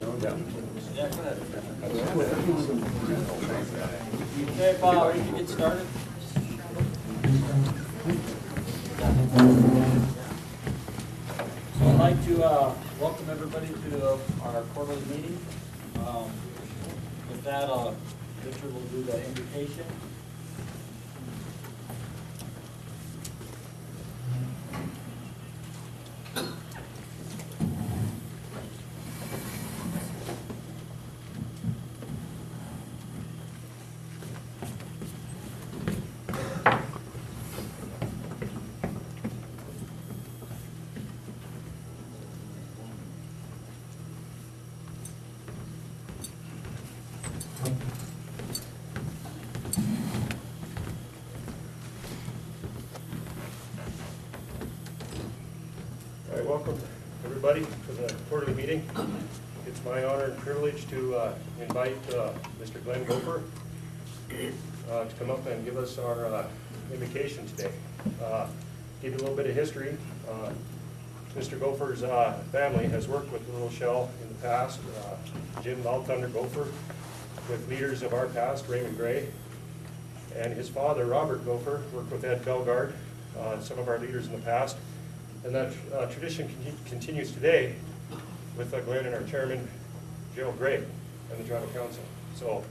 Yeah, go ahead. Okay, Paul, ready to get started? So I'd like to welcome everybody to our quarterly meeting. With that, Richard will do the invitation. All right, welcome everybody to the quarterly meeting. It's my honor and privilege to invite Mr. Glenn Gopher to come up and give us our invocation today. Give you a little bit of history. Mr. Gopher's family has worked with Little Shell in the past. Jim Thunder Gopher, with leaders of our past, Raymond Gray, and his father, Robert Gopher, worked with Ed Belgard, some of our leaders in the past. And that tradition continues today with Glenn and our chairman, Gerald Gray, and the tribal council. So,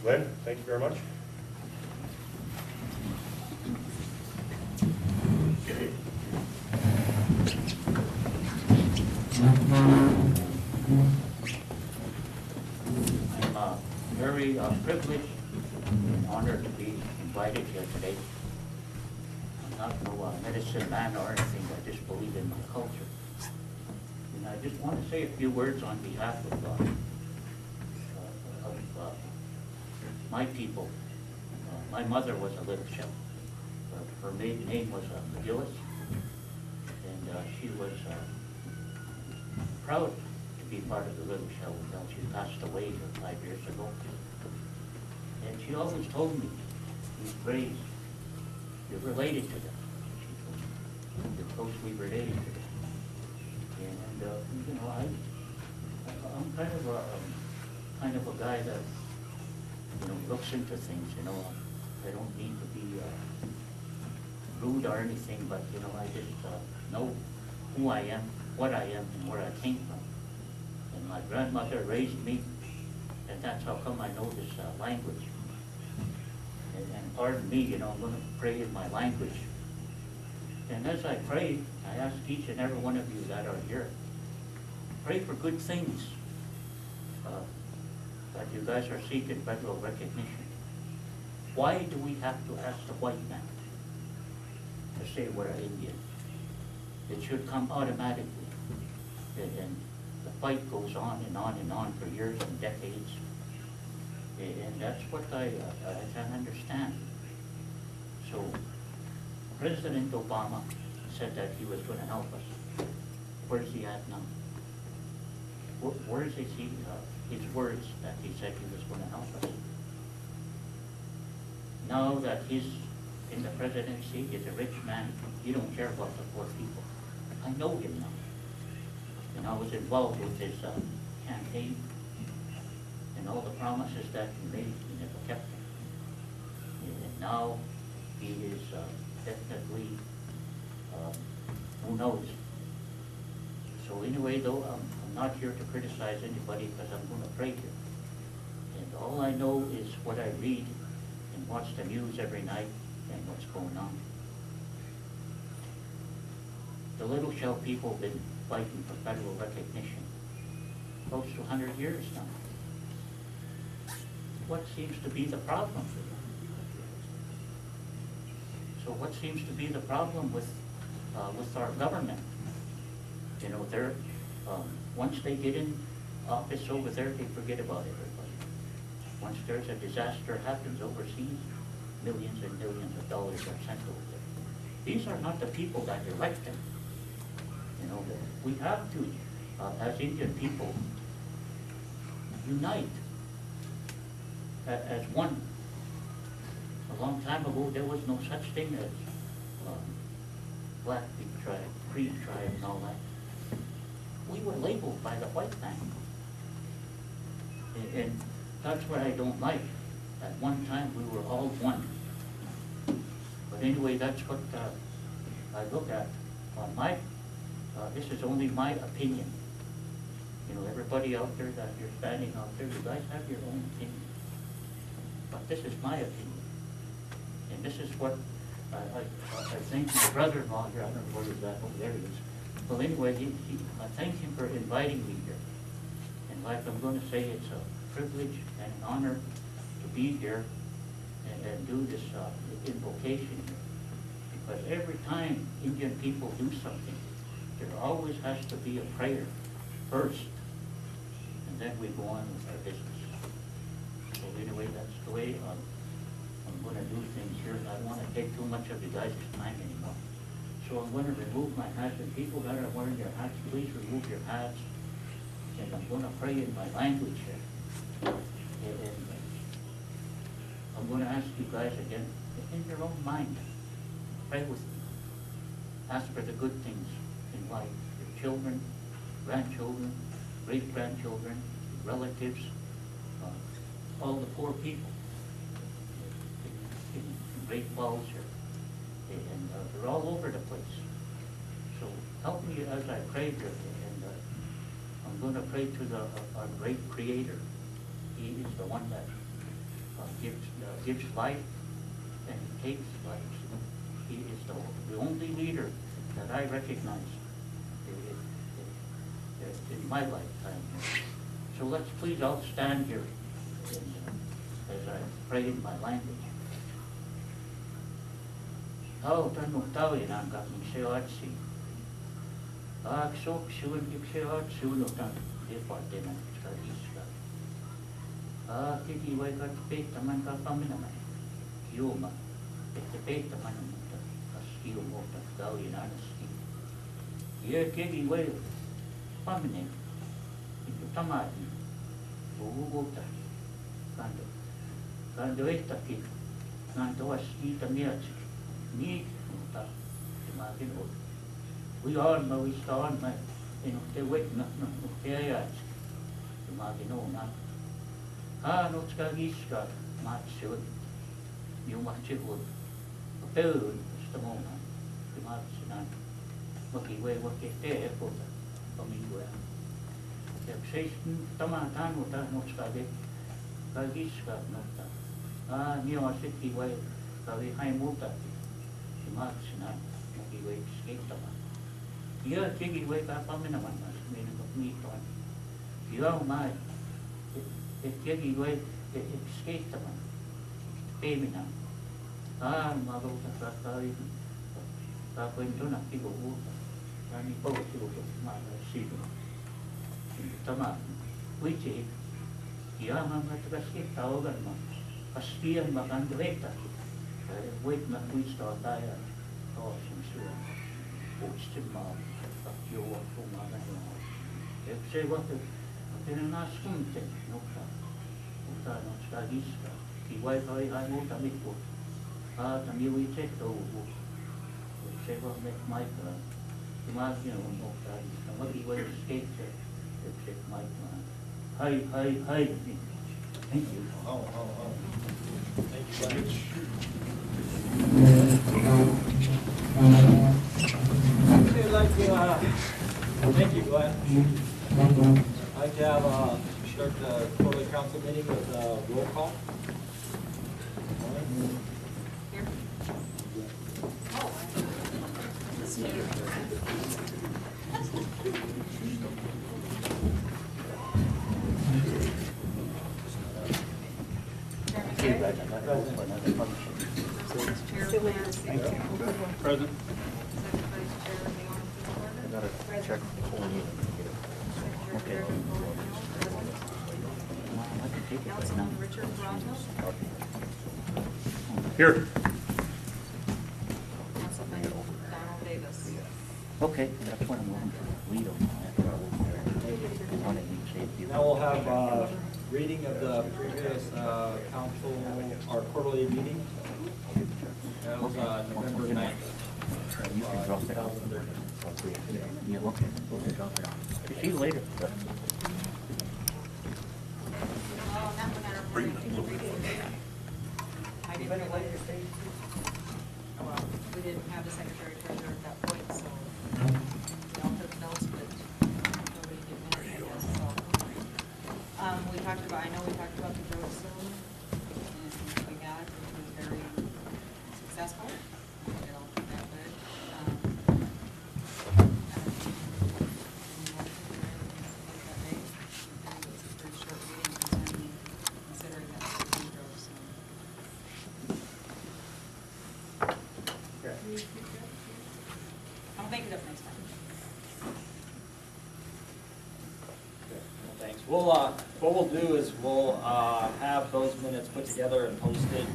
Glenn, thank you very much. I'm very privileged and honored to be invited here today. I'm not no medicine man or anything, I just believe in my culture. And I just want to say a few words on behalf of my people. My mother was a Little Shell. Her maiden name was McGillis, and she was proud to be part of the Little Shell until she passed away 5 years ago. And she always told me, these Grays, you're related to them. She told me, you're closely related to them. And you know, I'm kind of a guy that, you know, looks into things. You know, I don't need to be rude or anything, but you know, I just know who I am, what I am, and where I came from. And my grandmother raised me, and that's how come I know this language. And pardon me, you know, I'm going to pray in my language. And as I pray, I ask each and every one of you that are here, pray for good things. That you guys are seeking federal recognition. Why do we have to ask the white man to say we're Indian? It should come automatically. And the fight goes on and on and on for years and decades. And that's what I can't understand. So President Obama said that he was going to help us. Where's he at now? Where is his words that he said he was going to help us? Now that he's in the presidency, he's a rich man, he don't care about the poor people. I know him now. And I was involved with his campaign, and all the promises that he made, he never kept them. And now he is definitely, who knows. So anyway, though, I'm not here to criticize anybody because I'm going to pray here. And all I know is what I read and watch the news every night and what's going on. The Little Shell people have been fighting for federal recognition close to 100 years now. What seems to be the problem? So what seems to be the problem with our government? You know, they're once they get in office over there, they forget about everybody. Once there's a disaster happens overseas, millions and millions of dollars are sent over there. These are not the people that elect them. You know, we have to, as Indian people, unite as one. A long time ago, there was no such thing as Black tribe, Creed tribe, and all that. We were labeled by the white man. And that's what I don't like. At one time, we were all one. But anyway, that's what I look at on my, this is only my opinion. You know, everybody out there that you're standing out there, you guys have your own opinion. But this is my opinion. And this is what I thank my brother-in-law here, I don't know where he's at, oh, there he is. Well, anyway, I thank him for inviting me here. And like I'm going to say, it's a privilege and an honor to be here and do this invocation here. Because every time Indian people do something, there always has to be a prayer first, and then we go on with our business. So anyway, that's the way I'm going to do things here, and I don't want to take too much of you guys' time anymore. So I'm going to remove my hats, and people that are wearing their hats, please remove your hats, and I'm going to pray in my language here. And I'm going to ask you guys again, in your own mind, pray with me. Ask for the good things in life, your children, grandchildren, great-grandchildren, relatives, all the poor people in Great Falls here. And they're all over the place. So help me as I pray here, and I'm going to pray to our great Creator. He is the one that gives life and he takes life. He is the only leader that I recognize in my lifetime. So let's please all stand here as I pray in my language. Tau tanu tau inang kami seotsi. Sok suun ipseot suunutan departemen statistiska. Kiki vaikat peittämään kapaminaman. Kiuma, että peittämään mutta kaskiu muuta tauin anasti. Kiki vai paminen. Itu tamatin. Puhuvuutta. Kando ehtäkin. Kando niitä mieltä. Niin, mutta tämäkin on. Ujarma, uistarma, en ole te vetnä, no te ajat. Tämäkin on. Kaanotska kiskaa, matsiut. Jumatsiut. Pöydän, sitä muuna. Tämäkin on. Mäkin voi vaikka tehdä puolta. Ominkoja. Ja seistin tämän tannuta, notska te. Kai kiskaa, mutta. Niin on sekin voi. Kai hai muutakin. Maksina mäkin voi skeittamaan. Ja sekin voi kapaminaman kanssa, meidän on miitoon. Joo, mä sekin voi skeittamaan. Peiminaan. Mä luutan, että kapoin tuonne piku muuta. Ja niin pohtivuus, mä olen sinua. Tämä kuitenkin. Ja mä tätä skeittaa ovelmaan. Kastian mä kannan vettäkin. Voit mä muistaa täällä toisen syön puistimaan, että juoksumaan nähdään. Ja se vaikka teidän askunten, mutta sitä kiskaa. Kivaika ei hai muuta mitään. Haata minun itse touhuu. Se vaikka me maikkaan. Tämäkin on muuta kiskaa. Mäkin voi skeittää, että se maikkaan. Hai. Thank you. Thank you very much. I'd like to, thank you, Glenn. I'd like to have, start the quarterly council meeting with roll call. Here. Oh. It's new. Present. Check. Councilman Richard Toronto. Here. Councilman Donald Davis. Okay, that's what I'm going to read on. Now we'll have reading of the previous council, our quarterly meeting. That was November 9th. You can drop it off. 2013. Yeah, okay. We'll drop it off. See you later. better wipe your face. Well, we didn't have the secretary treasurer at that point, so we all took notes, but nobody did minutes, I guess, so. We talked about, I know we talked about the road soon, and we got it, it was very successful. It all turned out good. Considering that we drove, so. I'll make it up next time. Well, thanks. What we'll do is we'll have those minutes put together and posted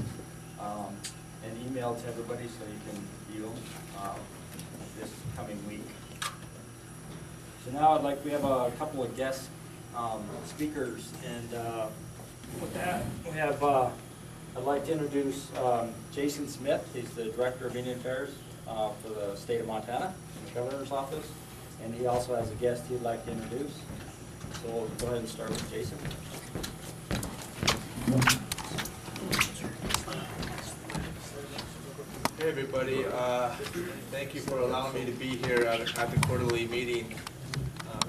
and emailed to everybody so you can view them this coming week. So now we have a couple of guest speakers, and with that, we have, I'd like to introduce Jason Smith. He's the Director of Indian Affairs for the state of Montana, in the Governor's Office, and he also has a guest he'd like to introduce. So we'll go ahead and start with Jason. Hey everybody, thank you for allowing me to be here at the quarterly meeting.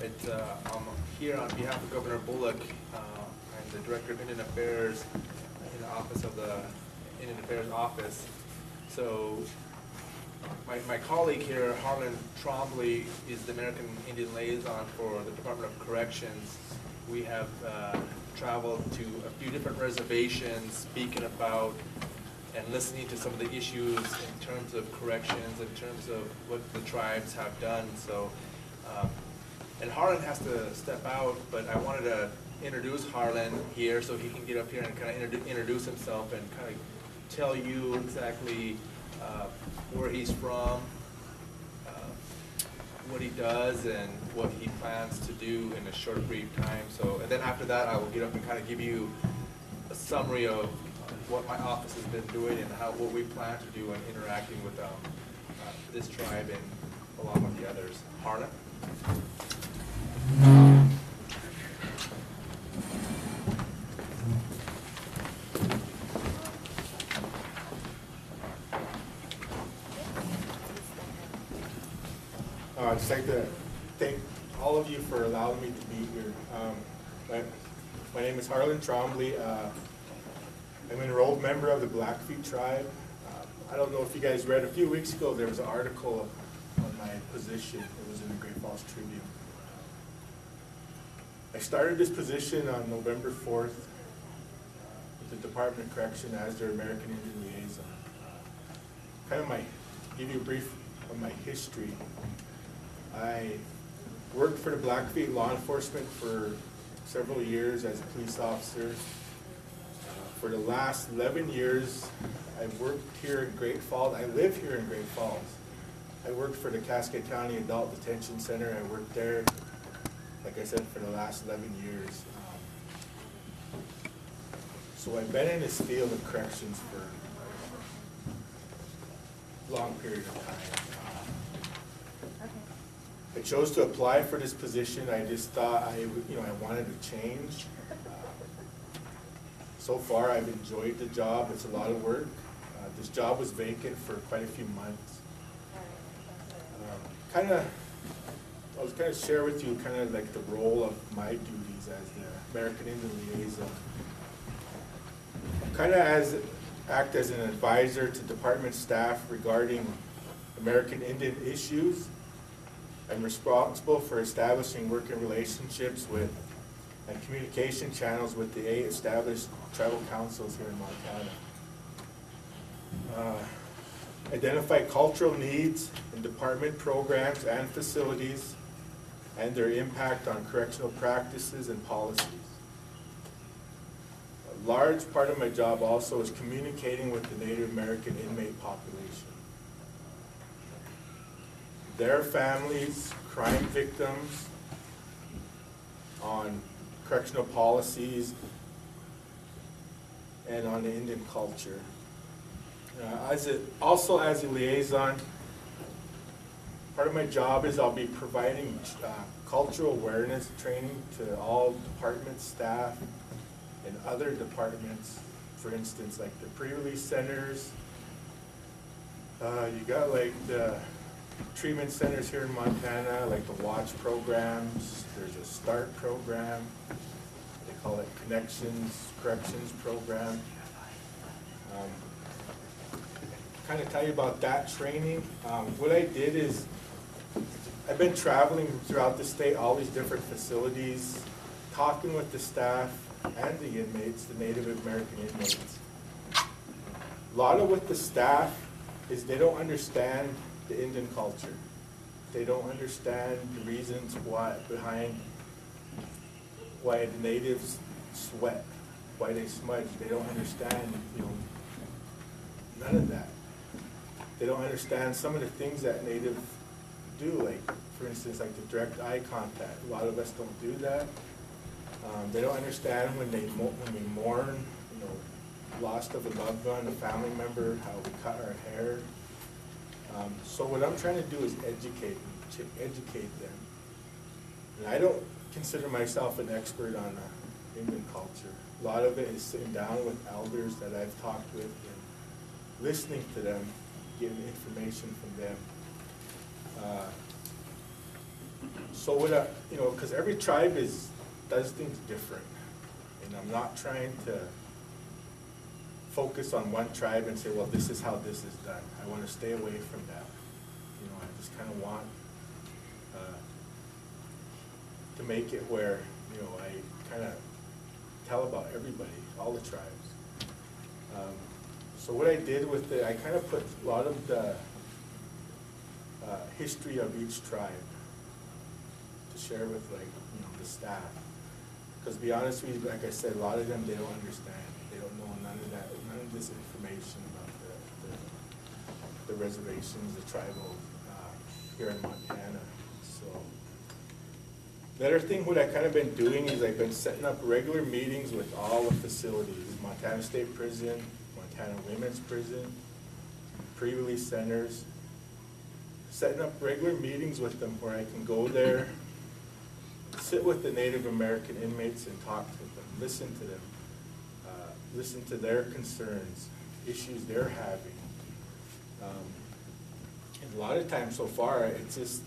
I'm here on behalf of Governor Bullock. I'm the Director of Indian Affairs in the office of the Indian Affairs Office. So my colleague here, Harlan Trombley, is the American Indian Liaison for the Department of Corrections. We have traveled to a few different reservations speaking about and listening to some of the issues in terms of corrections, in terms of what the tribes have done. So, and Harlan has to step out, but I wanted to introduce Harlan here so he can get up here and kind of introduce himself and kind of tell you exactly where he's from, what he does, and what he plans to do in a short, brief time. So, and then after that, I will get up and kind of give you a summary of what my office has been doing and what we plan to do in interacting with this tribe and along with the others. Harlan? I'd just like to thank all of you for allowing me to be here. My name is Harlan Trombley. I'm an enrolled member of the Blackfeet tribe. I don't know if you guys read, a few weeks ago there was an article on my position. It was in the Great Falls Tribune. I started this position on November 4th with the Department of Correction as their American Indian Liaison. To give you a brief of my history. I worked for the Blackfeet law enforcement for several years as a police officer. For the last 11 years, I've worked here in Great Falls. I live here in Great Falls. I worked for the Cascade County Adult Detention Center. I worked there, like I said, for the last 11 years. So I've been in this field of corrections for a long period of time. I chose to apply for this position. I just thought I wanted to change. So far, I've enjoyed the job. It's a lot of work. This job was vacant for quite a few months. I was going to share with you kind of like the role of my duties as the American Indian Liaison. Kind of act as an advisor to department staff regarding American Indian issues. I'm responsible for establishing working relationships with and communication channels with the 8 established tribal councils here in Montana. Identify cultural needs in department programs and facilities and their impact on correctional practices and policies. A large part of my job also is communicating with the Native American inmate population. Their families, crime victims, on correctional policies, and on the Indian culture. Also as a liaison, part of my job is I'll be providing cultural awareness training to all department staff and other departments for instance, like the pre-release centers. You got like the treatment centers here in Montana, like the watch programs. There's a START program. They call it Corrections program. Kind of tell you about that training. What I did is, I've been traveling throughout the state, all these different facilities, talking with the staff and the inmates, the Native American inmates. A lot of with the staff is they don't understand the Indian culture. They don't understand the reasons behind why the natives sweat, why they smudge. They don't understand, none of that. They don't understand some of the things that Native do, like, for instance, like the direct eye contact. A lot of us don't do that. They don't understand when we mourn, loss of a loved one, a family member, how we cut our hair. So what I'm trying to do is educate them. And I don't consider myself an expert on Indian culture. A lot of it is sitting down with elders that I've talked with and listening to them, getting information from them. So what because every tribe does things different, and I'm not trying to focus on one tribe and say, well, this is how this is done. I want to stay away from that. I just kind of want to make it where I kind of tell about everybody, all the tribes. So what I did with it, I kind of put a lot of the history of each tribe to share with the staff. Because to be honest with you, like I said, a lot of them, they don't understand. They don't know none of this information about the reservations, the tribal here in Montana. So the other thing what I kind of been doing is I've been setting up regular meetings with all the facilities, Montana State Prison, Montana Women's Prison, pre-release centers, setting up regular meetings with them where I can go there, sit with the Native American inmates and talk to them, listen to them, listen to their concerns, issues they're having. And a lot of times so far, it's just,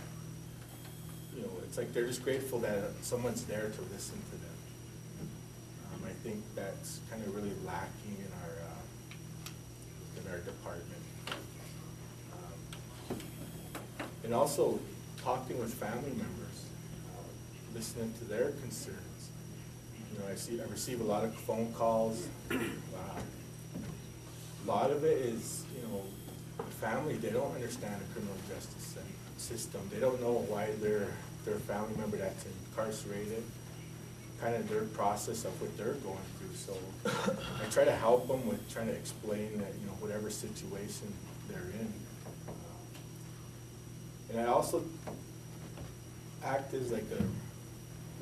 it's like they're just grateful that someone's there to listen to them. I think that's kind of really lacking in our department. And also talking with family members, listening to their concerns. I receive a lot of phone calls. A lot of it is, the family, they don't understand the criminal justice system. They don't know why their family member that's incarcerated, kind of their process of what they're going through. So I try to help them with trying to explain that, whatever situation they're in. And I also act as like a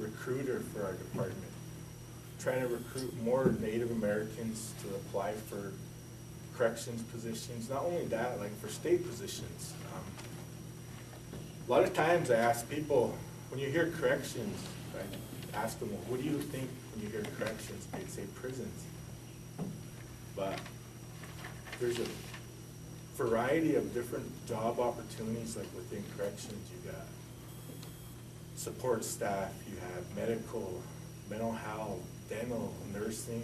recruiter for our department, trying to recruit more Native Americans to apply for corrections positions. Not only that, like for state positions. A lot of times I ask people, when you hear corrections, I ask them, well, what do you think when you hear corrections? They'd say prisons. But there's a variety of different job opportunities, like within corrections. You got support staff, you have medical, mental health, dental, nursing,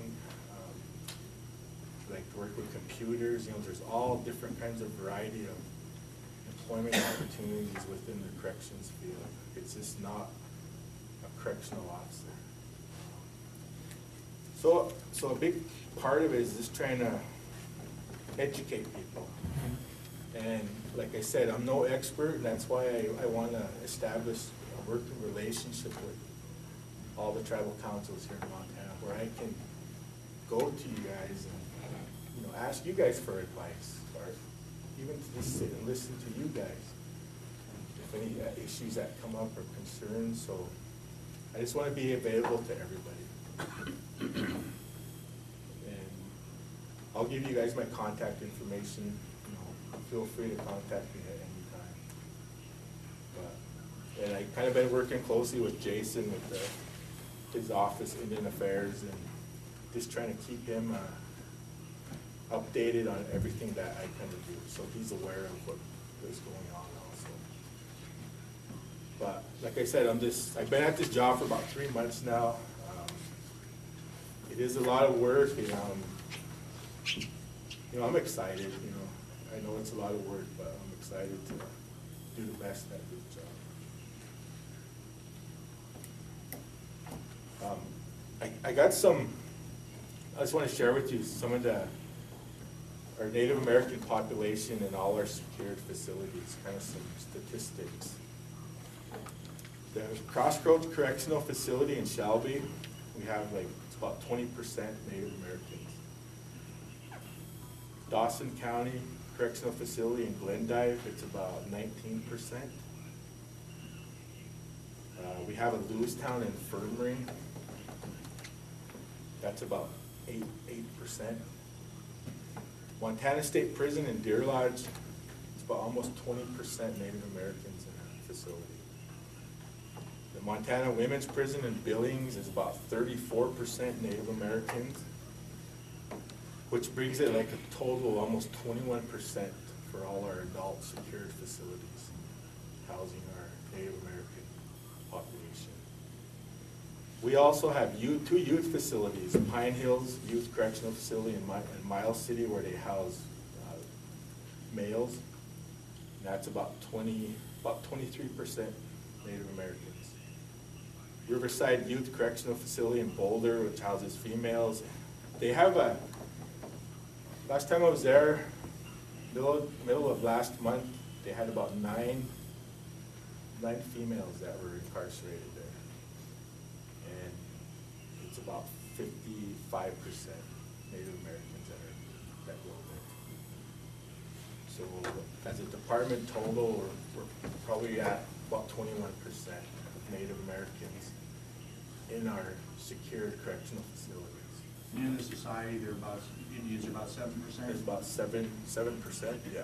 like work with computers. There's all different kinds of variety of employment opportunities within the corrections field. It's just not a correctional officer. So a big part of it is just trying to educate people. And like I said, I'm no expert, and that's why I want to establish a working relationship with all the tribal councils here in Montana, where I can go to you guys and ask you guys for advice, or even to just sit and listen to you guys if any issues that come up or concerns. So I just want to be available to everybody. And I'll give you guys my contact information. Feel free to contact me at any time. And I kind of been working closely with Jason with his office, Indian Affairs, and just trying to keep him updated on everything that I kind of do, so he's aware of what is going on also. But like I said, I've been at this job for about 3 months now. It is a lot of work, and I'm excited. I know it's a lot of work, but I'm excited to do the best at this job. I got some. I just want to share with you some of our Native American population in all our secured facilities, kind of some statistics. The Crossroads Correctional Facility in Shelby, we have it's about 20% Native Americans. Dawson County Correctional Facility in Glendive, it's about 19%. We have a Lewistown Infirmary, that's about 8%. Montana State Prison in Deer Lodge, it's about almost 20% Native Americans in that facility. The Montana Women's Prison in Billings is about 34% Native Americans, which brings it like a total of almost 21% for all our adult secured facilities housing our Native American population. We also have two youth facilities, Pine Hills Youth Correctional Facility in Miles City, where they house males. And that's about 23% Native Americans. Riverside Youth Correctional Facility in Boulder, which houses females. They have last time I was there, middle of last month, they had about nine females that were incarcerated there. And it's about 55% Native Americans that go there. So as a department total, we're probably at about 21% of Native Americans in our secured correctional facilities. In the society, Indians are about 7%? It's about 7%, yeah.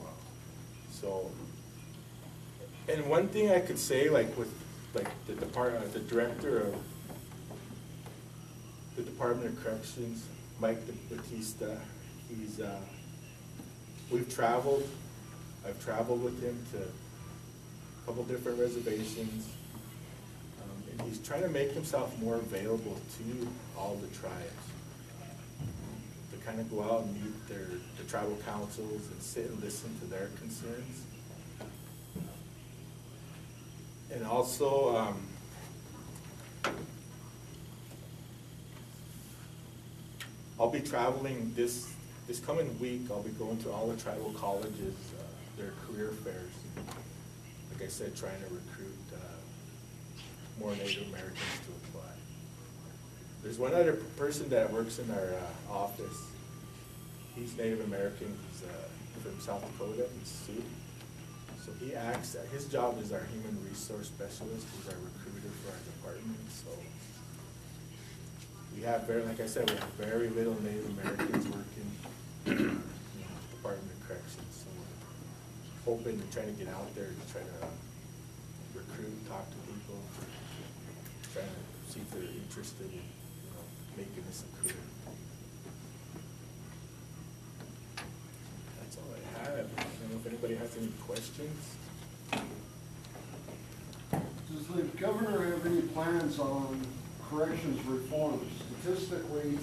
Wow. So, and one thing I could say, with the director of the Department of Corrections, Mike Batista, I've traveled with him to a couple different reservations, and he's trying to make himself more available to all the tribes, to kind of go out and meet the tribal councils and sit and listen to their concerns. And also, I'll be traveling this coming week. I'll be going to all the tribal colleges, their career fairs. Like I said, trying to recruit more Native Americans to apply. There's one other person that works in our office. He's Native American. He's from South Dakota. He's Sioux. So his job is our human resource specialist. He's our recruiter for our department. So we have like I said, we have very little Native Americans working in the Department of Corrections. So we're hoping to try to get out there to try to recruit, talk to people, try to see if they're interested in making this a career. That's all I have. I don't know if anybody has any questions. Does the governor have any plans on corrections reform? Statistically,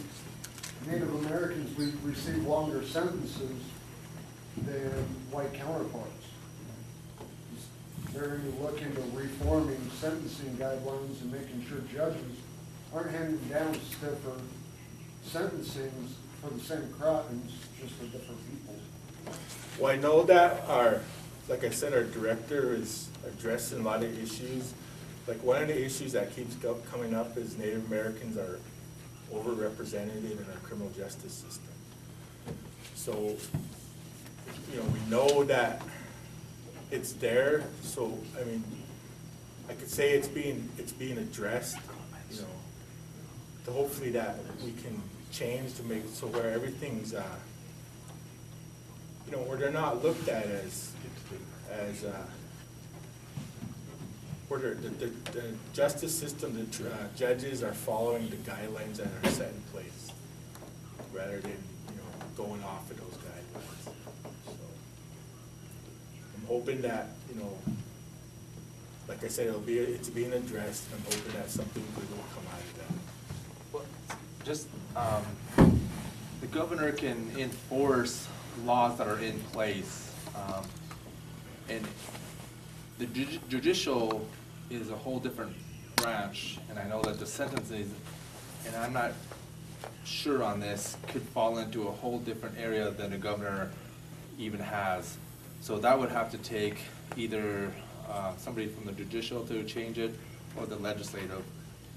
Native Americans receive longer sentences than white counterparts. Is there any look into reforming sentencing guidelines and making sure judges aren't handing down stiffer sentencings for the same crimes, just for different people? Well, I know that like I said, our director is addressing a lot of issues. Like one of the issues that keeps coming up is Native Americans are overrepresented in our criminal justice system. So, we know that it's there. So, I mean, I could say it's being addressed, to hopefully that we can change to make it so where everything's, where they're not looked at as where the justice system, the judges are following the guidelines that are set in place, rather than, going off of those guidelines. So I'm hoping that, you know, like I said, it's being addressed. I'm hoping that something good will come out of that. Well, just, the governor can enforce laws that are in place. And the judicial is a whole different branch, and I know that the sentencing, and I'm not sure on this, could fall into a whole different area than the governor even has. So that would have to take either somebody from the judicial to change it, or the legislative.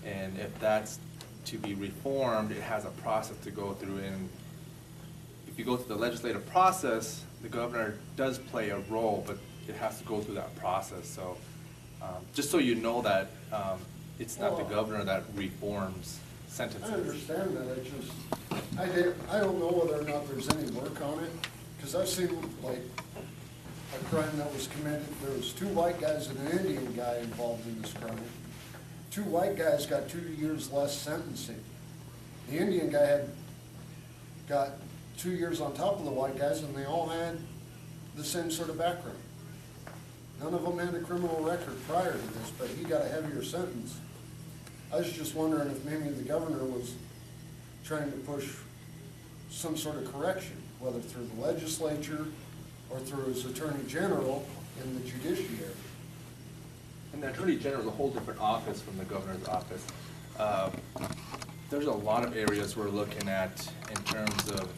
And if that's to be reformed, it has a process to go through, and if you go through the legislative process, the governor does play a role, but it has to go through that process. So just so you know that it's not the governor that reforms sentences. I understand that, I don't know whether or not there's any work on it, because I've seen like a crime that was committed, there was 2 white guys and an Indian guy involved in this crime. 2 white guys got 2 years less sentencing. The Indian guy had got 2 years on top of the white guys, and they all had the same sort of background. None of them had a criminal record prior to this, but he got a heavier sentence. I was just wondering if maybe the governor was trying to push some sort of correction, whether through the legislature or through his attorney general in the judiciary. And the attorney general is a whole different office from the governor's office. There's a lot of areas we're looking at in terms of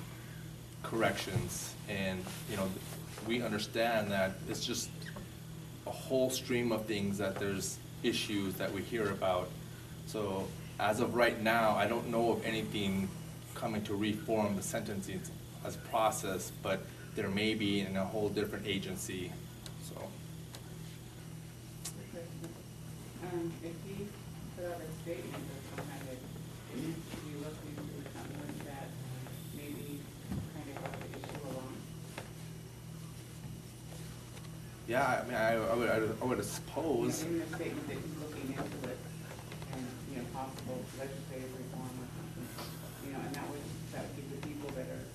corrections, and we understand that it's just a whole stream of things, that there's issues that we hear about. So as of right now, I don't know of anything coming to reform the sentencing as a process, but there may be in a whole different agency, so. If he put out a statement or something that needs to be looked into, something that maybe kind of help the issue along. Yeah, I mean, I would suppose. In the statement that he's looking into it, and, possible legislative reform or something, and that would give the people that are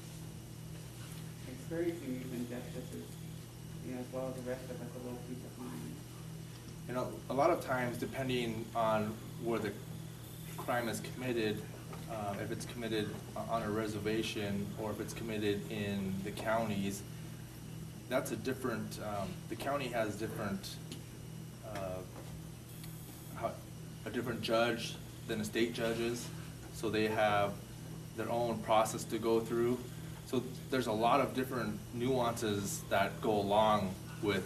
experiencing these injustices, as well as the rest of us, a little peace of mind. A lot of times, depending on where the crime is committed, if it's committed on a reservation or if it's committed in the counties, that's a different, the county has different, a different judge than the state judges, so they have their own process to go through. So there's a lot of different nuances that go along with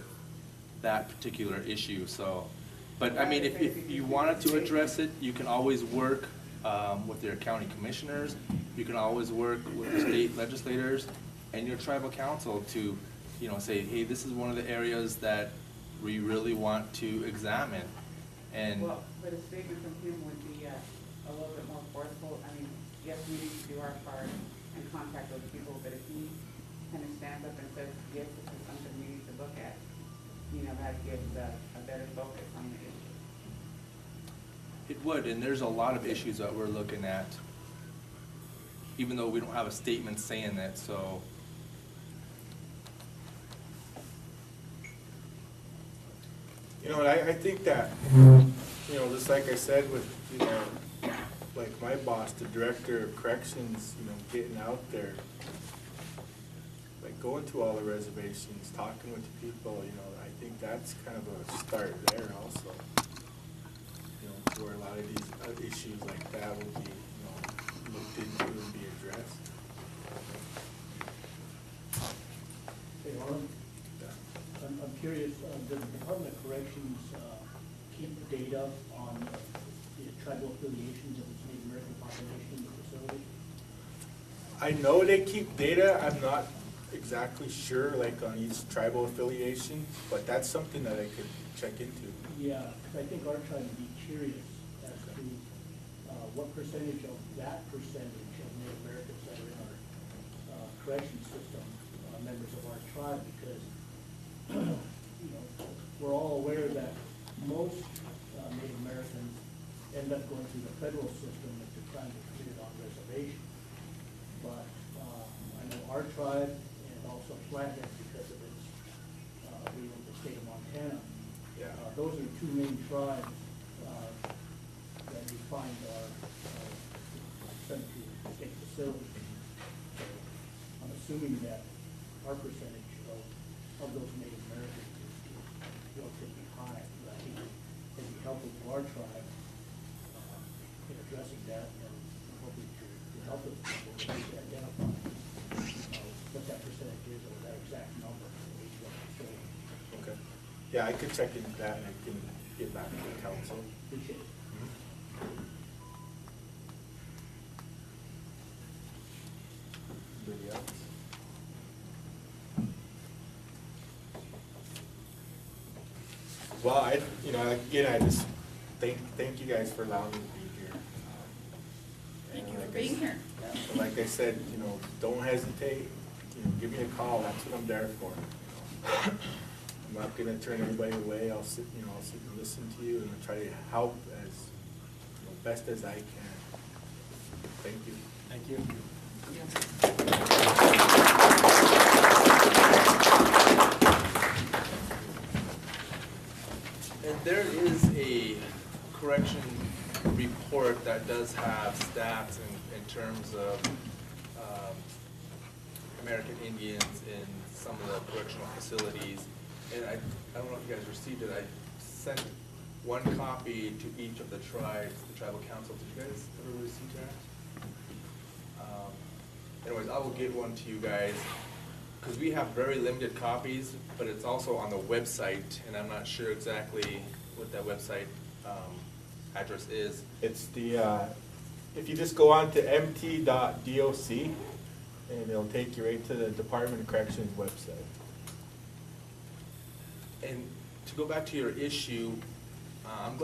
that particular issue. So, but I mean, if you wanted to address it, you can always work with your county commissioners. You can always work with the state legislators and your tribal council to, say, hey, this is one of the areas that we really want to examine. And well, but a statement from him would be a little bit more forceful. I mean, yes, we need to do our part and contact those people, but if he kind of stands up and says, yes, this is something we need to look at, that gives a better focus on the issue. it would, and there's a lot of issues that we're looking at, even though we don't have a statement saying that, so. I think that, just like I said with, like my boss, the director of corrections, getting out there, like going to all the reservations, talking with the people, I think that's kind of a start there also. Where a lot of these issues like that will be, looked into and be addressed. Hey, Arlen, I'm curious, does the Department of Corrections keep data on the tribal affiliations of its Native American population in the facility? I know they keep data. I'm not exactly sure, like on each tribal affiliation, but that's something that I could check into. Yeah, because I think our tribe would be curious as to what percentage of that percentage of Native Americans that are in our corrections system are members of our tribe, because we're all aware that most Native Americans end up going through the federal system if they're trying to commit it on reservation. But I know our our tribe and also Flathead because of its being in the state of Montana. Yeah. Those are the two main tribes that we find are sent to state facilities. So I'm assuming that our percentage of those Native Americans is relatively high. But I think it'd be helpful to our tribe in addressing that and hoping to help us to identify what that percentage is or that exact number for each one facility. Okay. Yeah, I could check into that and I can get back to the council. Appreciate it. Anybody else? Well, again, I just thank you guys for allowing me to be here. Thank you And for like I being s- here. and like I said, don't hesitate, give me a call, that's what I'm there for. I'm not gonna turn anybody away, I'll sit and listen to you and try to help as, best as I can. Thank you. Thank you. And there is a correction report that does have stats in terms of American Indians in some of the correctional facilities. And I don't know if you guys received it, I sent one copy to each of the tribes, the tribal council. Did you guys ever receive that? Anyways, I will give one to you guys, because we have very limited copies, but it's also on the website, and I'm not sure exactly what that website address is. It's if you just go on to MT.doc, and it'll take you right to the Department of Corrections website. And to go back to your issue, I'm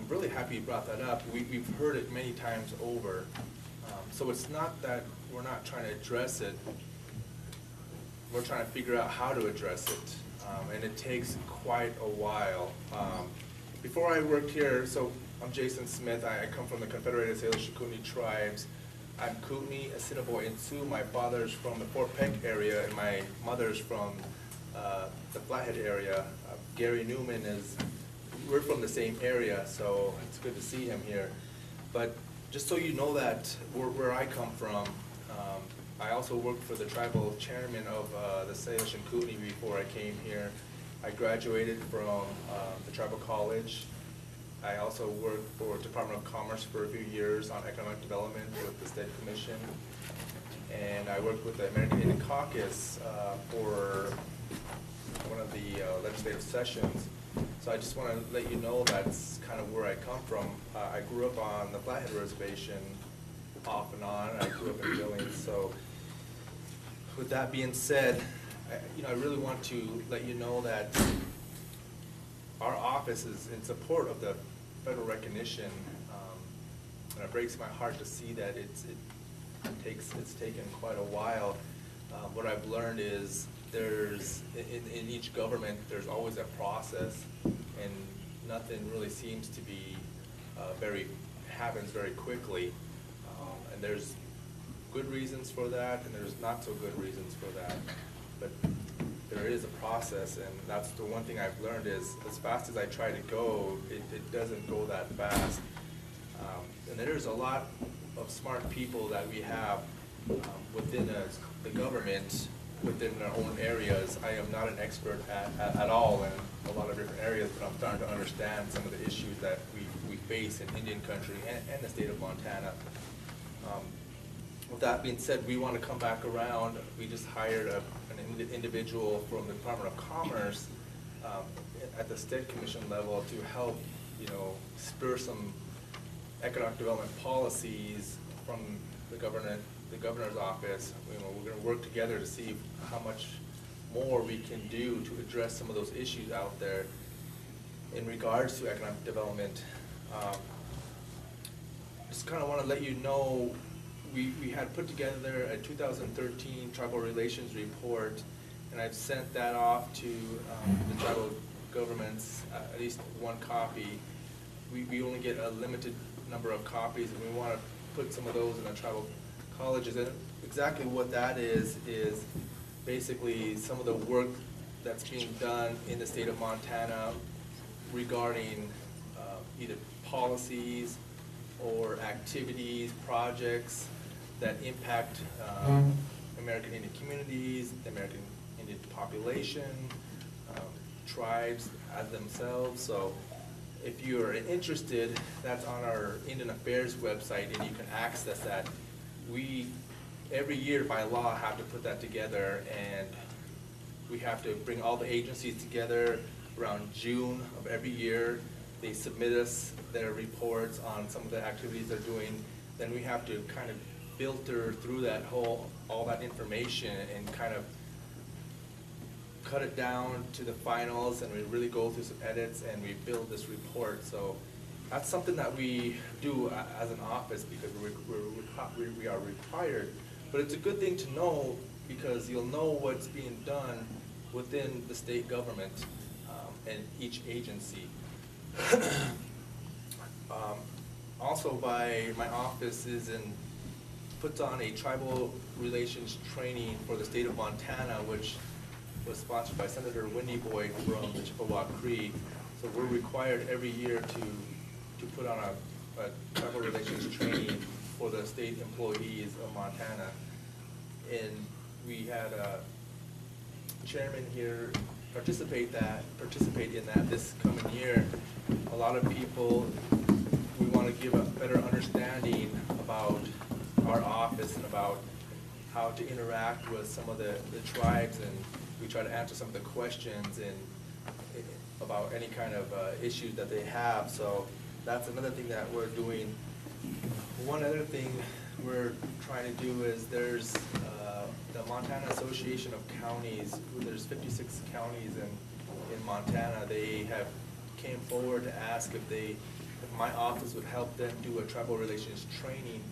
really happy you brought that up. We've heard it many times over. So it's not that we're not trying to address it. We're trying to figure out how to address it. And it takes quite a while. Before I worked here, so I'm Jason Smith. I come from the Confederated Salish Kootenai tribes. I'm Kootenai, Assiniboine, and Sioux. My father's from the Fort Peck area, and my mother's from the Flathead area. Gary Neumann we're from the same area, so it's good to see him here. But just so you know that where I come from, I also worked for the tribal chairman of the Salish and Kootenai before I came here. I graduated from the tribal college. I also worked for Department of Commerce for a few years on economic development with the State Commission. And I worked with the American Indian Caucus for one of the legislative sessions. So I just want to let you know that's kind of where I come from. I grew up on the Flathead Reservation off and on. I grew up in Billings. So with that being said, I really want to let you know that our office is in support of the federal recognition, and it breaks my heart to see that it's taken quite a while. What I've learned is there's in each government there's always a process, and nothing really seems to be happens very quickly, and there's good reasons for that, and there's not so good reasons for that. But there is a process, and that's the one thing I've learned is as fast as I try to go, it doesn't go that fast. And there's a lot of smart people that we have within the government, within our own areas. I am not an expert at all in a lot of different areas, but I'm starting to understand some of the issues that we face in Indian country and the state of Montana. With that being said, we want to come back around. We just hired an individual from the Department of Commerce at the State Commission level to help, spur some economic development policies from the governor's office. We're going to work together to see how much more we can do to address some of those issues out there in regards to economic development. Just kind of want to let you know, we had put together a 2013 tribal relations report, and I've sent that off to the tribal governments, at least one copy. We only get a limited number of copies, and we want to put some of those in the tribal colleges. And exactly what that is basically some of the work that's being done in the state of Montana regarding either policies or activities, projects that impact American Indian communities, the American Indian population, tribes as themselves. So if you're interested, that's on our Indian Affairs website, and you can access that. We, every year by law, have to put that together, and we have to bring all the agencies together around June of every year. They submit us their reports on some of the activities they're doing. Then we have to kind of filter through that all that information and kind of cut it down to the finals, and we really go through some edits and we build this report. So that's something that we do as an office because we are required. But it's a good thing to know because you'll know what's being done within the state government and each agency. Also, by my office puts on a tribal relations training for the state of Montana, which was sponsored by Senator Wendy Boyd from the Chippewa Cree. So we're required every year to put on a tribal relations training for the state employees of Montana. And we had a chairman here participate in that this coming year. A lot of people, we want to give a better understanding about our office and about how to interact with some of the tribes, and we try to answer some of the questions and about any kind of issues that they have. So that's another thing that we're doing. One other thing we're trying to do is there's the Montana Association of Counties. There's 56 counties in Montana. They have came forward to ask if my office would help them do a tribal relations training.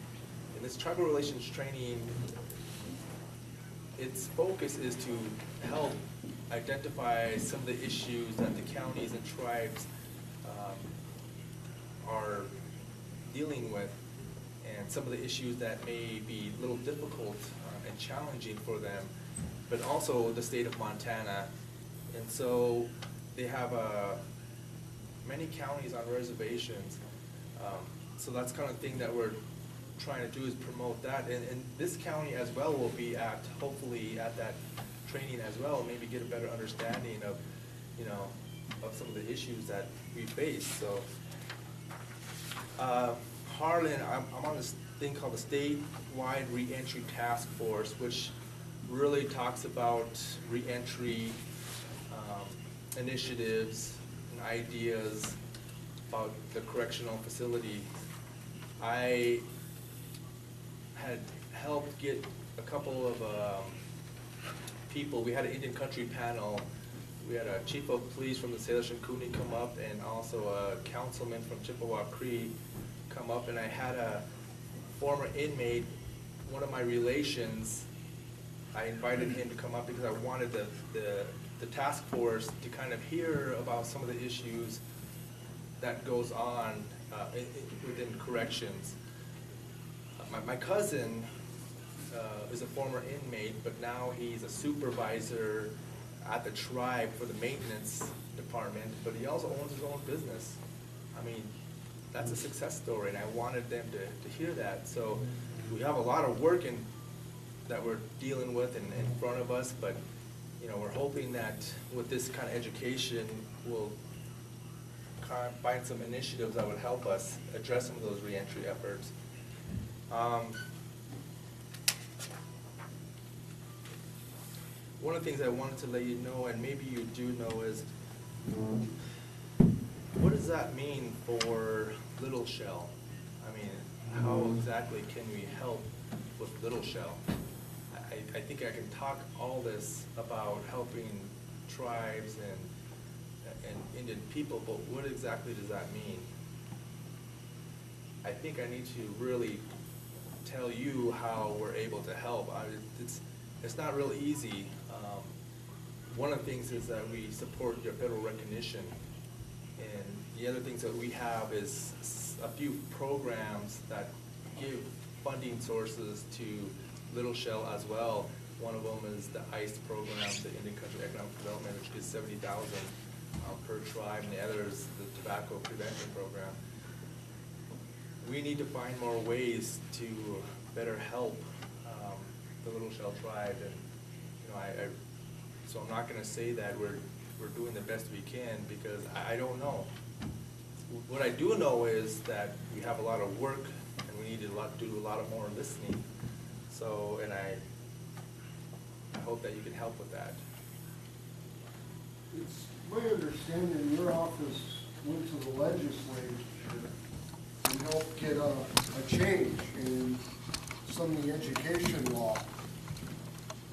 And this tribal relations training, its focus is to help identify some of the issues that the counties and tribes are dealing with, and some of the issues that may be a little difficult and challenging for them, but also the state of Montana. And so they have many counties on reservations. So that's kind of thing that we're trying to do is promote that. And this county as well will be hopefully at that training as well, maybe get a better understanding of, of some of the issues that we face. So Harlan, I'm on this thing called the Statewide Reentry Task Force, which really talks about reentry initiatives and ideas about the correctional facility. I had helped get a couple of people. We had an Indian country panel. We had a chief of police from the Salish and Cooney come up, and also a councilman from Chippewa Cree come up, and I had a former inmate, one of my relations. I invited him to come up because I wanted the task force to kind of hear about some of the issues that goes on within corrections. My cousin is a former inmate, but now he's a supervisor at the tribe for the maintenance department, but he also owns his own business. I mean, that's a success story, and I wanted them to hear that. So we have a lot of work that we're dealing with in front of us, but we're hoping that with this kind of education, we'll kind of find some initiatives that would help us address some of those reentry efforts. One of the things I wanted to let you know, and maybe you do know, is what does that mean for Little Shell? I mean, how exactly can we help with Little Shell? I think I can talk all this about helping tribes and Indian people, but what exactly does that mean? I think I need to really tell you how we're able to help. It's not real easy. One of the things is that we support your federal recognition, and the other things that we have is a few programs that give funding sources to Little Shell as well. One of them is the ICE program, the Indian Country Economic Development, which gives 70,000 per tribe, and the other is the tobacco prevention program. We need to find more ways to better help the Little Shell tribe, and so I'm not going to say that we're doing the best we can, because I don't know. What I do know is that we have a lot of work, and we need to do a lot of more listening. So, and I hope that you can help with that. It's my understanding your office went to the legislature and helped get a change in some of the education law.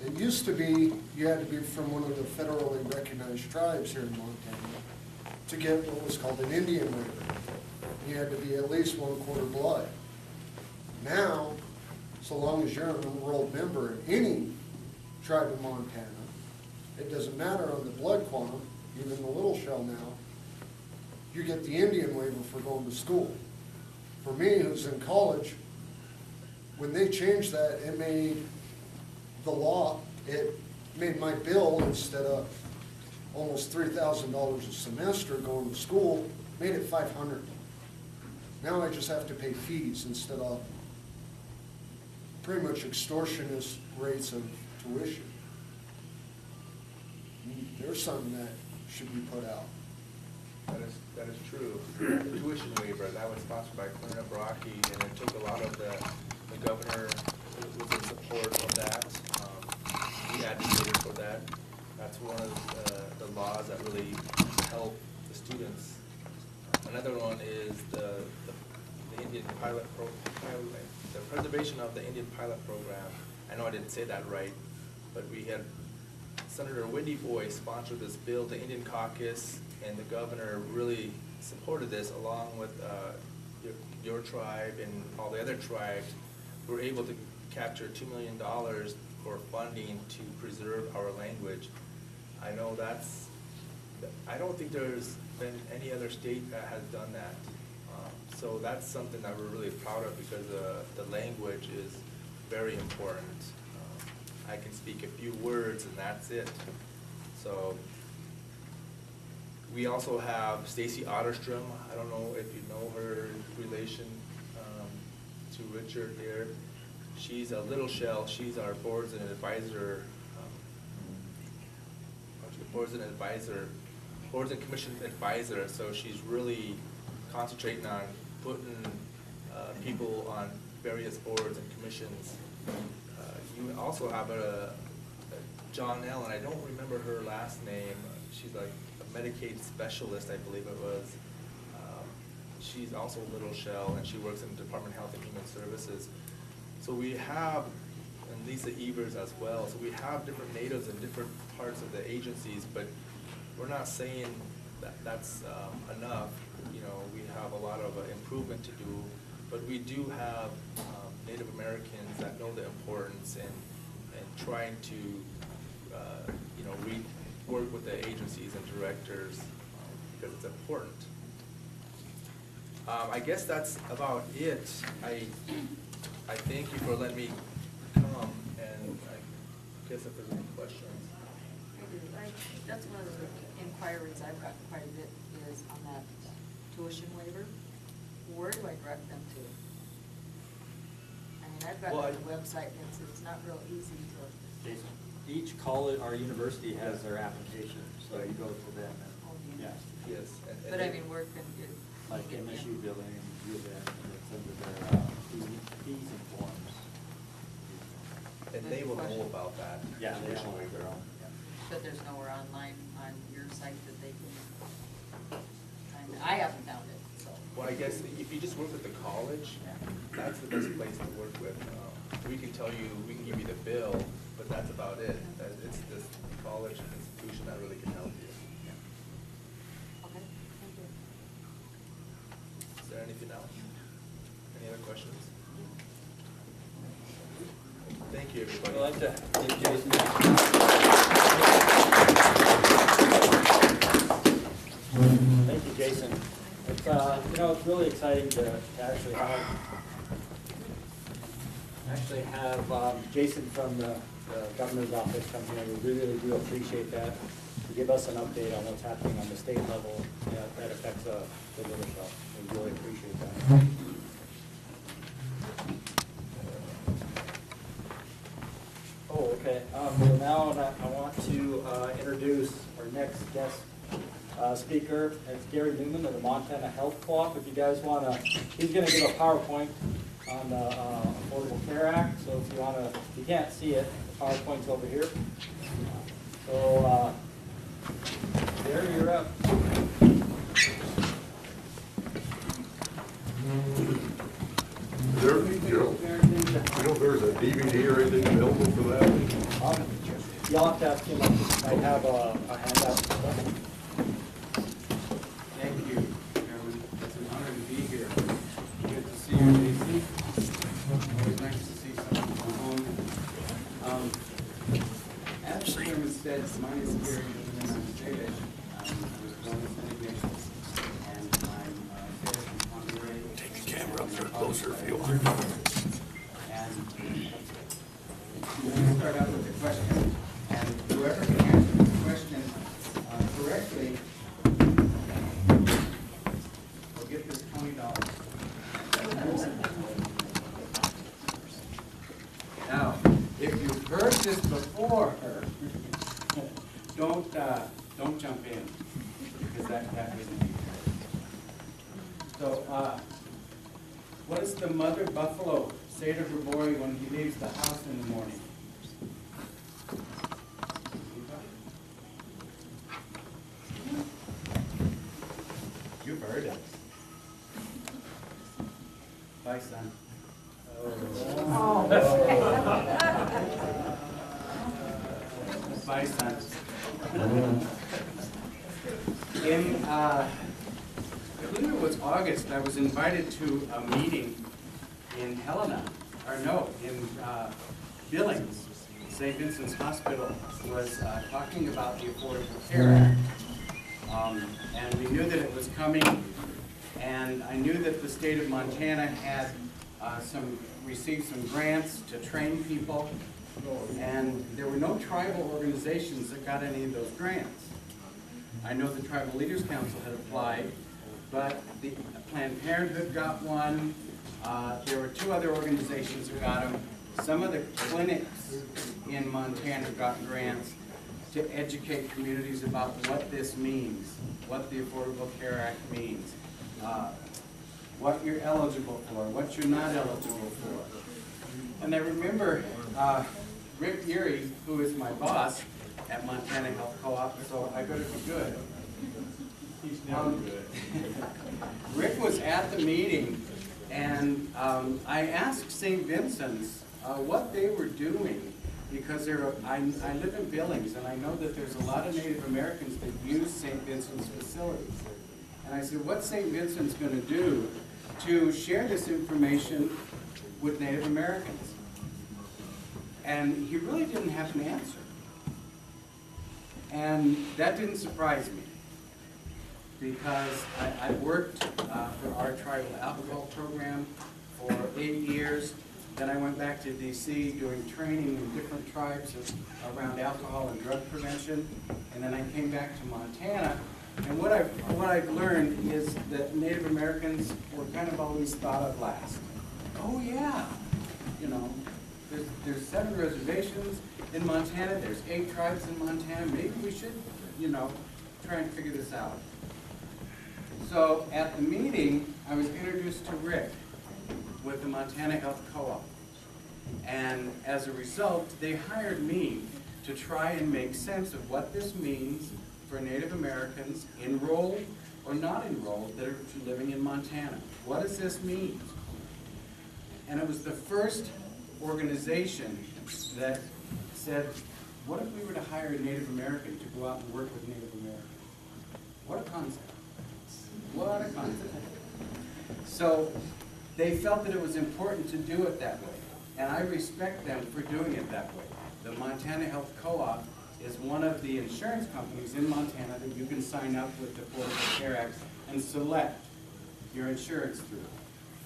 It used to be you had to be from one of the federally recognized tribes here in Montana to get what was called an Indian waiver. You had to be at least 1/4 blood. Now, so long as you're an enrolled member in any tribe in Montana, it doesn't matter on the blood quantum, even the Little Shell now, you get the Indian waiver for going to school. For me, who's in college, when they changed that, it made the law, it made my bill, instead of almost $3,000 a semester going to school, made it $500. Now I just have to pay fees instead of pretty much extortionist rates of tuition. There's something that should be put out. That is true. The tuition waiver, that was sponsored by Clarina Baraki, and it took a lot of the governor was in support of that. He advocated for that. That's one of the laws that really help the students. Another one is the Indian the preservation of the Indian pilot program. I know I didn't say that right, but we had Senator Whitney Boy sponsored this bill. The Indian Caucus and the governor really supported this, along with your tribe and all the other tribes. We were able to capture $2 million for funding to preserve our language. I know I don't think there's been any other state that has done that. So that's something that we're really proud of, because the language is very important. I can speak a few words and that's it. So we also have Stacy Otterstrom. I don't know if you know her relation to Richard here. She's a Little Shell. She's our boards and commission advisor. So she's really concentrating on putting people on various boards and commissions. You also have a John Ellen. I don't remember her last name. She's like a Medicaid specialist, I believe it was. She's also Little Shell, and she works in the Department of Health and Human Services. So we have, and Lisa Evers as well. So we have different natives in different parts of the agencies, but we're not saying that that's enough. We have a lot of improvement to do, but we do have Native Americans that know the importance and trying to work with the agencies and directors because it's important. I guess that's about it. I thank you for letting me come, and I guess if there's any questions. That's one of the inquiries I've got quite a bit is on that tuition waiver. Where do I direct them to? I mean, I've got Well, it on the website, and it's not real easy to. Each college or university has their application, so you go to them. Yeah. Yes. But I mean, where can you? Like MSU building, and it's under their fees and forms. And they will know about that. Yeah, they tuition all have their waiver. own. But there's nowhere online on your site that they can, I haven't found it, so. Well, I guess if you just work with the college, that's the best place to work with. We can tell you, we can give you the bill, but that's about it. It's this college institution that really can help you. Okay, thank you. Is there anything else? Any other questions? Thank you, everybody. I'd like to give Jason. Thank you, Jason. It's it's really exciting to actually actually have Jason from the governor's office come here. We really do appreciate that, to give us an update on what's happening on the state level that affects the village health. We really appreciate that. Oh, okay. So now I want to introduce our next guest speaker. It's Gary Neumann of the Montana Health Co-op. If you guys want to, he's going to give a PowerPoint on the Affordable Care Act. So if you want to, if you can't see it, the PowerPoint's over here. So Gary, you're up. There you go. You know, there's a DVD or anything available for that? You'll have to ask him. I have a handout. Thank you, Chairman. It's an honor to be here. Good to see you, Casey. Always nice to see someone from home. As the Chairman said, my name is Gary Neumann, and I'm David. I was born in St. Ignatius, and I'm here from Monterey. Take the camera up there closer if you want. And we'll start out with a question. And whoever can answer this question correctly will get this $20. Now, if you've heard this before, don't jump in, because that isn't easy. So, what does the mother buffalo say to her boy when he leaves the house in the morning? You've heard it. Bye, son. Bye, son. I believe it was August, I was invited to a meeting in Helena, or no, in Billings. St. Vincent's Hospital was talking about the Affordable Care Act. And we knew that it was coming, and I knew that the state of Montana had received some grants to train people, and there were no tribal organizations that got any of those grants. I know the Tribal Leaders Council had applied, but the Planned Parenthood got one. There were two other organizations that got them. Some of the clinics in Montana got grants to educate communities about what this means, what the Affordable Care Act means, what you're eligible for, what you're not eligible for. And I remember Rick Erie, who is my boss at Montana Health Co-op, so I better be good. He's never good. Rick was at the meeting, and I asked St. Vincent's what they were doing, because I live in Billings, and I know that there's a lot of Native Americans that use St. Vincent's facilities. And I said, what's St. Vincent's going to do to share this information with Native Americans? And he really didn't have an answer. And that didn't surprise me, because I worked for our tribal alcohol program for 8 years. Then I went back to DC doing training in different tribes around alcohol and drug prevention. And then I came back to Montana. And what I've learned is that Native Americans were kind of always thought of last. Oh yeah, you know, there's 7 reservations in Montana, there's 8 tribes in Montana, maybe we should, you know, try and figure this out. So at the meeting, I was introduced to Rick with the Montana Health Co-op. And as a result, they hired me to try and make sense of what this means for Native Americans enrolled or not enrolled that are living in Montana. What does this mean? And it was the first organization that said, what if we were to hire a Native American to go out and work with Native Americans? What a concept. What a concept. So they felt that it was important to do it that way. And I respect them for doing it that way. The Montana Health Co-op is one of the insurance companies in Montana that you can sign up with the Affordable Care Act and select your insurance through.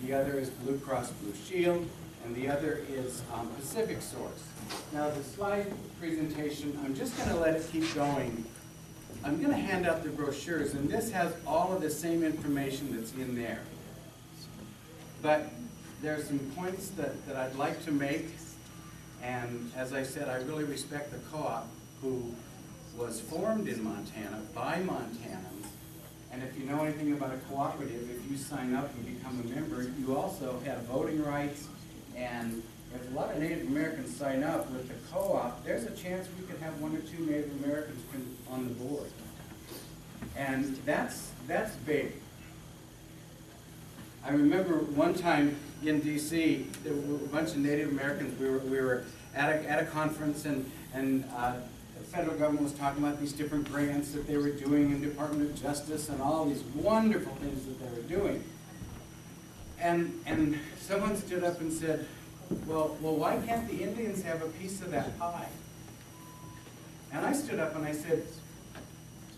The other is Blue Cross Blue Shield, and the other is Pacific Source. Now, the slide presentation, I'm just going to let it keep going. I'm going to hand out the brochures, and this has all of the same information that's in there. But there are some points that I'd like to make, and as I said, I really respect the co-op who was formed in Montana by Montanans. And if you know anything about a cooperative, if you sign up and become a member, you also have voting rights. And if a lot of Native Americans sign up with the co-op, there's a chance we could have 1 or 2 Native Americans on the board. And that's big. I remember one time in DC, there were a bunch of Native Americans. We were at a conference, and the federal government was talking about these different grants that they were doing in Department of Justice and all these wonderful things that they were doing. And someone stood up and said, well, why can't the Indians have a piece of that pie? And I stood up and I said,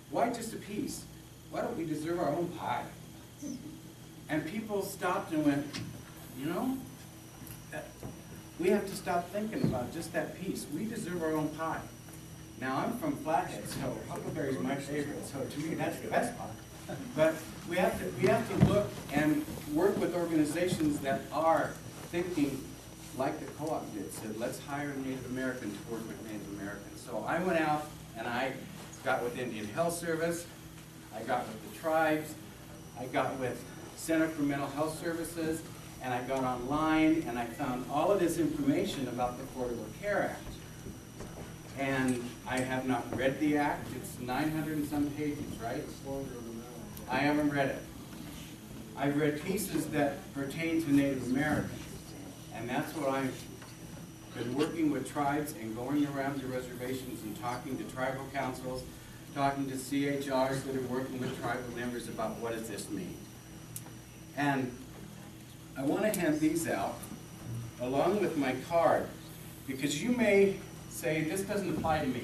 why just a piece? Why don't we deserve our own pie? And people stopped and went, you know, we have to stop thinking about just that piece. We deserve our own pie. Now, I'm from Flathead, so huckleberry is my favorite, so to me, that's the best pie. But we have to look and work with organizations that are thinking like the co-op did, said, let's hire a Native American to work with Native Americans. So I went out and I got with Indian Health Service, I got with the tribes, I got with Center for Mental Health Services, and I got online and I found all of this information about the Affordable Care Act. And I have not read the act. It's 900 and some pages, right? I haven't read it. I've read pieces that pertain to Native Americans. And that's what I've been working with tribes and going around the reservations and talking to tribal councils, talking to CHRs that are working with tribal members about what does this mean. And I want to hand these out along with my card, because you may say, this doesn't apply to me.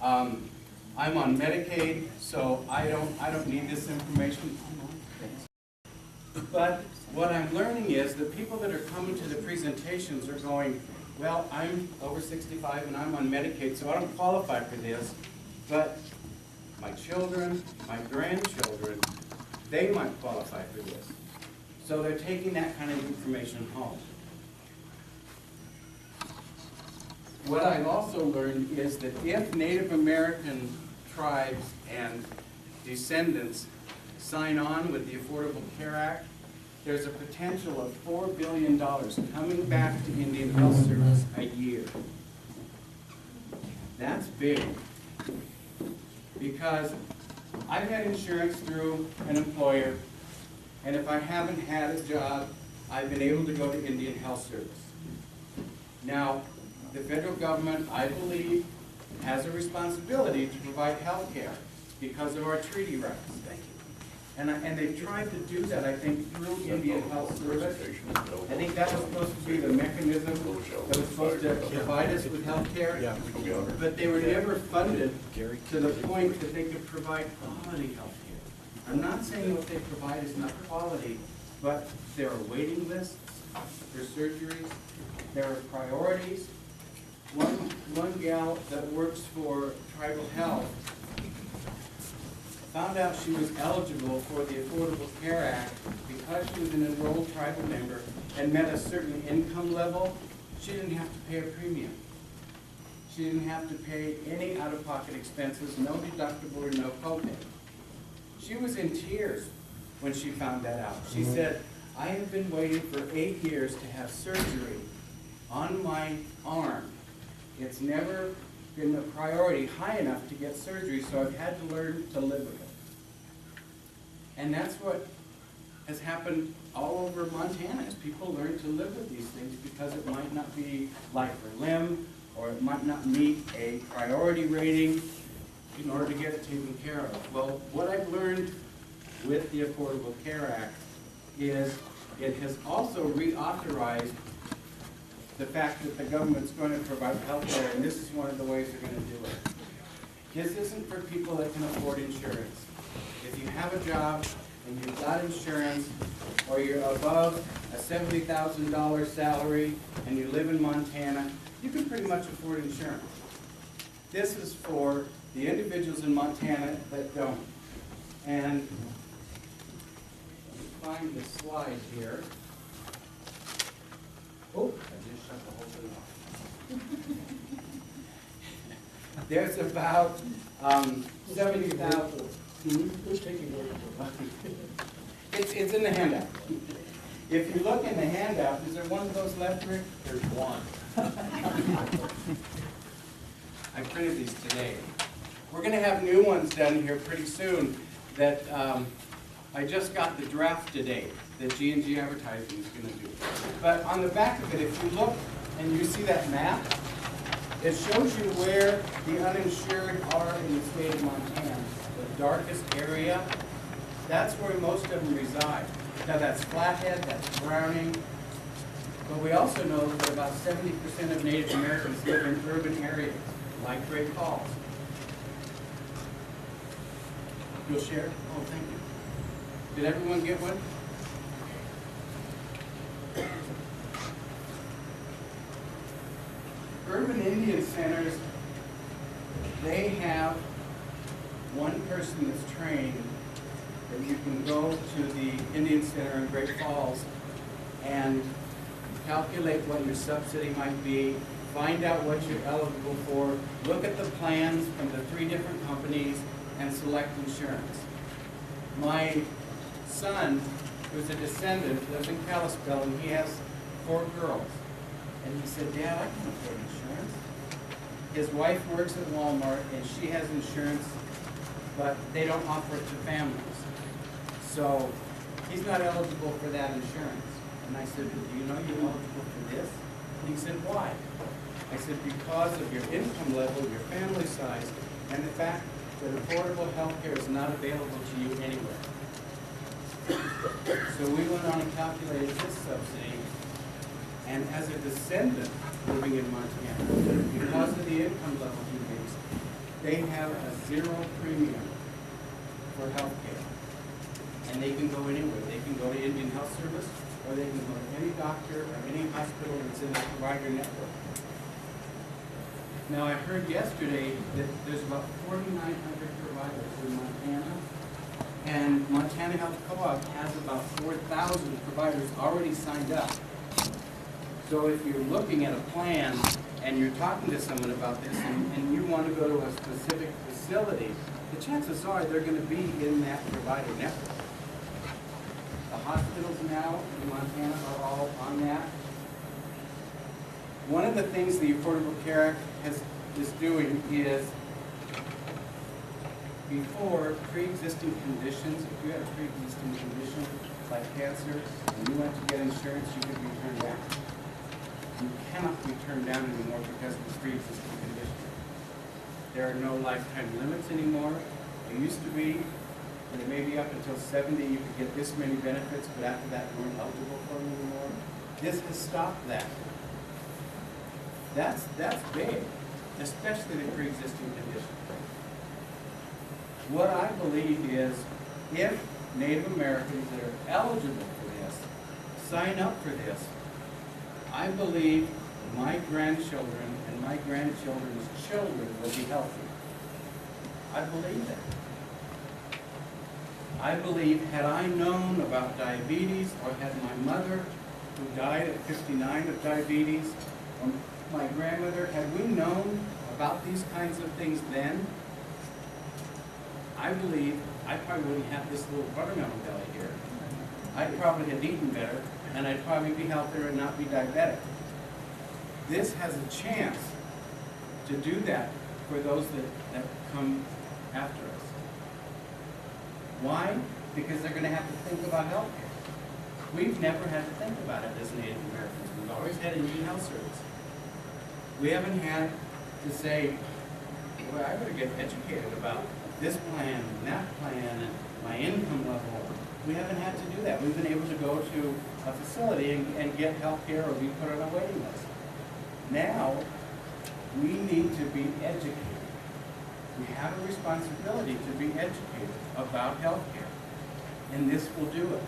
I'm on Medicaid, so I don't need this information. But what I'm learning is that people that are coming to the presentations are going, well, I'm over 65 and I'm on Medicaid, so I don't qualify for this. But my children, my grandchildren, they might qualify for this. So they're taking that kind of information home. What I've also learned is that if Native American tribes and descendants sign on with the Affordable Care Act, there's a potential of $4 billion coming back to Indian Health Service a year. That's big. Because I've had insurance through an employer, and if I haven't had a job, I've been able to go to Indian Health Service. Now, the federal government, I believe, has a responsibility to provide health care because of our treaty rights. Thank you. And they've tried to do that, I think, through Indian Health Service. I think that was supposed to be the mechanism that was supposed to provide us with health care. But they were never funded to the point that they could provide quality health care. I'm not saying what they provide is not quality, but there are waiting lists, there are surgeries, there are priorities. One gal that works for Tribal Health found out she was eligible for the Affordable Care Act because she was an enrolled tribal member and met a certain income level. She didn't have to pay a premium. She didn't have to pay any out-of-pocket expenses, no deductible or no copay. She was in tears when she found that out. She said, I have been waiting for 8 years to have surgery on my arm. It's never been a priority high enough to get surgery, so I've had to learn to live with it. And that's what has happened all over Montana, is people learn to live with these things because it might not be life or limb, or it might not meet a priority rating in order to get it taken care of. Well, what I've learned with the Affordable Care Act is it has also reauthorized the fact that the government's going to provide health care, and this is one of the ways they're going to do it. This isn't for people that can afford insurance. If you have a job and you've got insurance, or you're above a $70,000 salary and you live in Montana, you can pretty much afford insurance. This is for the individuals in Montana that don't. And let me find the slide here. Oh, I just shut the whole thing off. There's about 70,000. Who's taking over? It's in the handout. If you look in the handout, is there one of those left, Rick? There's one. I printed these today. We're gonna have new ones done here pretty soon that, I just got the draft today that G&G Advertising is gonna do. But on the back of it, if you look and you see that map, it shows you where the uninsured are in the state of Montana. The darkest area, that's where most of them reside. Now that's Flathead, that's Browning, but we also know that about 70% of Native Americans live in urban areas, like Great Falls. You'll share? Oh, thank you. Did everyone get one? Urban Indian centers, they have one person that's trained that you can go to the Indian Center in Great Falls and calculate what your subsidy might be, find out what you're eligible for, look at the plans from the 3 different companies, and select insurance. My son, who's a descendant, lives in Kalispell, and he has 4 girls. And he said, Dad, I can afford insurance. His wife works at Walmart, and she has insurance, but they don't offer it to families. So he's not eligible for that insurance. And I said, do you know you're eligible for this? And he said, why? I said, because of your income level, your family size, and the fact that affordable health care is not available to you anywhere. So we went on and calculated this subsidy, and as a descendant living in Montana, because of the income level he makes, they have a 0 premium for health care. And they can go anywhere. They can go to Indian Health Service, or they can go to any doctor or any hospital that's in the provider network. Now, I heard yesterday that there's about 4,900 providers in Montana, and Montana Health Co-op has about 4,000 providers already signed up. So if you're looking at a plan and you're talking to someone about this and you want to go to a specific facility, the chances are they're going to be in that provider network. The hospitals now in Montana are all on that. One of the things the Affordable Care Act is doing is, before pre-existing conditions, if you had a pre-existing condition like cancer and you went to get insurance, you could be turned down. You cannot be turned down anymore because of the pre-existing condition. There are no lifetime limits anymore. There used to be, and it may be up until 70, you could get this many benefits, but after that you weren't eligible for them anymore. This has stopped that. That's big, especially the pre-existing condition. What I believe is, if Native Americans that are eligible for this sign up for this, I believe my grandchildren and my grandchildren's children will be healthy. I believe that. I believe, had I known about diabetes, or had my mother, who died at 59 of diabetes, or my grandmother, had we known about these kinds of things then, I believe I probably wouldn't have this little buttermelon belly here. I'd probably have eaten better, and I'd probably be healthier and not be diabetic. This has a chance to do that for those that come after us. Why? Because they're going to have to think about health care. We've never had to think about it as Native Americans. We've always had a Indian Health Service. We haven't had to say, well, I better get educated about this plan and that plan and my income level. We haven't had to do that. We've been able to go to a facility and get health care, or be put on a waiting list. Now, we need to be educated. We have a responsibility to be educated about health care. and this will do it.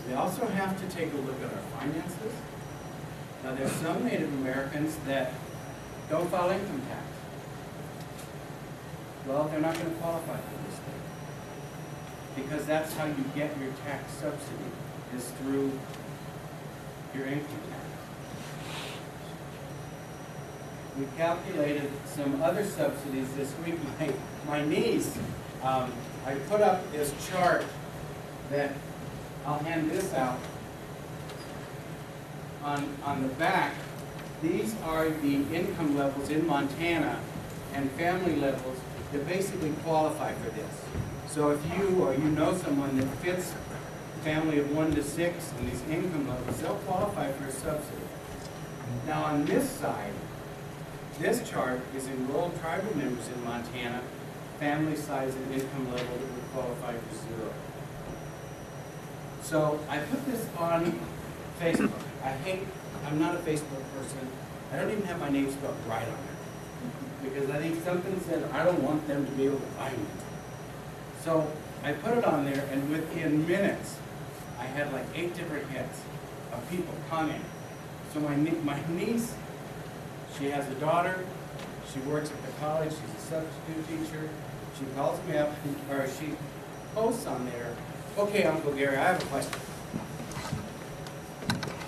We also have to take a look at our finances. Now, there's some Native Americans that don't file income tax. Well, they're not going to qualify for this thing, because that's how you get your tax subsidy, is through your income tax. We calculated some other subsidies this week. My niece, I put up this chart that I'll hand this out. On the back, these are the income levels in Montana and family levels that basically qualify for this. So if you or you know someone that fits family of 1 to 6 in these income levels, they'll qualify for a subsidy. Now on this side, this chart is enrolled tribal members in Montana, family size and income level that would qualify for 0. So I put this on Facebook. I'm not a Facebook person. I don't even have my name spelled right on it, because I think something said I don't want them to be able to find me. So I put it on there, and within minutes, I had like 8 different hits of people commenting. So my niece, she has a daughter, she works at the college, she's a substitute teacher. She calls me up, or she posts on there, "Okay, Uncle Gary, I have a question.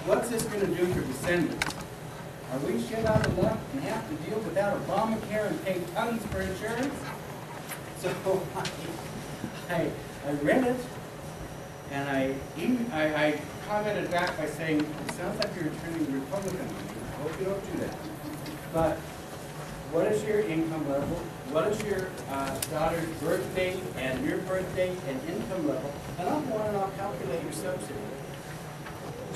What's this going to do for descendants? Are we shit out of luck and have to deal without Obamacare and pay tons for insurance?" So I read it, and I commented back by saying, "It sounds like you're turning Republican. I hope you don't do that. But what is your income level? What is your daughter's birth date and your birth date and income level? And I'll go on and I'll calculate your subsidy."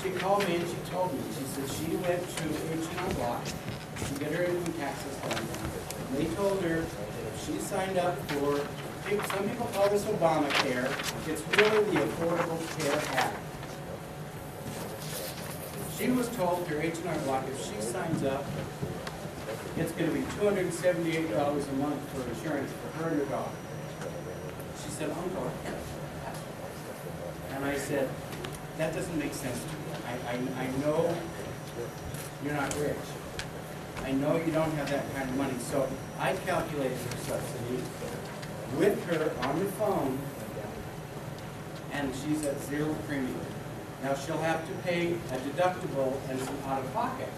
She called me and she told me, she said she went to H&R Block to get her income taxes done. They told her that if she signed up for, some people call this Obamacare, it's really the Affordable Care Act. She was told through H&R Block if she signs up, it's going to be $278 a month for insurance for her and her daughter. She said, "Uncle," and I said, "That doesn't make sense to me. I know you're not rich. I know you don't have that kind of money." So I calculated her subsidy with her on the phone, and she's at 0 premium. Now she'll have to pay a deductible and some out-of-pocket.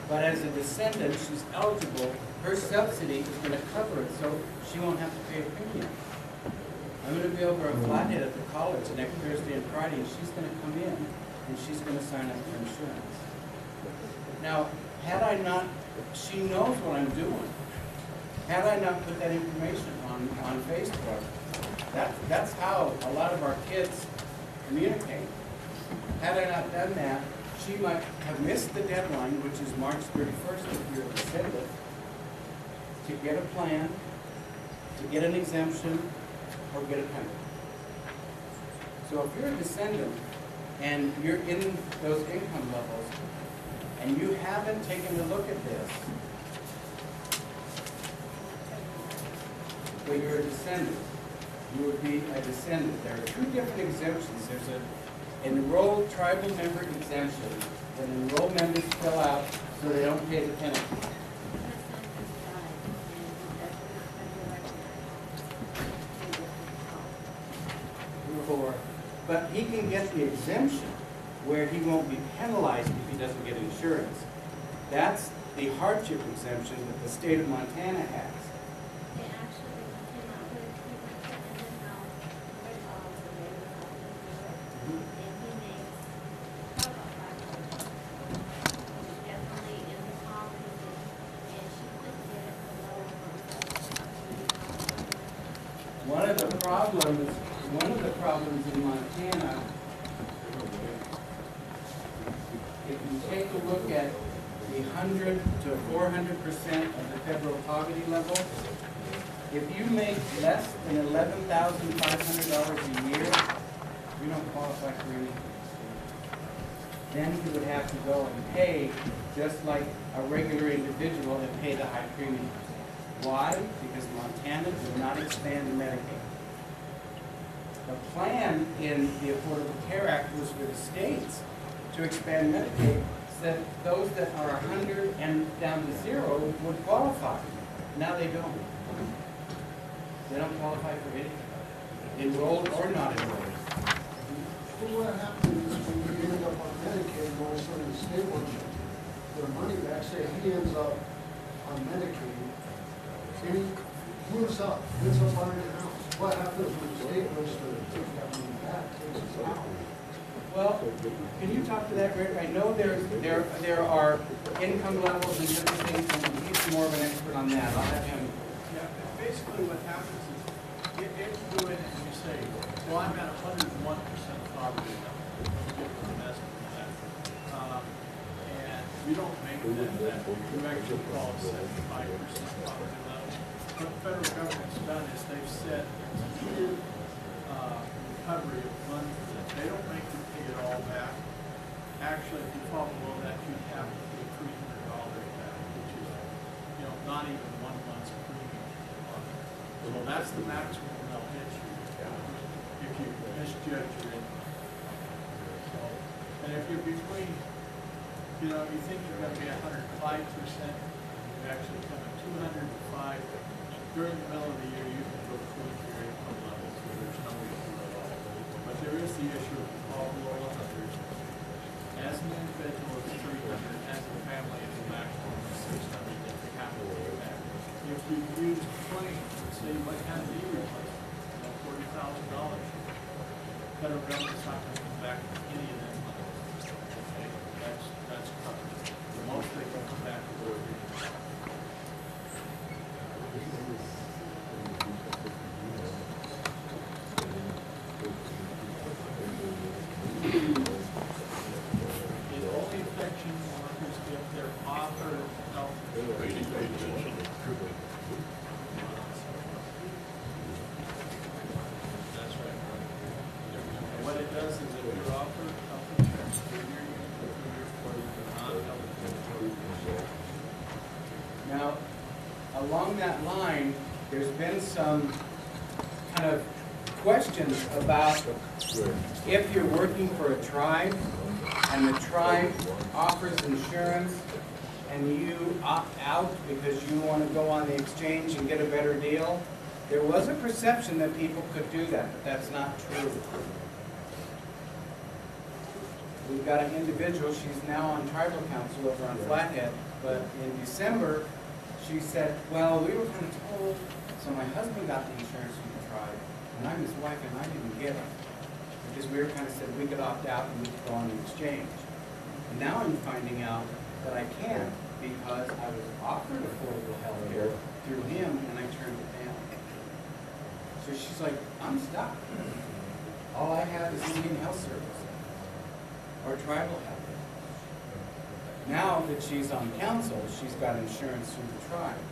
But as a descendant, she's eligible. Her subsidy is going to cover it, so she won't have to pay a premium. I'm going to be over at Flathead at the college next Thursday and Friday, and she's going to come in, and she's going to sign up for insurance. Now, had I not, she knows what I'm doing. Had I not put that information on Facebook, that's how a lot of our kids communicate. Had I not done that, she might have missed the deadline, which is March 31st if you're a descendant, to get a plan, to get an exemption, or get a penalty. So if you're a descendant and you're in those income levels and you haven't taken a look at this, but you're a descendant, you would be a descendant. There are 2 different exemptions. There's an enrolled tribal member exemption that enrolled members fill out so they don't pay the penalty. But he can get the exemption where he won't be penalized if he doesn't get insurance. That's the hardship exemption that the state of Montana has. One of the problems in Montana, if you take a look at the 100 to 400% of the federal poverty level, if you make less than $11,500 a year, you don't qualify for anything. Then you would have to go and pay just like a regular individual and pay the high premium. Why? Because Montana did not expand Medicaid. The plan in the Affordable Care Act was for the states to expand Medicaid, so that those that are 100 and down to 0 would qualify. Now they don't. They don't qualify for anything, enrolled or not enrolled. Well, what happens when you end up on Medicaid, and all of a sudden the state wants their money back, say he ends up on Medicaid, and he moves up, ends up buying a house. What happens when the state goes to take that money back, takes his house? Well, can you talk to that, Rick? I know there are income levels and different things, and he's more of an expert on that. I'll have him. Yeah, basically what happens is, if you go in and you say, well, I'm at 101% poverty level, you get the estimate of that. And you don't make that, you actually fall 75% poverty level. What the federal government's done is they've set tiered recovery of funds that they don't make you pay it all back. Actually, if you fall below that, you have to pay $300 back, which is, not even 1 month's premium. So that's the maximum they'll hit you if you misjudge your income. So, and if you're between, you think you're going to be 105%, you actually come at 205. During the middle of the year, you can go through your income level, so there's no issue at all. But there is the issue of fall below 100. As an individual, it's 300. As a family, it's a maximum of 600 that you have to pay back. If you use claims, say you might have a knee replacement, $40,000, federal government's not going to come back with any of that money. Okay, that's covered. The most they can come back with is now, along that line, there's been some kind of questions about if you're working for a tribe and the tribe offers insurance and you opt out because you want to go on the exchange and get a better deal. There was a perception that people could do that, but that's not true. We've got an individual, she's now on tribal council over on Flathead, but in December, she said, well, we were kind of told, so my husband got the insurance from the tribe, and I'm his wife, and I didn't get it. Because we were kind of said we could opt out and we could go on the exchange. And now I'm finding out that I can't because I was offered affordable health care through him, and I turned it down. So she's like, I'm stuck. All I have is Indian Health Service or tribal health. Now that she's on council, she's got insurance through the tribe.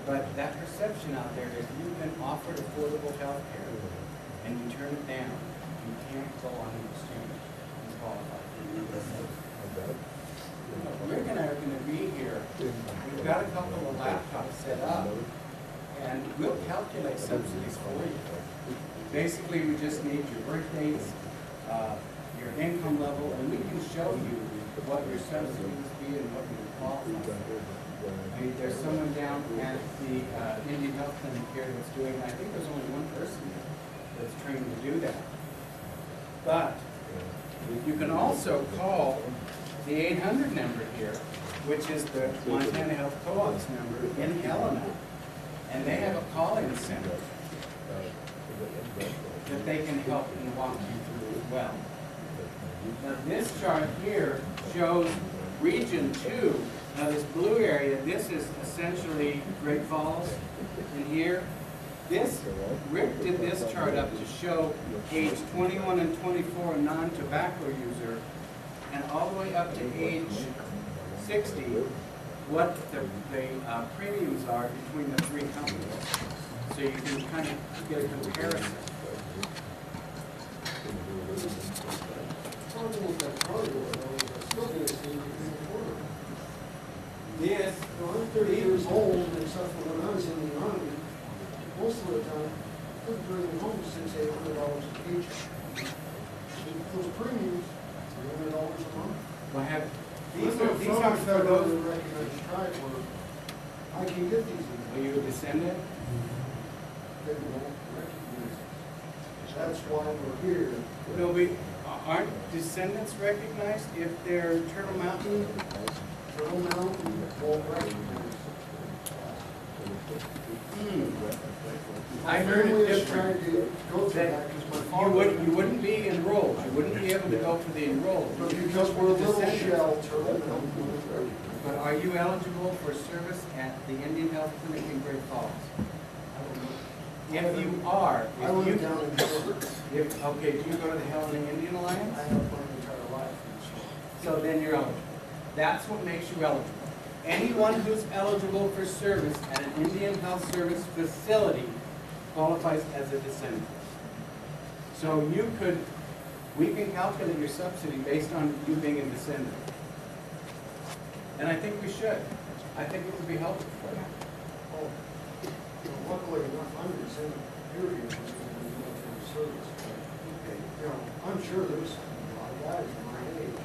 But that perception out there is you've been offered affordable health care and you turn it down. You can't go on an exchange and qualify for it. Rick and I are going to be here. We've got a couple of laptops set up and we'll calculate subsidies for you. Basically, we just need your birth dates, your income level, and we can show you what your subsidies be and what you qualify for. I mean, there's someone down at the Indian Health Clinic here that's doing, I think there's only one person that's trained to do that. But you can also call the 800 number here, which is the Montana Health Co-op's number in Helena, and they have a call-in center that they can help and walk you through as well. Now this chart here shows Region 2. Now this blue area, this is essentially Great Falls in here. Rick did this chart up to show age 21 and 24 a non-tobacco user, and all the way up to age 60, what the premiums are between the three companies. So you can kind of get a comparison. Yes, I'm 30 years old, except for when I was in the Army. Most of the time, bring home $600-800 each. Those premiums, $300 a month. Well, have, I'm these not are from a for federally those, recognized tribe where I can get these. are you a descendant? They won't recognize it. That's why we're here. No, aren't descendants recognized if they're Turtle Mountain? Turtle Mountain won't recognize I heard family it is different. trying to go through that because my father. You wouldn't be enrolled, you wouldn't be able to go for the enrolled. But You because go for we're a the little descendants. shell, Turtle Mountain won't recognize. But are you eligible for service at the Indian Health Clinic in Great Falls? If you are, I if you, live down in Hillsborough. okay, do you go to the Helena Indian Alliance? I have my entire life. So then you're eligible. That's what makes you eligible. Anyone who's eligible for service at an Indian Health Service facility qualifies as a descendant. So we can calculate your subsidy based on you being a descendant. And I think we should. I think it would be helpful for you. Oh, luckily enough, I'm a descendant, period, because of the military service. You know, I'm sure there's a lot of guys my age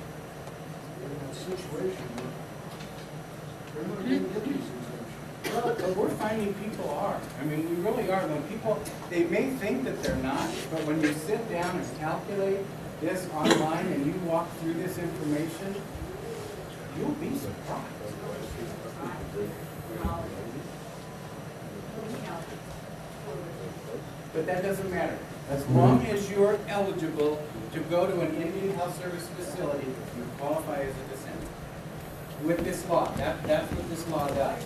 in that situation where they're not going to get these exemptions. Well, but we're finding people are. I mean, we really are. When people, they may think that they're not, but when you sit down and calculate this online and you walk through this information, you'll be surprised. But that doesn't matter. As long as you're eligible to go to an Indian Health Service facility, you qualify as a descendant. With this law, that's what this law does.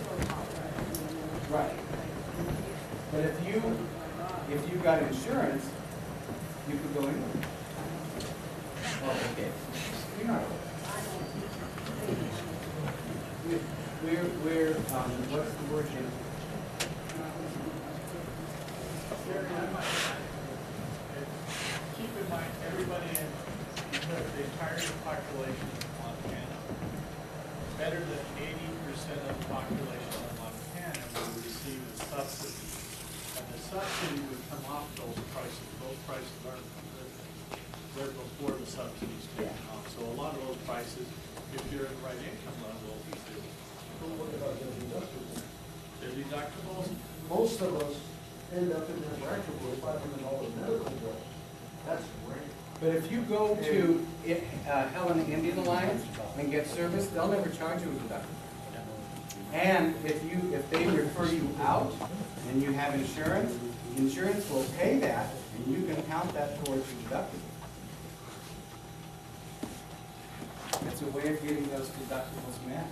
Right. But if you got insurance, you could go anywhere. Oh, okay. You're not. What's the word here? Keep in mind, everybody in the entire population of Montana, better than 80% of the population of Montana will receive a subsidy. And the subsidy would come off those prices. Those prices aren't, they're before the subsidies came off. So a lot of those prices, if you're in the right income level, will be zero. What about the deductibles? The deductibles, Most of us end up in that bracket with $500 medical bill. That's great. But if you go to Helena Indian Alliance and get service, they'll never charge you a deductible. And if they refer you out and you have insurance, insurance will pay that and you can count that towards your deductible. It's a way of getting those deductibles met.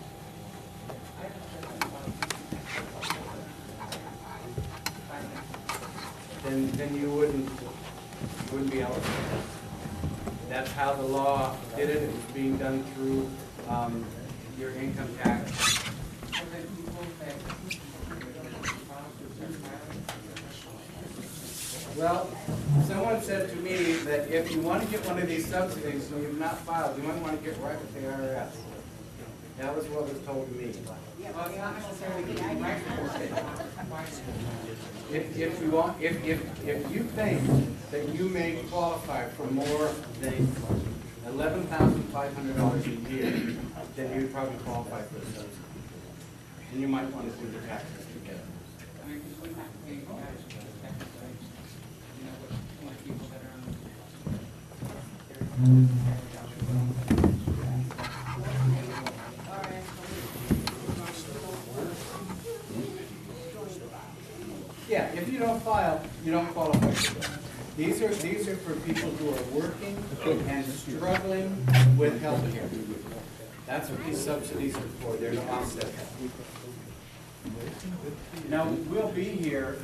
Then you wouldn't be eligible. That's how the law did it. It was being done through your income tax. Well, someone said to me that if you want to get one of these subsidies and you've not filed, you might want to get right with the IRS. That was what was told to me. Well, you're not necessarily getting right for it. If you want, if you think that you may qualify for more than $11,500 a year, then you'd probably qualify for the subsidy. And you might want to do the taxes together. I mean, because we have to pay you guys to protect the rights, you know, with people that are Yeah, if you don't file, you don't qualify for that. These are for people who are working and struggling with health care. That's what these subsidies are for. They're to offset that. Now, we'll be here,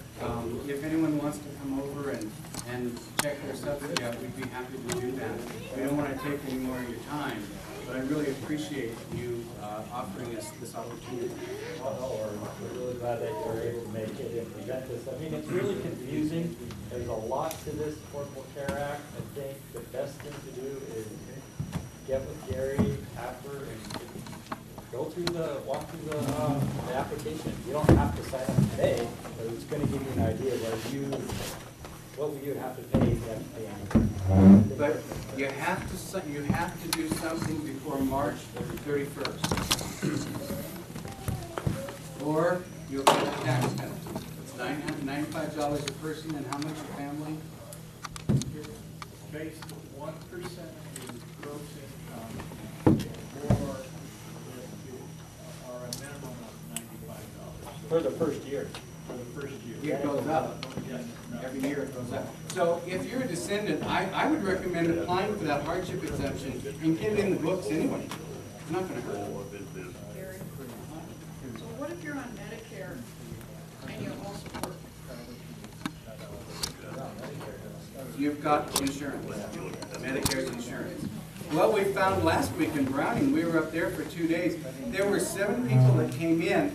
if anyone wants to come over and check their subsidy out, we'd be happy to do that. We don't want to take any more of your time, but I really appreciate you offering us this opportunity. We're really glad that you were able to make it and present this. I mean, it's really confusing. There's a lot to this Affordable Care Act. I think the best thing to do is get with Gary after and walk through the application. You don't have to sign up today, but it's gonna give you an idea where you what would you have to pay if you have to pay anything? But you have to do something before March 31st. Or you'll pay a tax penalty. It's $995 a person, and how much a family? Based 1% of your gross income, or a minimum of $95. For the first year. For the first year. It goes up. Yes. Every year it goes up. So if you're a descendant, I would recommend applying for that hardship exemption and get it in the books anyway. It's not gonna hurt. Gary, so what if you're on Medicare and you also work? You've got insurance, Medicare's insurance. Well, we found last week in Browning, we were up there for 2 days, there were 7 people that came in,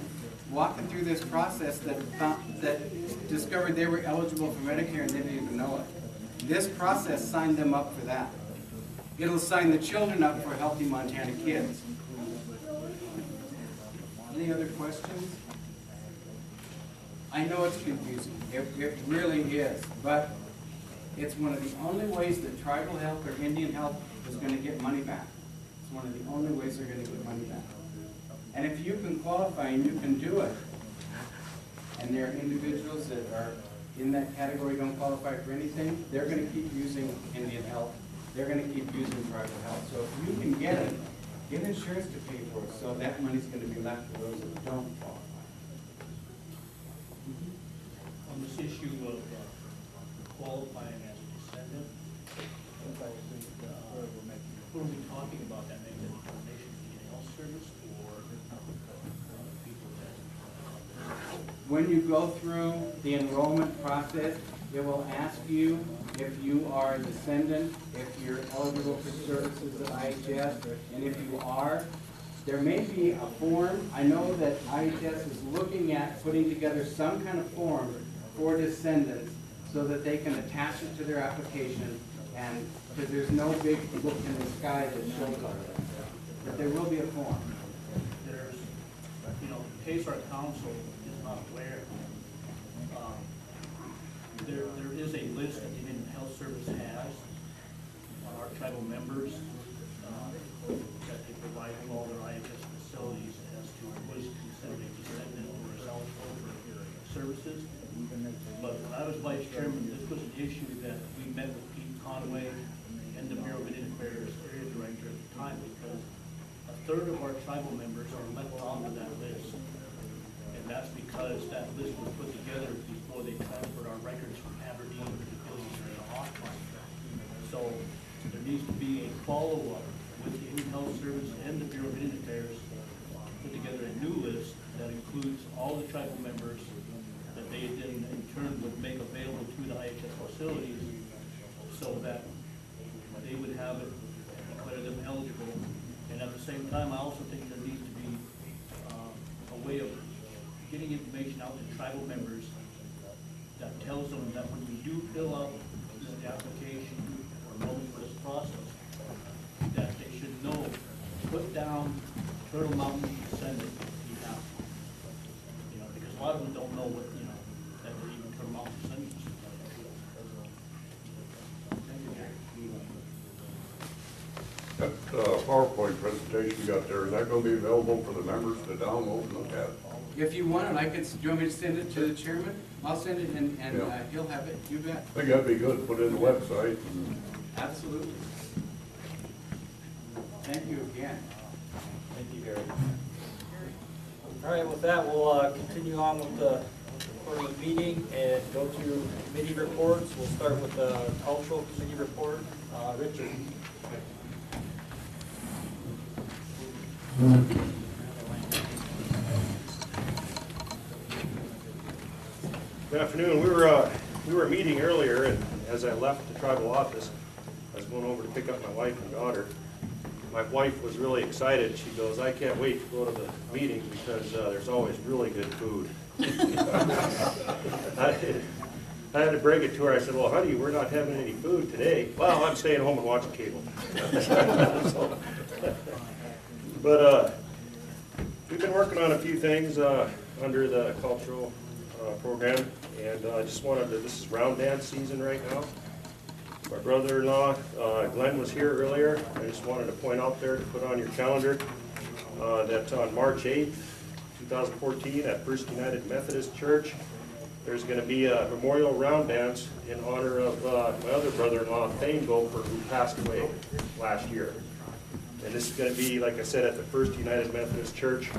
walking through this process that discovered they were eligible for Medicare and they didn't even know it. This process signed them up for that. It'll sign the children up for Healthy Montana Kids. Any other questions? I know it's confusing, it really is, but it's one of the only ways that tribal health or Indian health is going to get money back. It's one of the only ways they're going to get money back. And if you can qualify and you can do it, and there are individuals that are in that category don't qualify for anything, they're going to keep using Indian health. They're going to keep using tribal health. So if you can get it, get insurance to pay for it, so that money's going to be left for those that don't qualify. On this issue of qualifying as a descendant, what are we talking about? That makes a determination to the health service or people that? When you go through the enrollment process, it will ask you if you are a descendant, if you're eligible for services at IHS, and if you are, there may be a form. I know that IHS is looking at putting together some kind of form for descendants so that they can attach it to their application, and because there's no big book in the sky that shows all that. But there will be a form. There's, in case our council is not aware, there is a list that the Indian Health Service has on our tribal members that they provide to all their IHS facilities as to who is considered a descendant or is eligible for services. But when I was vice chairman, this was an issue that we met with Pete Conway and the Bureau of Indian Affairs area director at the time, because a third of our tribal members are left onto that list. And that's because that list was put together before they transferred our records from Aberdeen to Billings to Hawkeye. So there needs to be a follow-up with the Indian Health Service and the Bureau of Indian Affairs, put together a new list that includes all the tribal members that they then in turn would make available to the IHS facilities, so that they would have it, declare them eligible. And at the same time, I also think there needs to be a way of getting information out to tribal members that tells them that when you do fill out the application or enrollment for this process, that they should know, put down Turtle Mountain descendant if you have. Because a lot of them don't know what, that they're even Turtle Mountain descendants. That PowerPoint presentation you got there, is that gonna be available for the members to download and look at? If you want it, do you want me to send it to the chairman? I'll send it and Yeah. He'll have it, you bet. I think that'd be good, put it in the website. And Absolutely. Thank you again. Thank you, Gary. All right, with that, we'll continue on with the quarterly meeting and go to committee reports. We'll start with the cultural committee report. Richard. Good afternoon. We were meeting earlier, and as I left the tribal office, I was going over to pick up my wife and daughter. My wife was really excited. She goes, "I can't wait to go to the meeting because there's always really good food." I had to break it to her. I said, "Well, honey, we're not having any food today." "Well, I'm staying home and watching cable." But we've been working on a few things under the cultural program, and I just wanted to, this is round dance season right now. My brother-in-law, Glenn, was here earlier. I just wanted to point out there to put on your calendar that on March 8th, 2014, at First United Methodist Church, there's going to be a memorial round dance in honor of my other brother-in-law, Thane Gopher, who passed away last year. And this is going to be, like I said, at the First United Methodist Church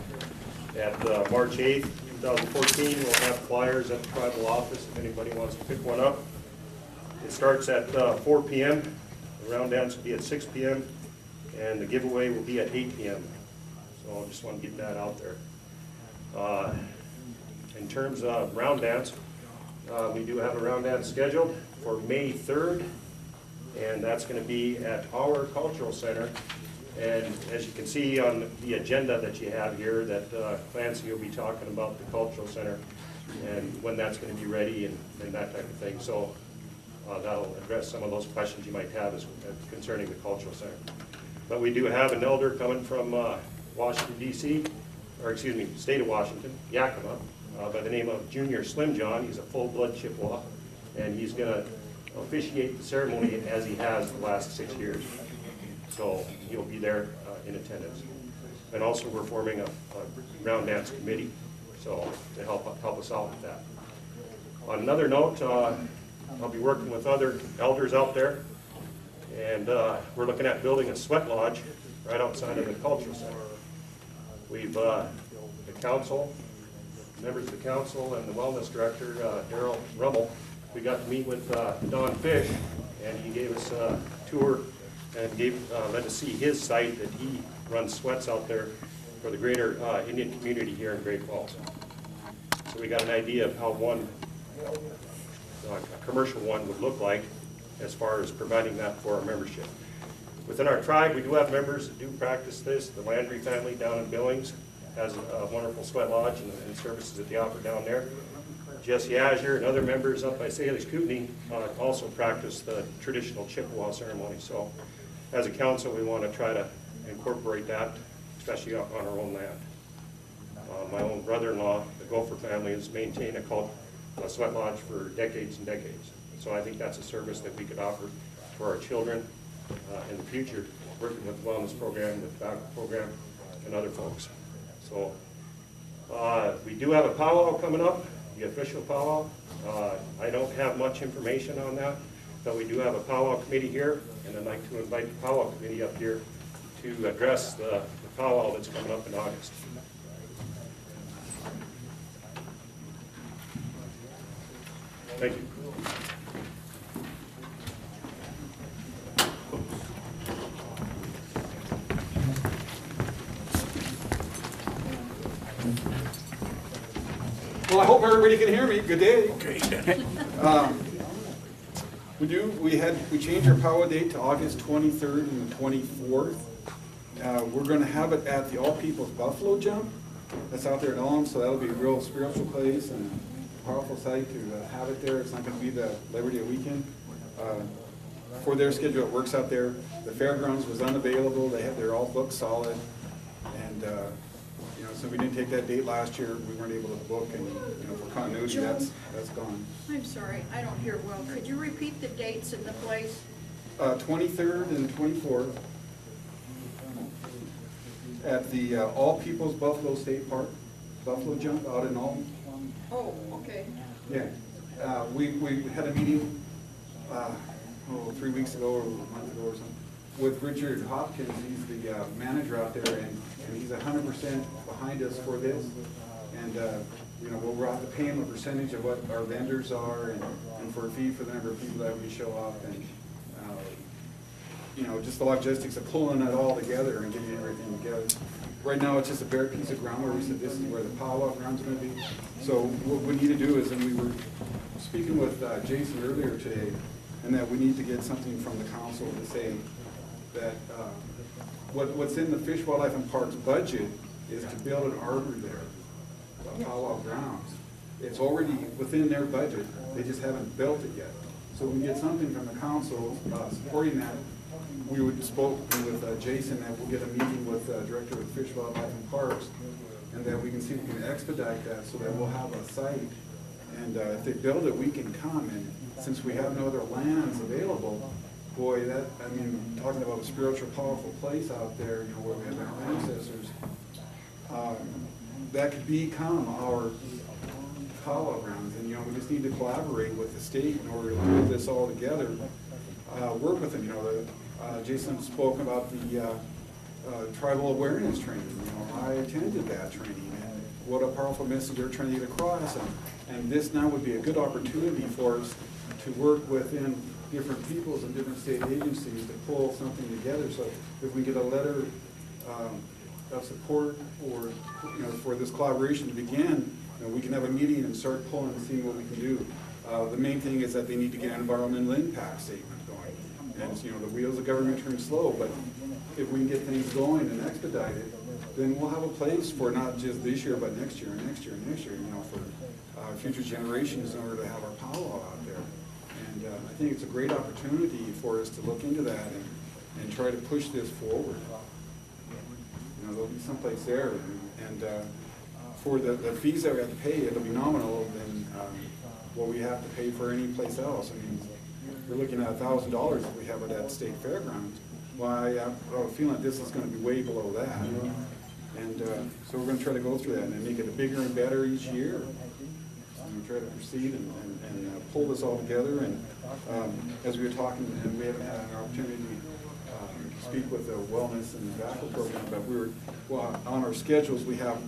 at March 8th, 2014. We'll have flyers at the tribal office if anybody wants to pick one up. It starts at 4 p.m. The round dance will be at 6 p.m. and the giveaway will be at 8 p.m. So I just want to get that out there. In terms of round dance, we do have a round dance scheduled for May 3rd, and that's going to be at our cultural center. And as you can see on the agenda that you have here, that Clancy will be talking about the cultural center and when that's going to be ready and that type of thing. So that'll address some of those questions you might have concerning the cultural center. But we do have an elder coming from Washington, D.C., or excuse me, state of Washington, Yakima, by the name of Junior Slim John. He's a full-blood Chippewa, and he's going to officiate the ceremony as he has the last 6 years. So he'll be there in attendance. And also we're forming a round dance committee, so to help us out with that. On another note, I'll be working with other elders out there, and we're looking at building a sweat lodge right outside of the cultural center. We've, the council, members of the council and the wellness director, Daryl Rummel, we got to meet with Don Fish, and he gave us a tour and let us see his site that he runs sweats out there for the greater Indian community here in Great Falls. So we got an idea of how a commercial one would look like as far as providing that for our membership. Within our tribe, we do have members that do practice this. The Landry family down in Billings has a wonderful sweat lodge and services that they offer down there. Jesse Azure and other members up by Salish Kootenai also practice the traditional Chippewa ceremony. So as a council, we want to try to incorporate that, especially on our own land. My own brother-in-law, the Gopher family, has maintained a sweat lodge for decades and decades. So I think that's a service that we could offer for our children in the future, working with the wellness program, the tobacco program, and other folks. So we do have a powwow coming up, the official powwow. I don't have much information on that, but we do have a powwow committee here, and I'd like to invite the powwow committee up here to address the powwow that's coming up in August. Thank you. Well, I hope everybody can hear me. Good day. Okay. We changed our powwow date to August 23rd and the 24th. We're going to have it at the All People's Buffalo Jump. That's out there in Elm, so that'll be a real spiritual place and a powerful site to have it there. It's not going to be the Labor Day weekend. For their schedule, it works out there. The fairgrounds was unavailable. They're all booked solid, and so we didn't take that date last year. We weren't able to book, and for continuity, Joe, that's gone. I'm sorry, I don't hear well. Could you repeat the dates and the place? 23rd and 24th at the All People's Buffalo State Park, Buffalo Jump out in Alton. Oh, okay. Yeah, we had a meeting 3 weeks ago or a month ago or something with Richard Hopkins. He's the manager out there, and he's 100% behind us for this. And we'll have to pay him a percentage of what our vendors are, and for a fee for the number of people that we show up, and just the logistics of pulling it all together and getting everything together. Right now, it's just a bare piece of ground where we said this is where the powwow ground's going to be. So what we need to do is, and we were speaking with Jason earlier today, and that we need to get something from the council to say that what's in the Fish, Wildlife, and Parks budget is to build an arbor there, powwow grounds. It's already within their budget, they just haven't built it yet. So we get something from the council supporting that. We would spoke with Jason that we'll get a meeting with the director of Fish, Wildlife, and Parks, and that we can see if we can expedite that so that we'll have a site And if they build it, we can come, and since we have no other lands available, boy, that, I mean, talking about a spiritual, powerful place out there, you know, where we have our ancestors, that could become our powwow grounds, and, you know, we just need to collaborate with the state in order to put this all together, work with them, you know, Jason spoke about the tribal awareness training, you know, I attended that training, and what a powerful message they're trying to get across, and this now would be a good opportunity for us to work within different peoples and different state agencies to pull something together. So if we get a letter of support or, you know, for this collaboration to begin, you know, we can have a meeting and start pulling and seeing what we can do. The main thing is that they need to get an environmental impact statement going. And, you know, the wheels of government turn slow, but if we can get things going and expedite it, then we'll have a place for not just this year, but next year and next year and next year, you know, for future generations in order to have our powwow out there. And I think it's a great opportunity for us to look into that and try to push this forward. You know, there'll be someplace there, and for the fees that we have to pay, it'll be nominal than what we have to pay for any place else. I mean, we're looking at $1,000 if we have it at state fairgrounds. Well, I have a feeling that this is going to be way below that. And so we're going to try to go through that and make it bigger and better each year. And try to proceed and pull this all together. And as we were talking, and we haven't had an opportunity to speak with the wellness and tobacco program, but we were, well, on our schedules we have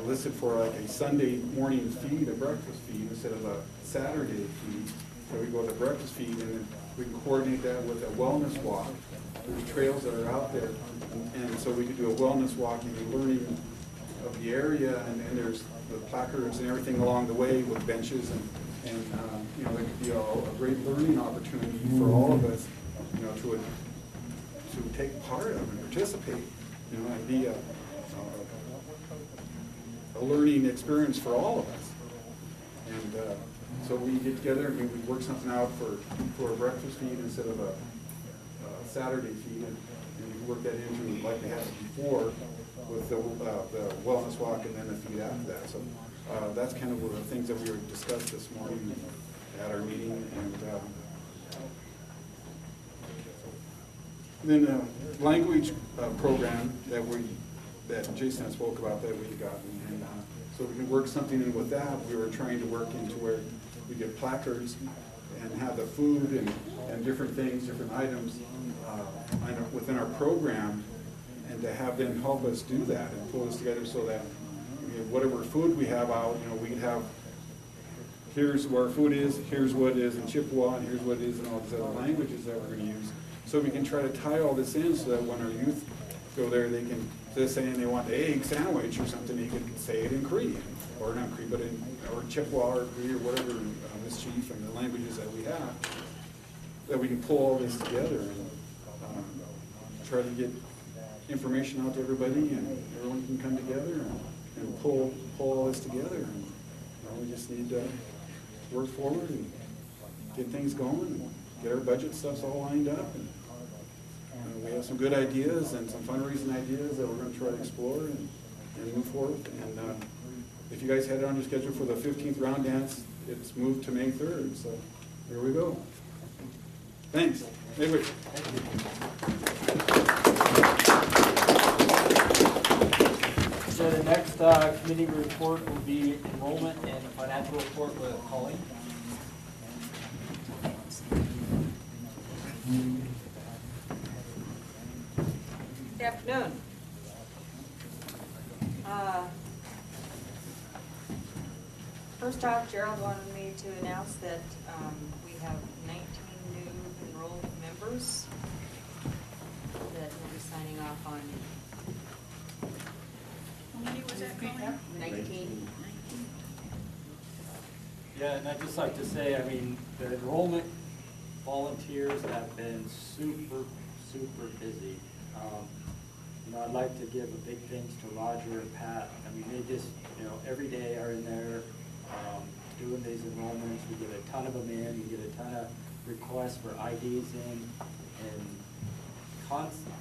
listed for like a Sunday morning feed, a breakfast feed, instead of a Saturday feed. So we go with a breakfast feed, and then we can coordinate that with a wellness walk. There's trails that are out there, and so we could do a wellness walk and learning of the area, and there's the placards and everything along the way with benches, and you know, there could be a great learning opportunity for all of us, you know, to take part of and participate, you know, and be a learning experience for all of us. And so we get together and we work something out for a breakfast feed instead of a Saturday feed, and we work that into like we had before with the wellness walk and then the feed after that. So that's kind of one of the things that we were discussed this morning at our meeting. And then the language program that Jason spoke about that we got, and so we can work something in with that. We were trying to work into where we get placards and have the food and different things, different items within our program, and to have them help us do that and pull us together so that, you know, whatever food we have out, you know, we can have, here's where our food is, here's what it is in Chippewa, and here's what it is in all these other languages that we're going to use. So we can try to tie all this in so that when our youth go there, they can, instead of saying they want the egg sandwich or something, they can say it in Cree, or not Cree, but or Chippewa or Cree or whatever, Mischief and the languages that we have, that we can pull all this together and try to get information out to everybody, and everyone can come together and pull all this together. And you know, we just need to work forward and get things going and get our budget stuffs all lined up. And we have some good ideas and some fundraising ideas that we're going to try to explore and move forward. And if you guys had it on your schedule for the 15th round dance, it's moved to May 3rd. So here we go. Thanks. Maybe. So the next committee report will be enrollment and financial report with Colleen. Good afternoon. First off, Gerald wanted me to announce that we have 19 new enrolled members that will be signing off on. How many was that, Colleen? 19. Yeah, and I'd just like to say, I mean, the enrollment volunteers have been super busy. You know, I'd like to give a big thanks to Roger and Pat. I mean, they just, you know, every day are in there doing these enrollments. We get a ton of them in. We get a ton of requests for IDs in, and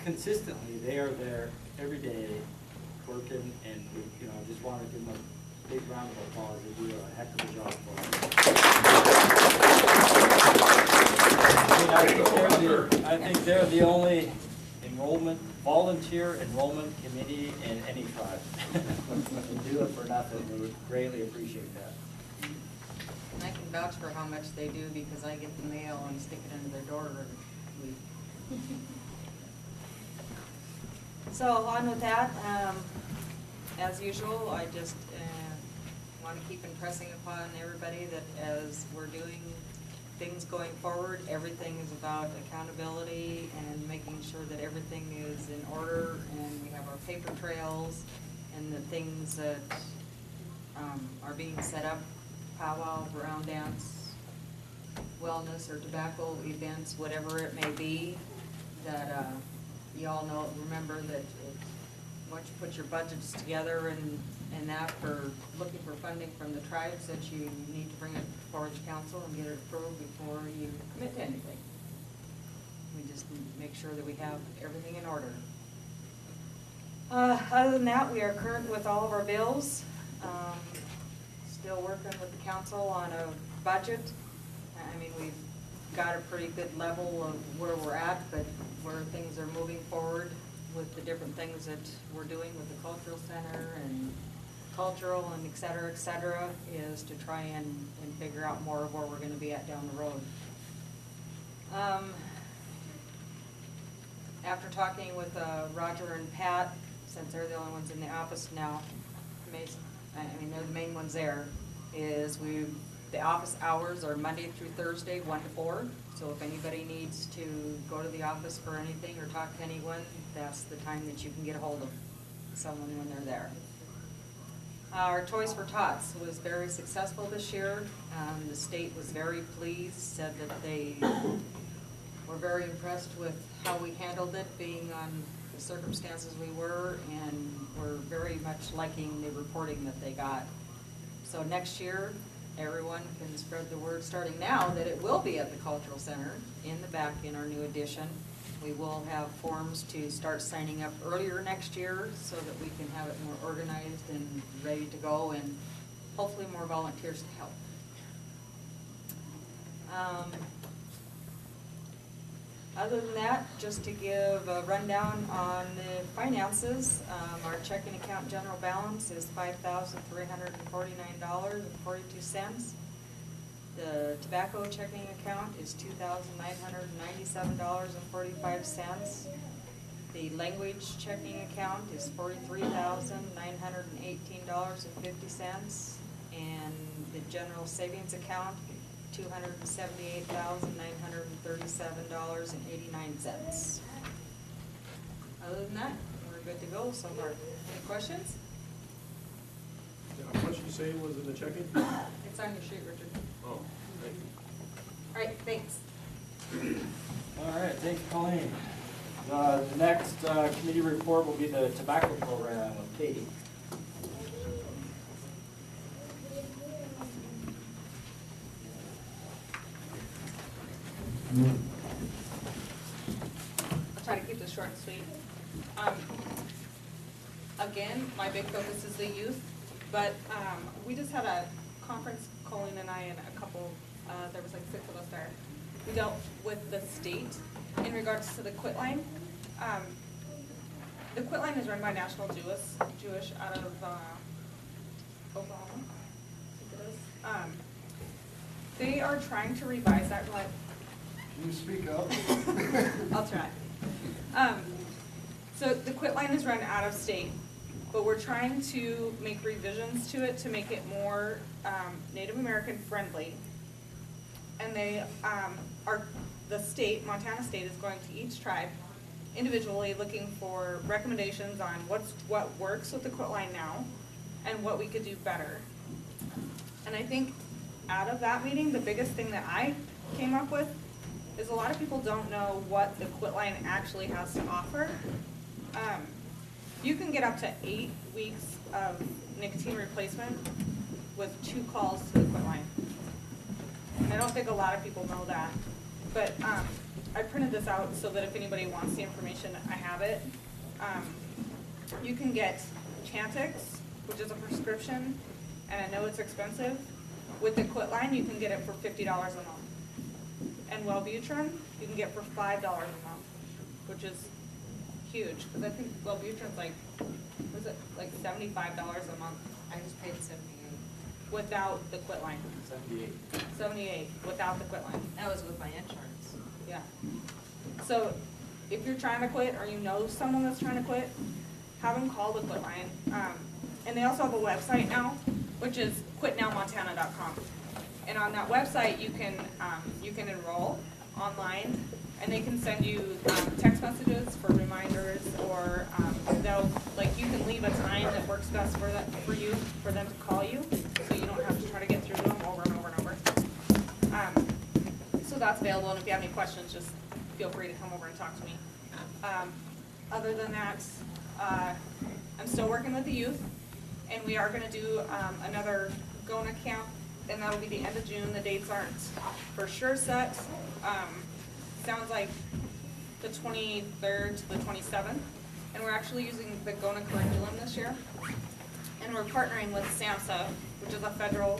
consistently they are there every day working. And we, you know, just want to give them Big round of applause, they do a heck of a job for us. I think they're the only volunteer enrollment committee in any tribe. They do it for nothing, we would greatly appreciate that. And I can vouch for how much they do because I get the mail and stick it under their door every week. So on with that, as usual, I just want to keep impressing upon everybody that as we're doing things going forward, everything is about accountability and making sure that everything is in order and we have our paper trails and the things that are being set up, powwow, round dance, wellness or tobacco events, whatever it may be, that you all know, remember that once you put your budgets together and that for looking for funding from the tribes, that you need to bring it forward to council and get it approved before you commit to anything. We just need to make sure that we have everything in order. Other than that, we are current with all of our bills. Still working with the council on a budget. I mean, we've got a pretty good level of where we're at, but where things are moving forward with the different things that we're doing with the cultural center and cultural and et cetera, is to try and figure out more of where we're gonna be at down the road. After talking with Roger and Pat, since they're the only ones in the office now, I mean, they're the main ones there, is the office hours are Monday through Thursday, 1 to 4. So if anybody needs to go to the office for anything or talk to anyone, that's the time that you can get a hold of someone when they're there. Our Toys for Tots was very successful this year. The state was very pleased, said that they were very impressed with how we handled it, being on the circumstances we were, and were very much liking the reporting that they got. So next year, everyone can spread the word starting now that it will be at the Cultural Center in the back in our new addition. We will have forms to start signing up earlier next year so that we can have it more organized and ready to go, and hopefully more volunteers to help. Other than that, just to give a rundown on the finances, our checking account general balance is $5,349.42. The tobacco checking account is $2,997.45. The language checking account is $43,918.50. And the general savings account, $278,937.89. Other than that, we're good to go so far. Any questions? How much did you say was in the checking? It's on your sheet, Richard. Oh, thank you. All right, thanks. All right, thanks, Colleen. The next committee report will be the tobacco program of Katie. I'll try to keep this short and sweet. Again, my big focus is the youth, but we just had a conference, Colleen and I and a couple, there was like 6 of us there. We dealt with the state in regards to the quit line. The quit line is run by National Jewish out of Oklahoma, I think it is. They are trying to revise that. Can you speak up? I'll try. So the quit line is run out of state, but we're trying to make revisions to it to make it more Native American friendly. And they the state, Montana State, is going to each tribe individually looking for recommendations on what works with the quit line now and what we could do better. And I think out of that meeting, the biggest thing that I came up with is a lot of people don't know what the quit line actually has to offer. You can get up to 8 weeks of nicotine replacement with 2 calls to the quit line. And I don't think a lot of people know that. But I printed this out so that if anybody wants the information, I have it. You can get Chantix, which is a prescription, and I know it's expensive. With the quit line, you can get it for $50 a month. And Wellbutrin, you can get for $5 a month, which is huge, because I think Wellbutrin's like, what is it, like $75 a month I just paid 78. without the quit line. 78 without the quit line. That was with my insurance. Yeah. So if you're trying to quit or you know someone that's trying to quit, have them call the quit line. And they also have a website now, which is quitnowmontana.com. And on that website, you can enroll online, and they can send you text messages for reminders, or they'll, like, you can leave a time that works best for that, for you, for them to call you, so you don't have to try to get through them over and over and over. So that's available, and if you have any questions, just feel free to come over and talk to me. Other than that, I'm still working with the youth, and we are gonna do another GONA camp, and that'll be the end of June. The dates aren't for sure set. Sounds like the 23rd to the 27th, and we're actually using the GONA curriculum this year. And we're partnering with SAMHSA, which is a federal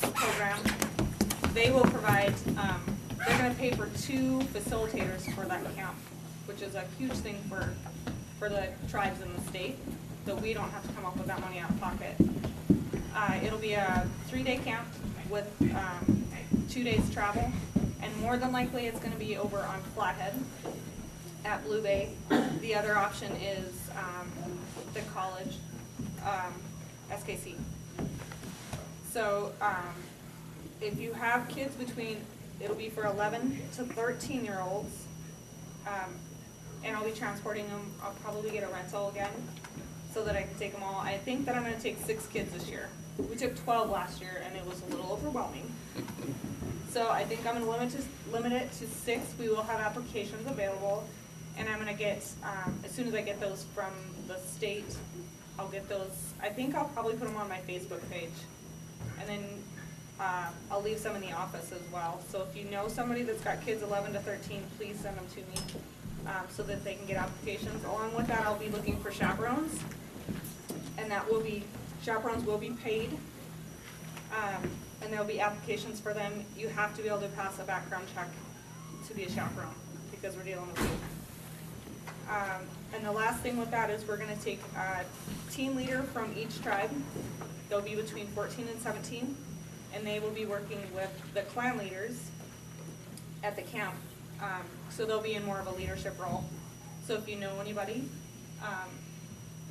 program. They will provide, they're gonna pay for 2 facilitators for that camp, which is a huge thing for the tribes in the state, so we don't have to come up with that money out of pocket. It'll be a 3-day camp with 2 days travel, and more than likely it's gonna be over on Flathead at Blue Bay. The other option is the college, SKC. So if you have kids between, it'll be for 11 to 13-year-olds, and I'll be transporting them. I'll probably get a rental again so that I can take them all. I think that I'm gonna take 6 kids this year. We took 12 last year, and it was a little overwhelming. So I think I'm gonna limit it to 6. We will have applications available, and I'm gonna get, as soon as I get those from the state, I'll get those. I think I'll probably put them on my Facebook page, and then I'll leave some in the office as well. So if you know somebody that's got kids 11 to 13, please send them to me so that they can get applications. Along with that, I'll be looking for chaperones, and chaperones will be paid, and there'll be applications for them. You have to be able to pass a background check to be a chaperone because we're dealing with youth. And the last thing with that is we're gonna take a team leader from each tribe. They'll be between 14 and 17, and they will be working with the clan leaders at the camp. So they'll be in more of a leadership role. So if you know anybody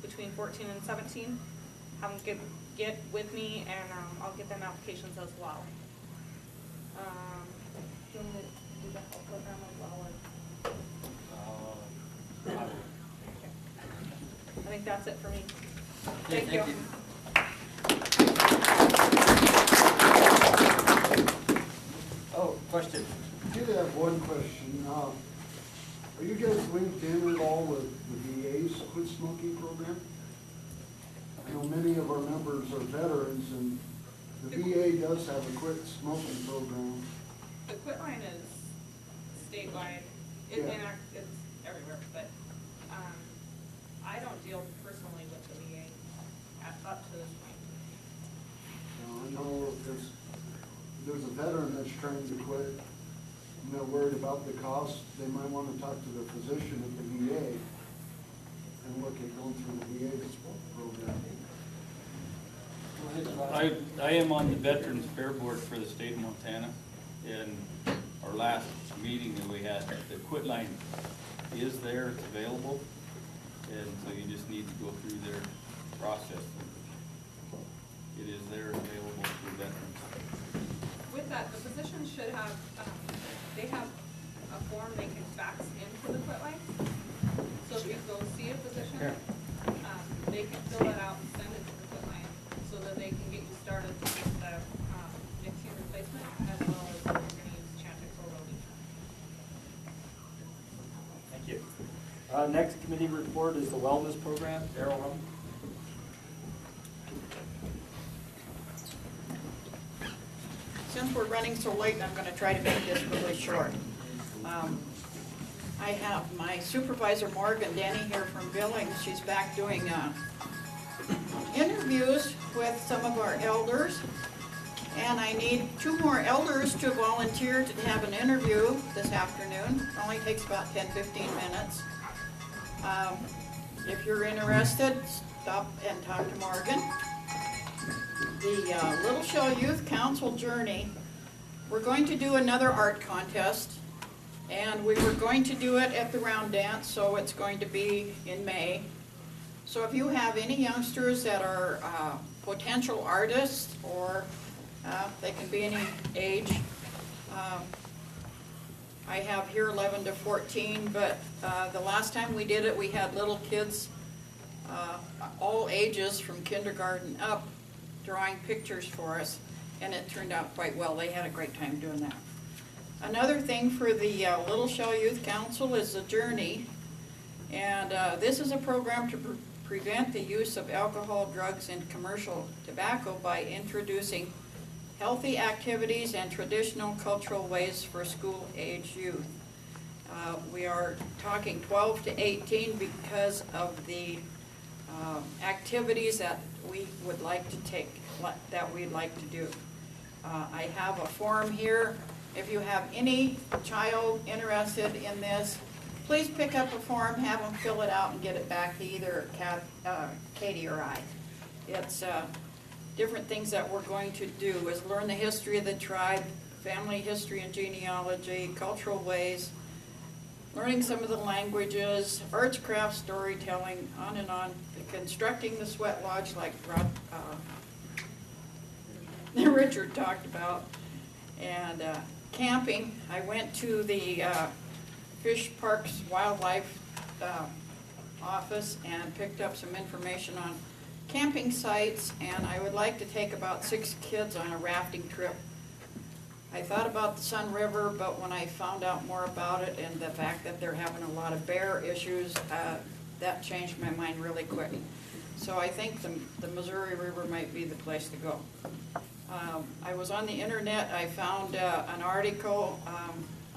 between 14 and 17, have them get with me, and I'll get them applications as well. Do you want me to do the health program as well? Or? Okay. I think that's it for me. Thank you. Oh, question. I did have one question. Are you guys linked in at all with the VA's Quit Smoking program? I know many of our members are veterans, and the VA does have a quit smoking program. The quit line is statewide. It's everywhere, but I don't deal personally with the VA up to this point. I know if there's a veteran that's trying to quit, and they're worried about the cost, they might want to talk to the physician at the VA and look at going through the VA program. I am on the Veterans Fair Board for the state of Montana. In our last meeting that we had, the quit line is there, it's available, and so you just need to go through their process. It is there, available for veterans. With that, the physician should have, they have a form they can fax into the quit line. So if you go see a physician, they can fill that out and send it to the quit line so that they can get you started with the nicotine replacement as well as we're going to use Chantix or Wellbutrin. Thank you. Next committee report is the wellness program. Darryl Hum. Since we're running so late, I'm going to try to make this really short. I have my supervisor Morgan Denny here from Billings. She's back doing interviews with some of our elders. And I need 2 more elders to volunteer to have an interview this afternoon. It only takes about 10-15 minutes. If you're interested, stop and talk to Morgan. The Little Shell Youth Council Journey, we're going to do another art contest. And we were going to do it at the Round Dance, so it's going to be in May. So if you have any youngsters that are potential artists, or they can be any age. I have here 11 to 14, but the last time we did it, we had little kids, all ages from kindergarten up, drawing pictures for us, and it turned out quite well. They had a great time doing that. Another thing for the Little Shell Youth Council is the Journey, and this is a program to prevent the use of alcohol, drugs, and commercial tobacco by introducing healthy activities and traditional cultural ways for school-age youth. We are talking 12 to 18 because of the activities that we would like to take, that we'd like to do. I have a form here. If you have any child interested in this, please pick up a form, have them fill it out, and get it back to either Katie or I. It's different things that we're going to do is learn the history of the tribe, family history and genealogy, cultural ways, learning some of the languages, arts, crafts, storytelling, on and on, constructing the sweat lodge like Richard talked about, and camping. I went to the Fish Parks Wildlife office and picked up some information on camping sites, and I would like to take about 6 kids on a rafting trip. I thought about the Sun River, but when I found out more about it and the fact that they're having a lot of bear issues, that changed my mind really quick. So I think the Missouri River might be the place to go. I was on the internet. I found an article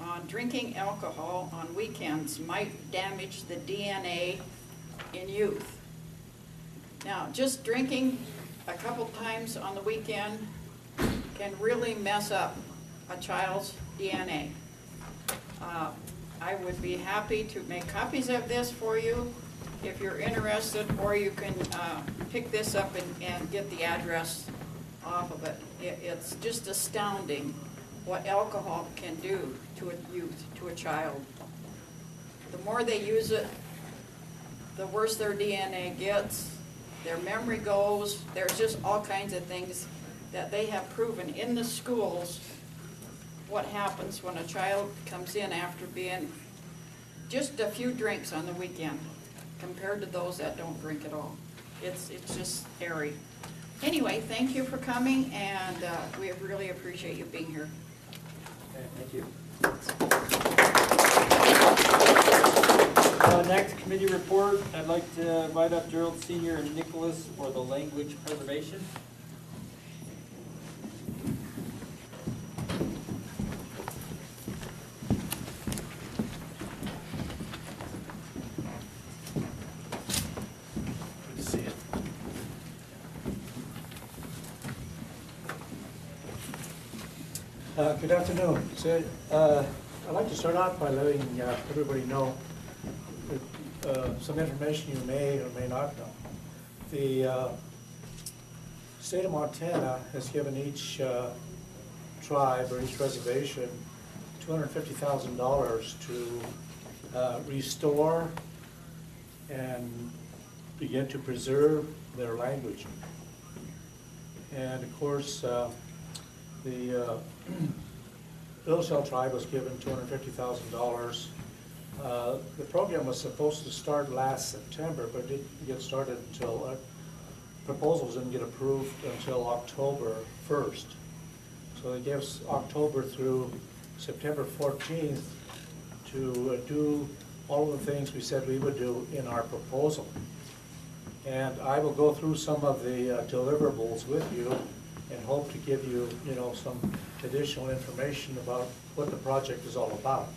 on drinking alcohol on weekends might damage the DNA in youth. Now, just drinking a couple times on the weekend can really mess up a child's DNA. I would be happy to make copies of this for you if you're interested, or you can pick this up and get the address off of it. It's just astounding what alcohol can do to a youth, to a child. The more they use it, the worse their DNA gets, their memory goes. There's just all kinds of things that they have proven in the schools what happens when a child comes in after being just a few drinks on the weekend compared to those that don't drink at all. It's just scary. Anyway, thank you for coming, and we really appreciate you being here. Okay, thank you. Next committee report, I'd like to invite up Gerald Senior and Nicholas for the language preservation. Good to see you. Good afternoon. So, I'd like to start out by letting everybody know some information you may or may not know. The state of Montana has given each tribe or each reservation $250,000 to restore and begin to preserve their language. And of course, the Little Shell tribe was given $250,000. The program was supposed to start last September, but didn't get started until, proposals didn't get approved until October 1st. So they gave us October through September 14th to do all of the things we said we would do in our proposal. And I will go through some of the deliverables with you and hope to give you, some additional information about what the project is all about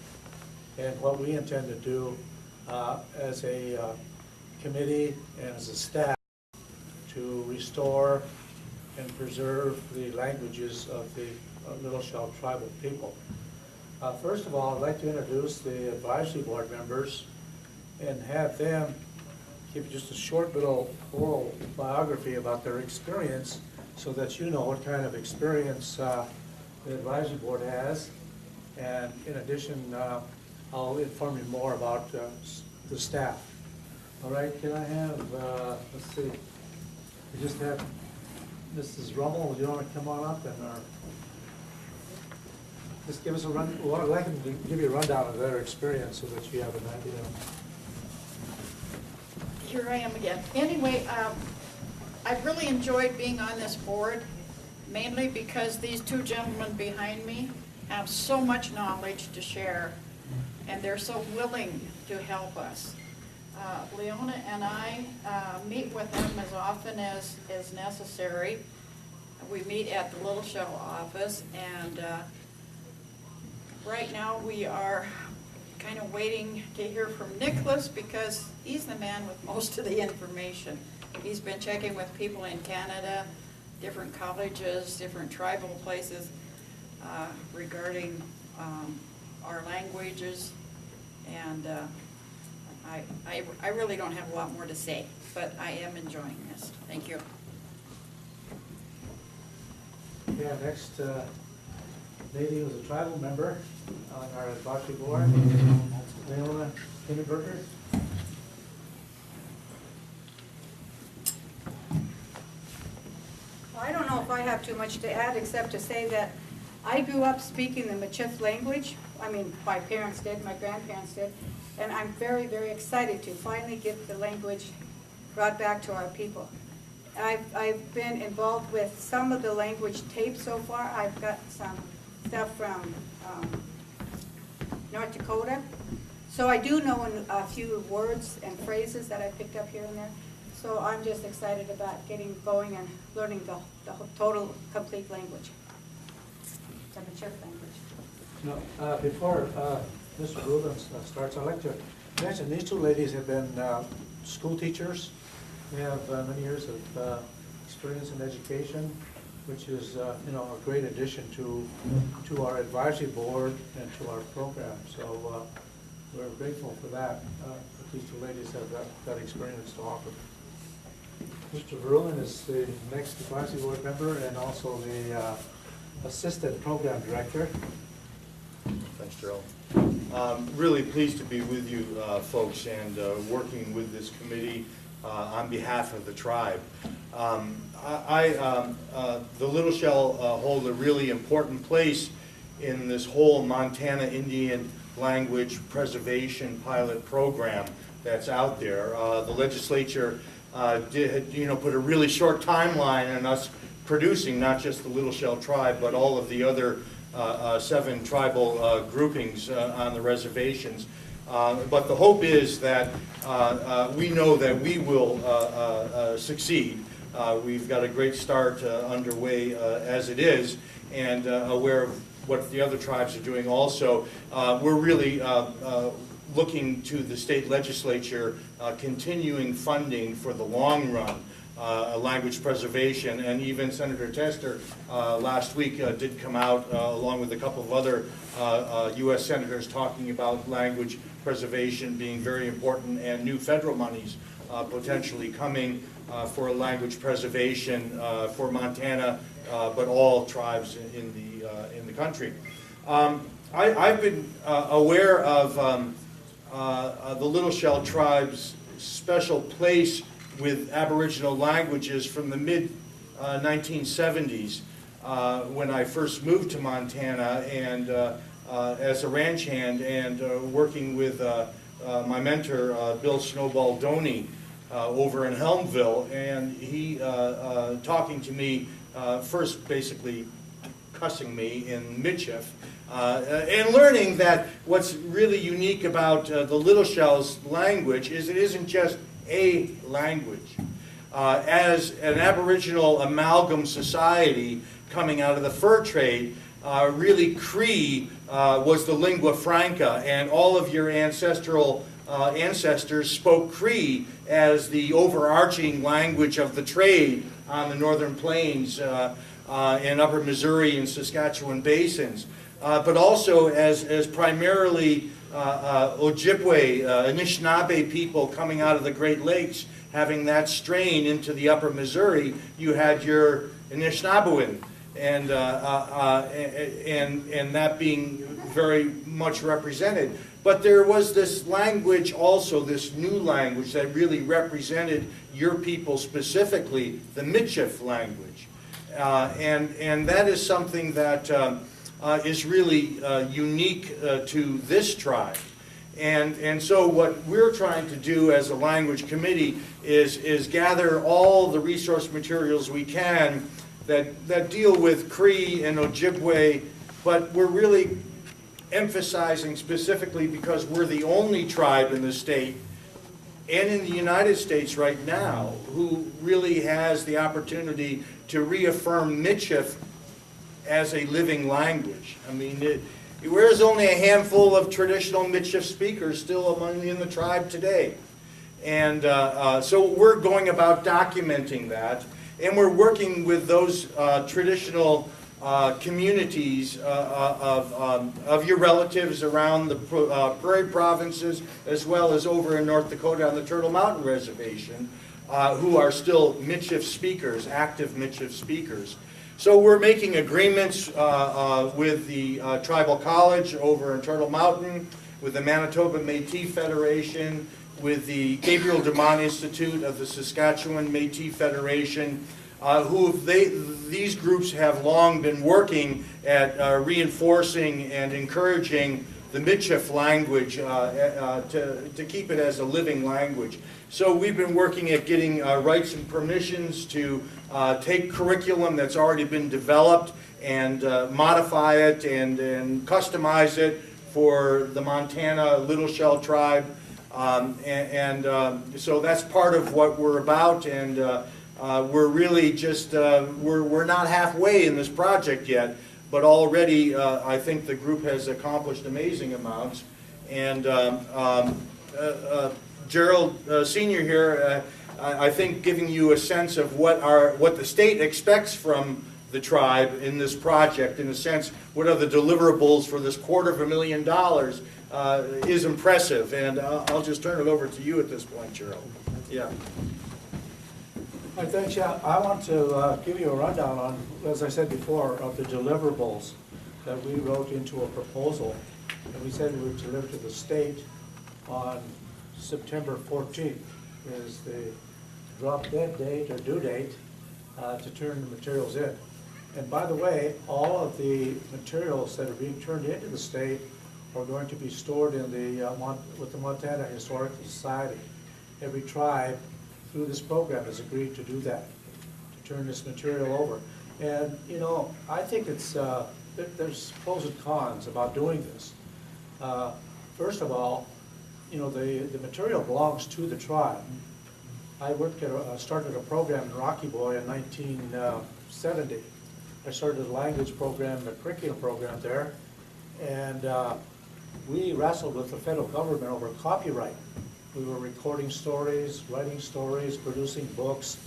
and what we intend to do as a committee and as a staff to restore and preserve the languages of the Little Shell tribal people. First of all, I'd like to introduce the advisory board members and have them give just a short little oral biography about their experience so that you know what kind of experience the advisory board has. And in addition, I'll inform you more about the staff. All right, can I have, let's see, we just have Mrs. Rummel, do you want to come on up and just give us a run, well, I'd like them to give you a rundown of their experience so that you have an idea. Here I am again. Anyway, I've really enjoyed being on this board, mainly because these two gentlemen behind me have so much knowledge to share, and they're so willing to help us. Leona and I meet with them as often as is necessary. We meet at the Little Shell office, and right now we are kind of waiting to hear from Nicholas because he's the man with most of the information. He's been checking with people in Canada, different colleges, different tribal places regarding our languages, and I really don't have a lot more to say, but I am enjoying this. Thank you. Yeah, next lady was a tribal member on our advisory board, Leona Kinderberger. I don't know if I have too much to add except to say that I grew up speaking the Michif language. I mean, my parents did, my grandparents did, and I'm very, very excited to finally get the language brought back to our people. I've been involved with some of the language tapes so far. I've got some stuff from North Dakota. So I do know a few words and phrases that I picked up here and there. So I'm just excited about getting going and learning the total, complete language, the Michif language. No, before Mr. Rubin starts, I'd like to mention these two ladies have been school teachers. They have many years of experience in education, which is you know, a great addition to our advisory board and to our program. So we're grateful for that. These two ladies have that experience to offer. Mr. Verlin is the next advisory board member and also the assistant program director. Thanks, Gerald. Really pleased to be with you folks and working with this committee on behalf of the tribe. The Little Shell hold a really important place in this whole Montana Indian language preservation pilot program that's out there. The legislature did, put a really short timeline on us producing not just the Little Shell tribe, but all of the other 7 tribal groupings on the reservations. But the hope is that we know that we will succeed. We've got a great start underway as it is, and aware of what the other tribes are doing also. We're really looking to the state legislature continuing funding for the long run. Language preservation, and even Senator Tester last week did come out along with a couple of other U.S. senators talking about language preservation being very important and new federal monies potentially coming for language preservation for Montana, but all tribes in the country. I've been aware of the Little Shell tribe's special place with Aboriginal languages from the mid-1970s when I first moved to Montana and as a ranch hand and working with my mentor, Bill Snowball Doney, over in Helmville, and he talking to me, first basically cussing me in Michif, and learning that what's really unique about the Little Shell's language is it isn't just a language. As an Aboriginal amalgam society coming out of the fur trade, really Cree was the lingua franca, and all of your ancestral ancestors spoke Cree as the overarching language of the trade on the northern plains in upper Missouri and Saskatchewan basins, but also as primarily Ojibwe, Anishinaabe people coming out of the Great Lakes, having that strain into the upper Missouri. You had your Anishinaabewin, and that being very much represented. But there was this language also, this new language that really represented your people specifically, the Michif language. And that is something that is really unique to this tribe. And so what we're trying to do as a language committee is gather all the resource materials we can that deal with Cree and Ojibwe, but we're really emphasizing specifically because we're the only tribe in the state and in the United States right now who really has the opportunity to reaffirm Michif as a living language. I mean, there's only a handful of traditional Michif speakers still in the tribe today. And so we're going about documenting that, and we're working with those traditional communities of your relatives around the Prairie provinces, as well as over in North Dakota on the Turtle Mountain Reservation, who are still Michif speakers, active Michif speakers. So we're making agreements with the Tribal College over in Turtle Mountain, with the Manitoba Métis Federation, with the Gabriel Dumont Institute of the Saskatchewan Métis Federation, these groups have long been working at reinforcing and encouraging the Michif language to keep it as a living language. So we've been working at getting rights and permissions to take curriculum that's already been developed and modify it and customize it for the Montana Little Shell tribe. So that's part of what we're about, and we're really just, we're not halfway in this project yet, but already I think the group has accomplished amazing amounts. And Gerald Senior here, I think giving you a sense of what the state expects from the tribe in this project, in a sense, what are the deliverables for this $250,000 is impressive. And I'll just turn it over to you at this point, Gerald. Yeah. Thanks, yeah. I want to give you a rundown on, as I said before, of the deliverables that we wrote into a proposal. And we said we would deliver to the state on September 14th is the drop dead date or due date to turn the materials in. And by the way, all of the materials that are being turned into the state are going to be stored in the with the Montana Historical Society. Every tribe through this program has agreed to do that, to turn this material over. And you know, I think it's there's pros and cons about doing this. First of all, you know, the material belongs to the tribe. I worked at started a program in Rocky Boy in 1970. I started a language program, a curriculum program there, and we wrestled with the federal government over copyright. We were recording stories, writing stories, producing books,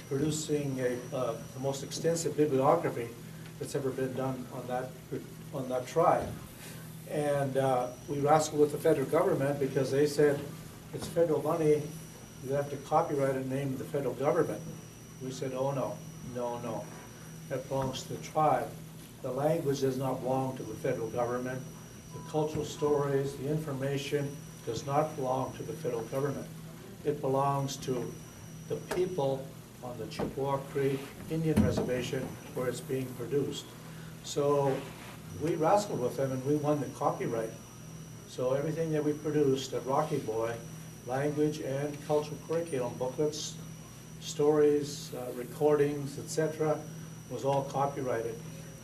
producing the most extensive bibliography that's ever been done on that tribe. And we wrestled with the federal government because they said, it's federal money, you have to copyright and name the federal government. We said, oh no, no, no. That belongs to the tribe. The language does not belong to the federal government. The cultural stories, the information does not belong to the federal government. It belongs to the people on the Chippewa Creek Indian Reservation where it's being produced. So we wrestled with them and we won the copyright. So everything that we produced at Rocky Boy, language and cultural curriculum, booklets, stories, recordings, etc., was all copyrighted.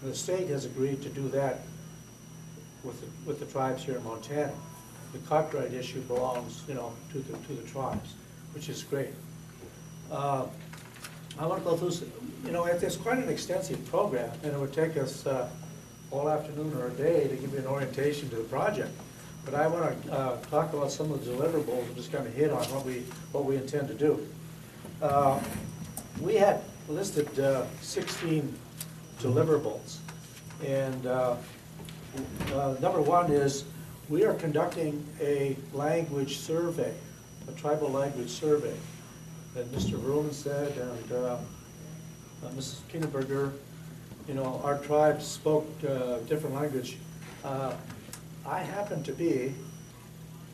And the state has agreed to do that with the tribes here in Montana. The copyright issue belongs, you know, to the tribes, which is great. I want to go through, you know, it's quite an extensive program, and it would take us all afternoon or a day to give you an orientation to the project. but I want to talk about some of the deliverables and just kind of hit on what we intend to do. We had listed 16 deliverables, and number one is we are conducting a language survey, a tribal language survey. And Mr. Verlin said, and Mrs. Kienenberger, you know, our tribe spoke different language. I happen to be,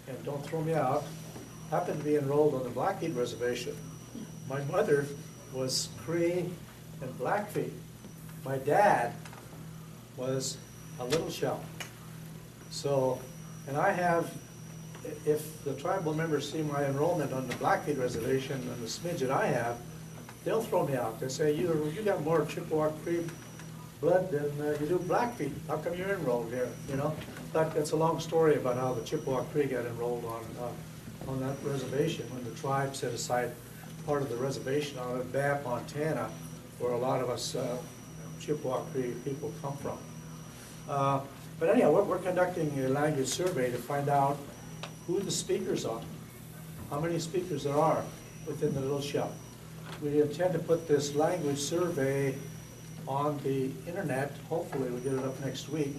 and don't throw me out, happen to be enrolled on the Blackfeet Reservation. My mother was Cree and Blackfeet. My dad was a Little Shell. So, and I have, if the tribal members see my enrollment on the Blackfeet Reservation and the smidge that I have, they'll throw me out. They say, you got more Chippewa Cree blood than you do Blackfeet. How come you're enrolled here, you know? But it's a long story about how the Chippewa Cree got enrolled on that reservation when the tribe set aside part of the reservation out of Bath, Montana, where a lot of us Chippewa Cree people come from. But anyhow, we're conducting a language survey to find out who the speakers are, how many speakers there are within the Little Shell. We intend to put this language survey on the internet. Hopefully we'll get it up next week.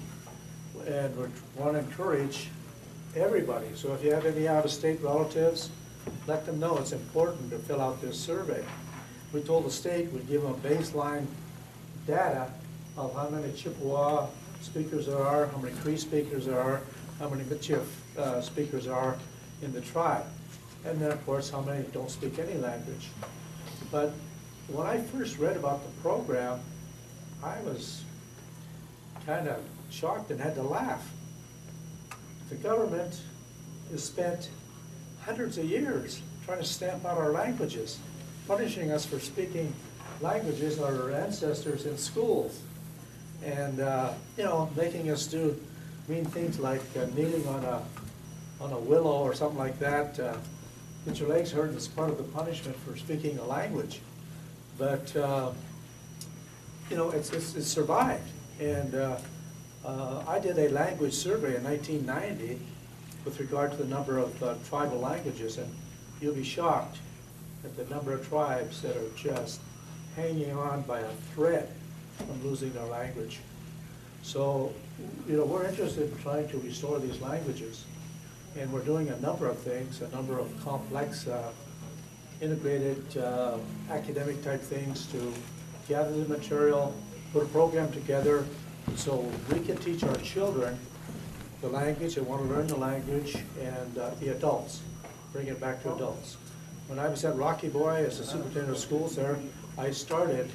And we want to encourage everybody. So if you have any out-of-state relatives, let them know it's important to fill out this survey. We told the state we'd give them baseline data of how many Chippewa speakers there are, how many Cree speakers there are, how many Michif speakers there are in the tribe. And then, of course, how many don't speak any language. But when I first read about the program, I was kind of shocked and had to laugh. The government has spent hundreds of years trying to stamp out our languages, punishing us for speaking languages of our ancestors in schools, and you know, making us do mean things like kneeling on a willow or something like that. Get your legs hurt as part of the punishment for speaking a language. But you know, it's survived. And I did a language survey in 1990 with regard to the number of tribal languages, and you'll be shocked at the number of tribes that are just hanging on by a thread from losing their language. So, you know, we're interested in trying to restore these languages, and we're doing a number of things, a number of complex, integrated academic type things to gather the material, put a program together so we can teach our children the language, they want to learn the language, and the adults, bring it back to adults. When I was at Rocky Boy as the superintendent of schools there, I started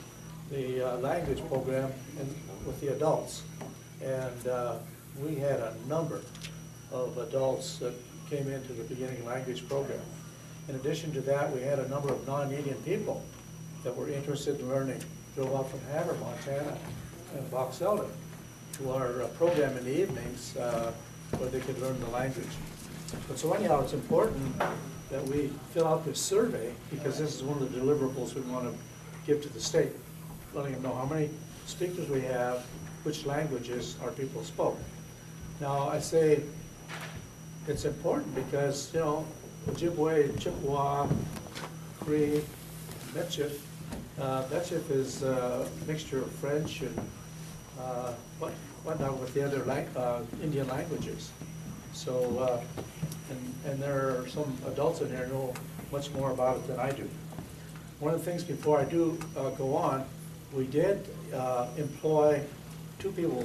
the language program with the adults. And we had a number of adults that came into the beginning language program. In addition to that, we had a number of non-Indian people that were interested in learning. Drove out from Havre, Montana, and Box Elder to our program in the evenings where they could learn the language. But so anyhow, it's important that we fill out this survey because this is one of the deliverables we want to give to the state, letting them know how many speakers we have, which languages our people spoke. Now, I say it's important because, you know, Ojibwe, Chippewa, Cree, Michif. Michif is a mixture of French and whatnot with the other Indian languages. So, and there are some adults in there who know much more about it than I do. One of the things before I do go on, we did employ two people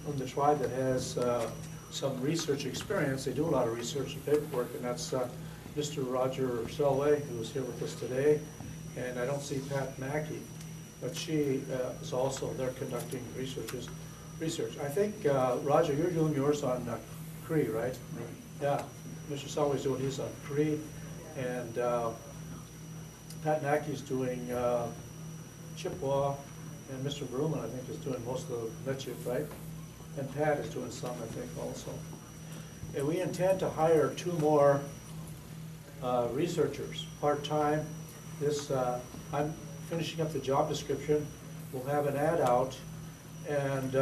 from the tribe that has some research experience. They do a lot of research and paperwork, and that's Mr. Roger Selway, who is here with us today, and I don't see Pat Mackey, but she is also there conducting research. I think, Roger, you're doing yours on Cree, right? Right. Yeah, Mr. Selway's doing his on Cree, and Pat Mackey's doing Chippewa, and Mr. Verlin, I think, is doing most of the Michif, right? And Pat is doing some, I think, also. And we intend to hire 2 more researchers, part-time. I'm finishing up the job description. We'll have an ad out, and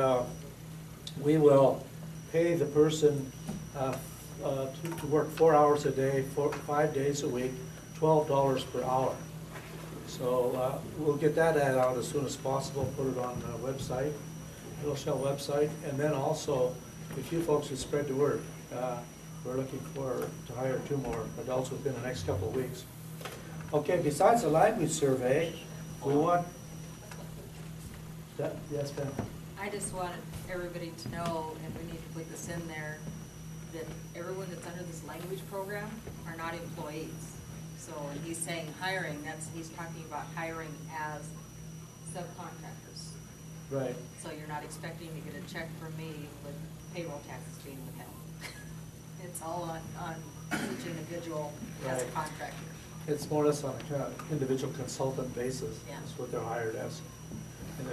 we will pay the person to work 4 hours a day, 5 days a week, $12 per hour. So we'll get that ad out as soon as possible, put it on the website, Little Shell website, and then also, if you folks would spread the word, we're looking to hire 2 more adults within the next couple of weeks. Okay, besides the language survey, we want, yes, Ben? I just wanted everybody to know, and we need to put this in there, that everyone that's under this language program are not employees. So when he's saying hiring, he's talking about hiring as subcontractors. Right. So you're not expecting to get a check from me with payroll taxes being withheld. It's all on each individual as a Right. contractor. It's more or less on a kind of individual consultant basis. Yeah. That's what they're hired as. And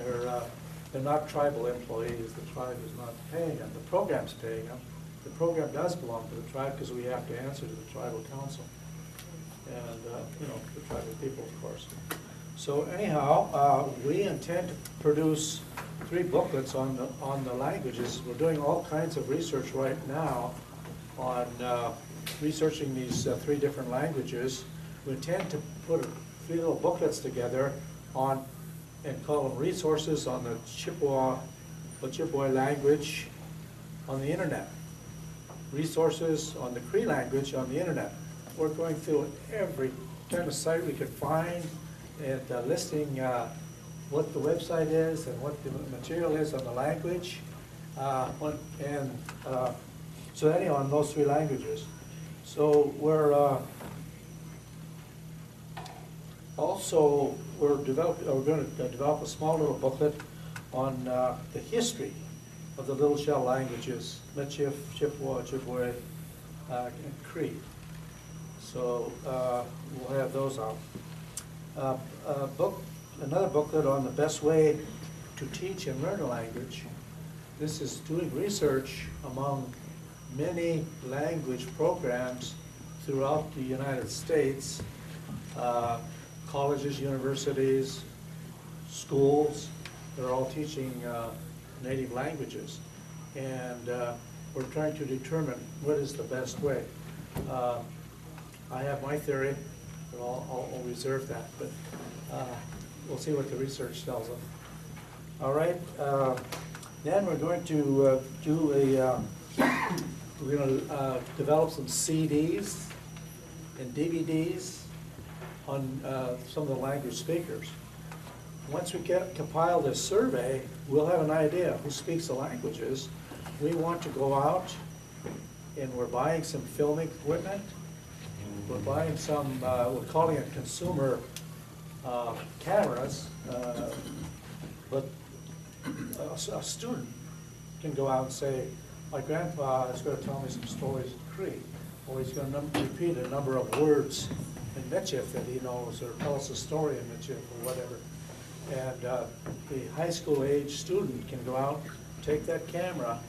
they're not tribal employees. The tribe is not paying them. The program's paying them. The program does belong to the tribe because we have to answer to the tribal council. And, the tribal people, of course. So anyhow, we intend to produce 3 booklets on the languages. We're doing all kinds of research right now on researching these 3 different languages. We intend to put 3 little booklets together on, and call them resources on the Ojibwe language on the internet. Resources on the Cree language on the internet. We're going through every kind of site we could find and listing what the website is and what the material is on the language. So anyhow, on those 3 languages. So we're going to develop a small little booklet on the history of the Little Shell languages, Michif, Chippewa, Ojibwe, and Cree. So we'll have those out. Another booklet on the best way to teach and learn a language. This is doing research among many language programs throughout the United States, colleges, universities, schools. They're all teaching native languages. And we're trying to determine what is the best way. I have my theory, but I'll reserve that. But we'll see what the research tells us. All right. Then we're going to develop some CDs and DVDs on some of the language speakers. Once we compile this survey, we'll have an idea who speaks the languages. We want to go out, and we're buying some filming equipment. We're buying some, we're calling it consumer cameras, but a student can go out and say, my grandpa is going to tell me some stories in Cree, or he's going to repeat a number of words in Michif that he knows, or tell us a story in Michif, or whatever. And the high school age student can go out, take that camera,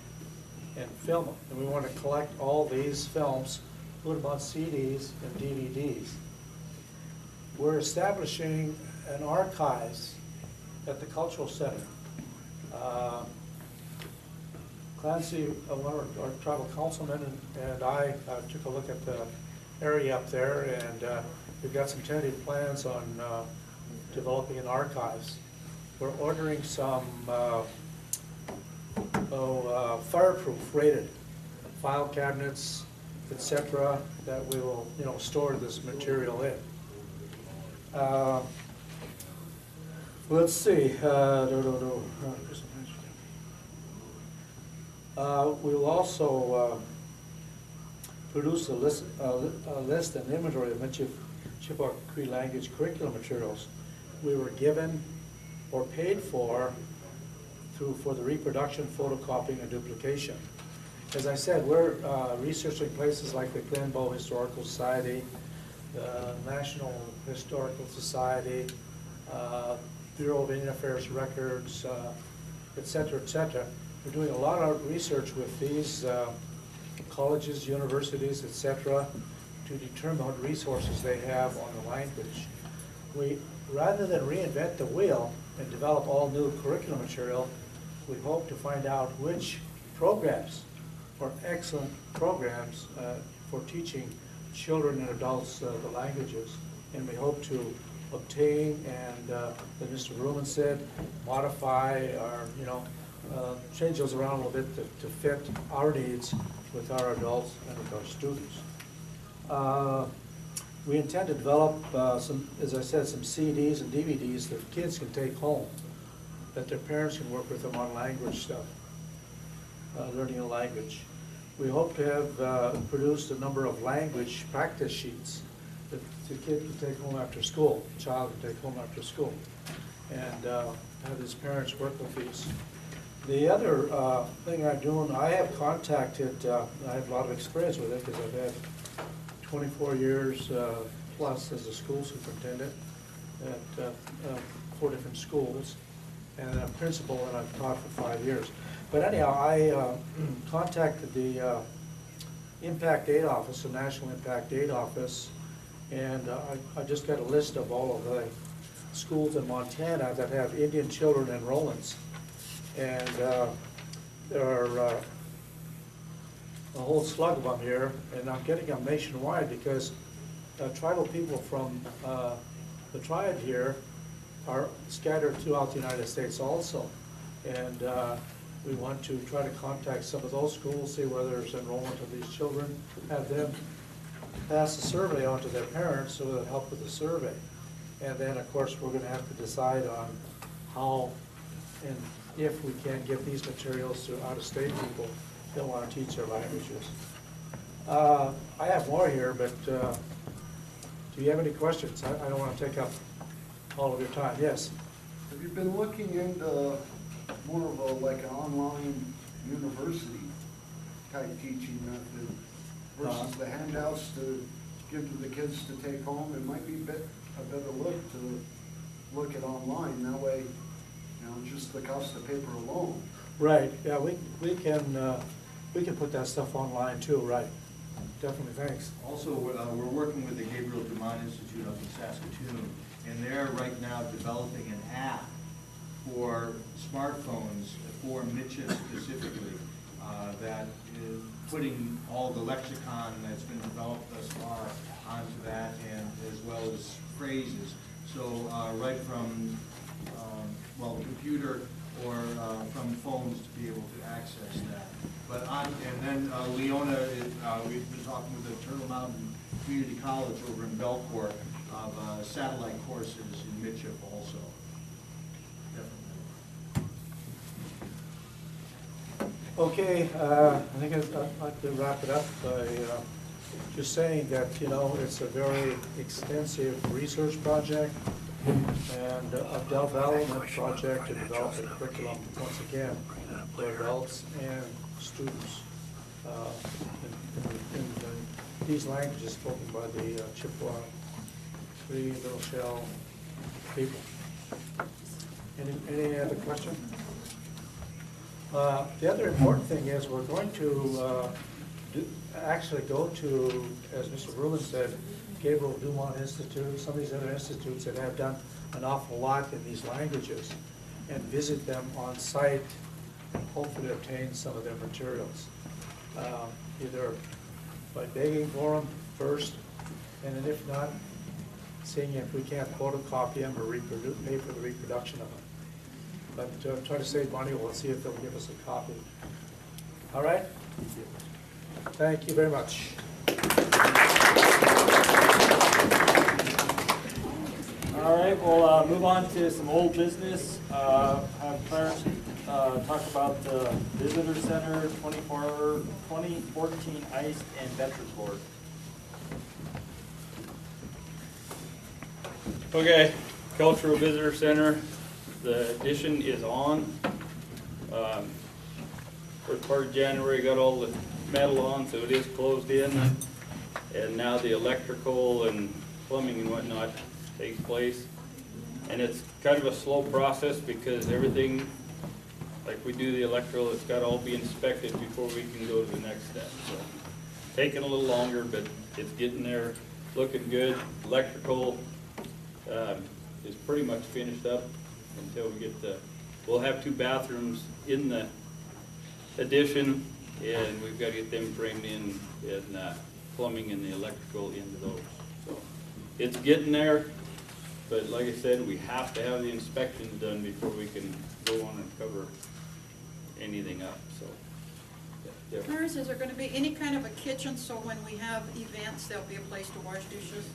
and film them. And we want to collect all these films, put them on CDs and DVDs. We're establishing an archives at the Cultural Center. Clancy, one of our tribal councilmen, and I took a look at the area up there, and we've got some tentative plans on developing an archives. We're ordering some fireproof rated file cabinets, etc., that we will, store this material in. Let's see. We'll also produce a list and inventory of Chippewa Cree language curriculum materials we were given or paid for the reproduction, photocopying, and duplication. As I said, we're researching places like the Glenbow Historical Society, the National Historical Society, Bureau of Indian Affairs Records, et cetera, et cetera. We're doing a lot of research with these colleges, universities, et cetera, to determine what resources they have on the language. Rather than reinvent the wheel and develop all new curriculum material, we hope to find out which programs for excellent programs for teaching children and adults the languages. And we hope to obtain and, as Mr. Ruman said, modify or, change those around a little bit to fit our needs with our adults and with our students. We intend to develop some, as I said, some CDs and DVDs that kids can take home, that their parents can work with them on language stuff, learning a language. We hope to have produced a number of language practice sheets that the kid can take home after school, the child can take home after school, and have his parents work with these. The other thing I'm doing, I have contacted, I have a lot of experience with it because I've had 24 years plus as a school superintendent at 4 different schools, and a principal, and I've taught for 5 years. But anyhow, I contacted the Impact Aid Office, the National Impact Aid Office, and I just got a list of all of the schools in Montana that have Indian children enrollments. And there are a whole slug of them here, and I'm getting them nationwide because tribal people from the tribe here are scattered throughout the United States also. And we want to try to contact some of those schools, see whether there's enrollment of these children, have them pass the survey on to their parents so it'll help with the survey. And then, of course, we're gonna have to decide on how and if we can give these materials to out-of-state people that want to teach their languages. I have more here, but do you have any questions? I don't want to take up all of your time. Yes? Have you been looking into more of a, like an online university type teaching method versus the handouts to give to the kids to take home? It might be a better look to look at online. That way, just the cost of paper alone. Right, yeah, we can put that stuff online too, right. Definitely, thanks. Also, we're working with the Gabriel Dumont Institute up in Saskatoon, and they're right now developing an app for smartphones for Mitchell specifically, that is putting all the lexicon that's been developed thus far onto that, and as well as phrases. So right from computer or from phones to be able to access that. But and then Leona, we've been talking with the Turtle Mountain Community College over in Belcourt of satellite courses in Mitchell also. Definitely. Okay, I think I'd like to wrap it up by just saying that, it's a very extensive research project and a development project to develop a curriculum, once again, for adults and students in these languages spoken by the Chippewa, Cree, Little Shell people. Any other question? The other important thing is we're going to actually go to, as Mr. Ruman said, Gabriel Dumont Institute, some of these other institutes that have done an awful lot in these languages, and visit them on site and hopefully obtain some of their materials. Either by begging for them first, and then if not, seeing if we can't photocopy them or pay for the reproduction of them. But try to save money, we'll see if they'll give us a copy. All right? Thank you very much. All right, we'll move on to some old business. Have Clarence talk about the Visitor Center 2014 Ice and Veterans Board. Okay, Cultural Visitor Center, the addition is on. First part of January, got all the metal on, so it is closed in. And now the electrical and plumbing and whatnot takes place. And it's kind of a slow process because everything, like we do the electrical, it's got to all be inspected before we can go to the next step. So taking a little longer, but it's getting there, looking good. Electrical is pretty much finished up until we get we'll have 2 bathrooms in the addition, and we've got to get them framed in, and plumbing and the electrical into those. So it's getting there, but like I said, we have to have the inspections done before we can go on and cover anything up, so. yeah. Clarence, is there gonna be any kind of a kitchen, so when we have events, there'll be a place to wash dishes?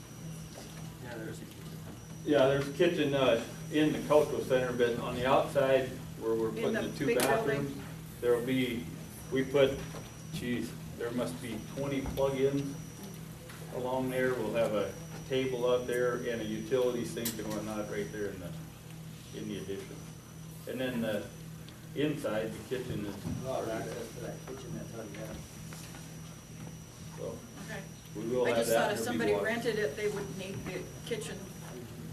Yeah, there's a kitchen in the cultural center, but on the outside where we're In putting the the two big bathrooms, building? there'll be, we put, geez, there must be 20 plug-ins along there. We'll have a table out there and a utility sink and whatnot right there in the addition. And then the inside, the kitchen is. Access to that kitchen that's already there. So, Okay. we will I have just that. thought if There'll be somebody water. rented it, they would need the kitchen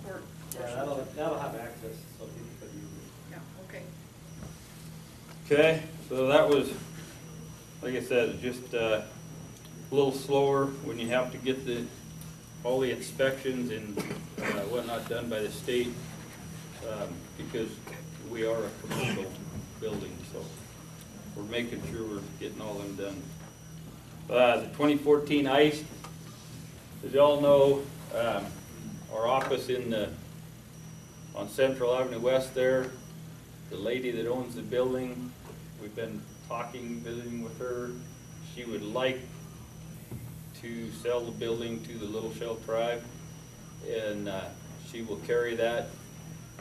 for. Yeah, that'll have access, so people could use it. Yeah, okay. Okay, so that was, like I said, just a little slower when you have to get all the inspections and whatnot done by the state, because we are a commercial building, so we're making sure we're getting all them done. The 2014 ICE, as y'all know, our office on Central Avenue West there, the lady that owns the building, we've been talking, visiting with her. She would like to sell the building to the Little Shell tribe, and she will carry that.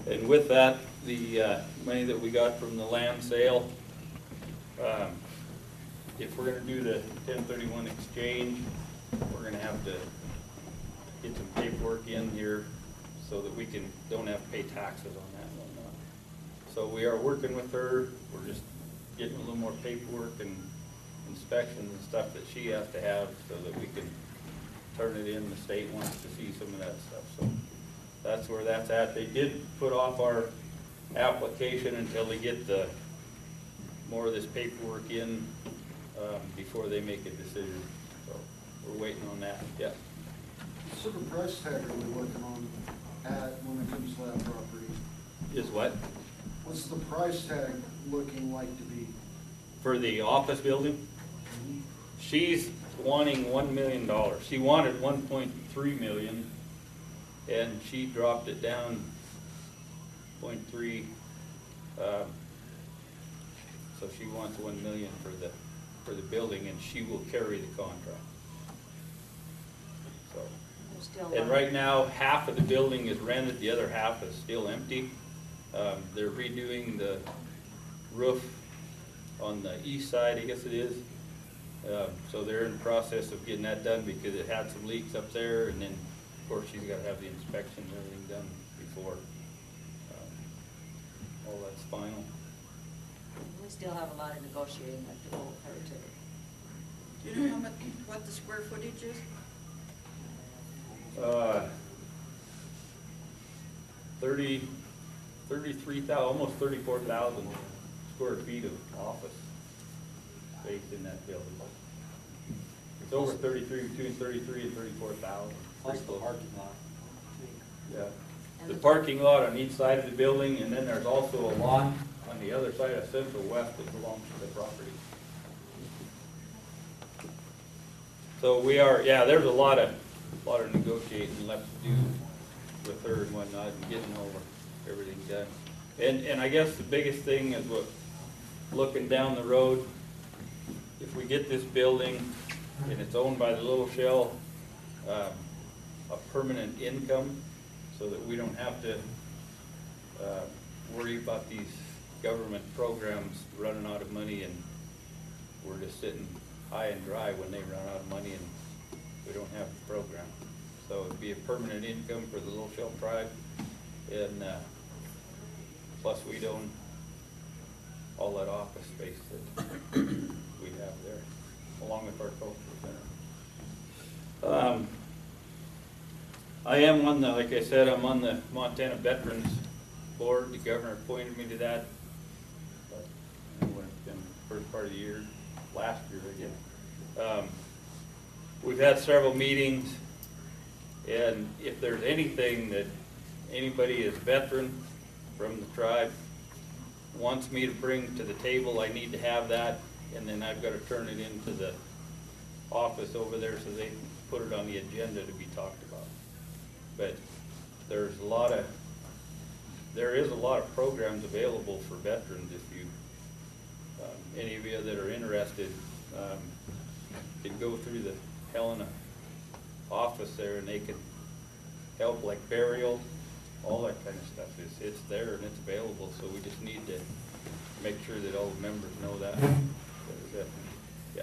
And with that, the money that we got from the land sale, if we're gonna do the 1031 exchange, we're gonna have to get some paperwork in here so that we don't have to pay taxes on that and whatnot. So we are working with her. We're just getting a little more paperwork and inspections and stuff that she has to have so that we can turn it in. The state wants to see some of that stuff. So that's where that's at. They did put off our application until they get more of this paperwork in before they make a decision. So we're waiting on that. Yeah. What sort of price tag are we working on when it comes to that property? Is what? What's the price tag looking like to be? For the office building? She's wanting $1 million. She wanted 1.3 million, and she dropped it down 0.3. So she wants 1 million for the building, and she will carry the contract. So, and right now, half of the building is rented, the other half is still empty. They're redoing the roof on the east side, I guess it is. So they're in the process of getting that done because it had some leaks up there, and then, of course, she's got to have the inspection and everything done before all that's final. We still have a lot of negotiating to go with her too. Do you know what the square footage is? 33,000, almost 34,000 square feet of office space in that building. It's over 33, between 33 and 34,000. Plus the parking lot. Yeah. The parking lot on each side of the building, and then there's also a lot on the other side of Central West that belongs to the property. So we are, yeah, there's a lot of negotiating left to do with her and whatnot, and getting over everything done. And I guess the biggest thing is looking down the road, if we get this building and it's owned by the Little Shell, a permanent income, so that we don't have to worry about these government programs running out of money, and we're just sitting high and dry when they run out of money and we don't have the program. So it'd be a permanent income for the Little Shell tribe, and plus we'd own all that office space that we have there, along with our cultural center. I am on the, like I said, I'm on the Montana Veterans Board. The governor appointed me to that, but when it's been the first part of the year, last year again. We've had several meetings, and if there's anything that anybody is veteran from the tribe wants me to bring to the table, I need to have that and then I've gotta turn it into the office over there so they can put it on the agenda to be talked about. But there is a lot of programs available for veterans if you, any of you that are interested, can go through the Helena office there and they can help, like burial, all that kind of stuff. It's there and it's available, so we just need to make sure that all the members know that. Yeah.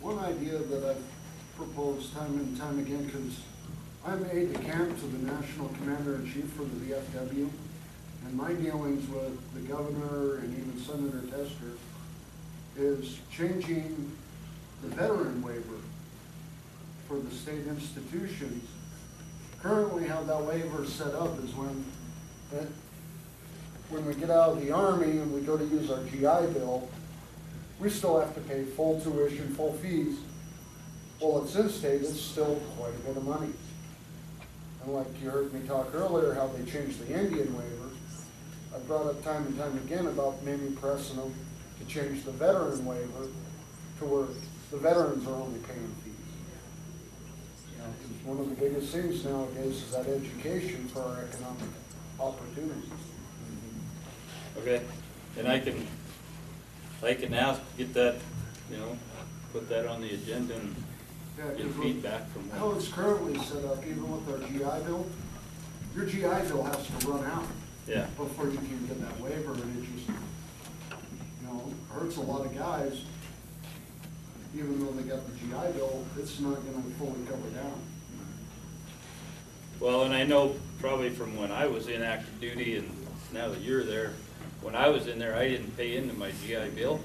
One idea that I've proposed time and time again, because I'm aide-de-camp to the National Commander-in-Chief for the VFW, and my dealings with the governor and even Senator Tester is changing the veteran waiver for the state institutions. Currently, how that waiver is set up is when we get out of the Army and we go to use our GI Bill, we still have to pay full tuition, full fees. Well, it's in state, it's still quite a bit of money. And like you heard me talk earlier, how they changed the Indian waiver, I brought up time and time again about maybe pressing them to change the veteran waiver to where the veterans are only paying fees. You know, 'cause one of the biggest things nowadays is that education for our economic opportunities. Okay, and I can ask, get that, put that on the agenda and Yeah, get 'cause feedback from them. how it's currently set up, even with our GI Bill, your GI Bill has to run out. Yeah. Before you can get that waiver, and it just, hurts a lot of guys. Even though they got the GI Bill, it's not gonna fully cover down. Well, and I know probably from when I was in active duty and now that you're there, when I was in there, I didn't pay into my GI Bill,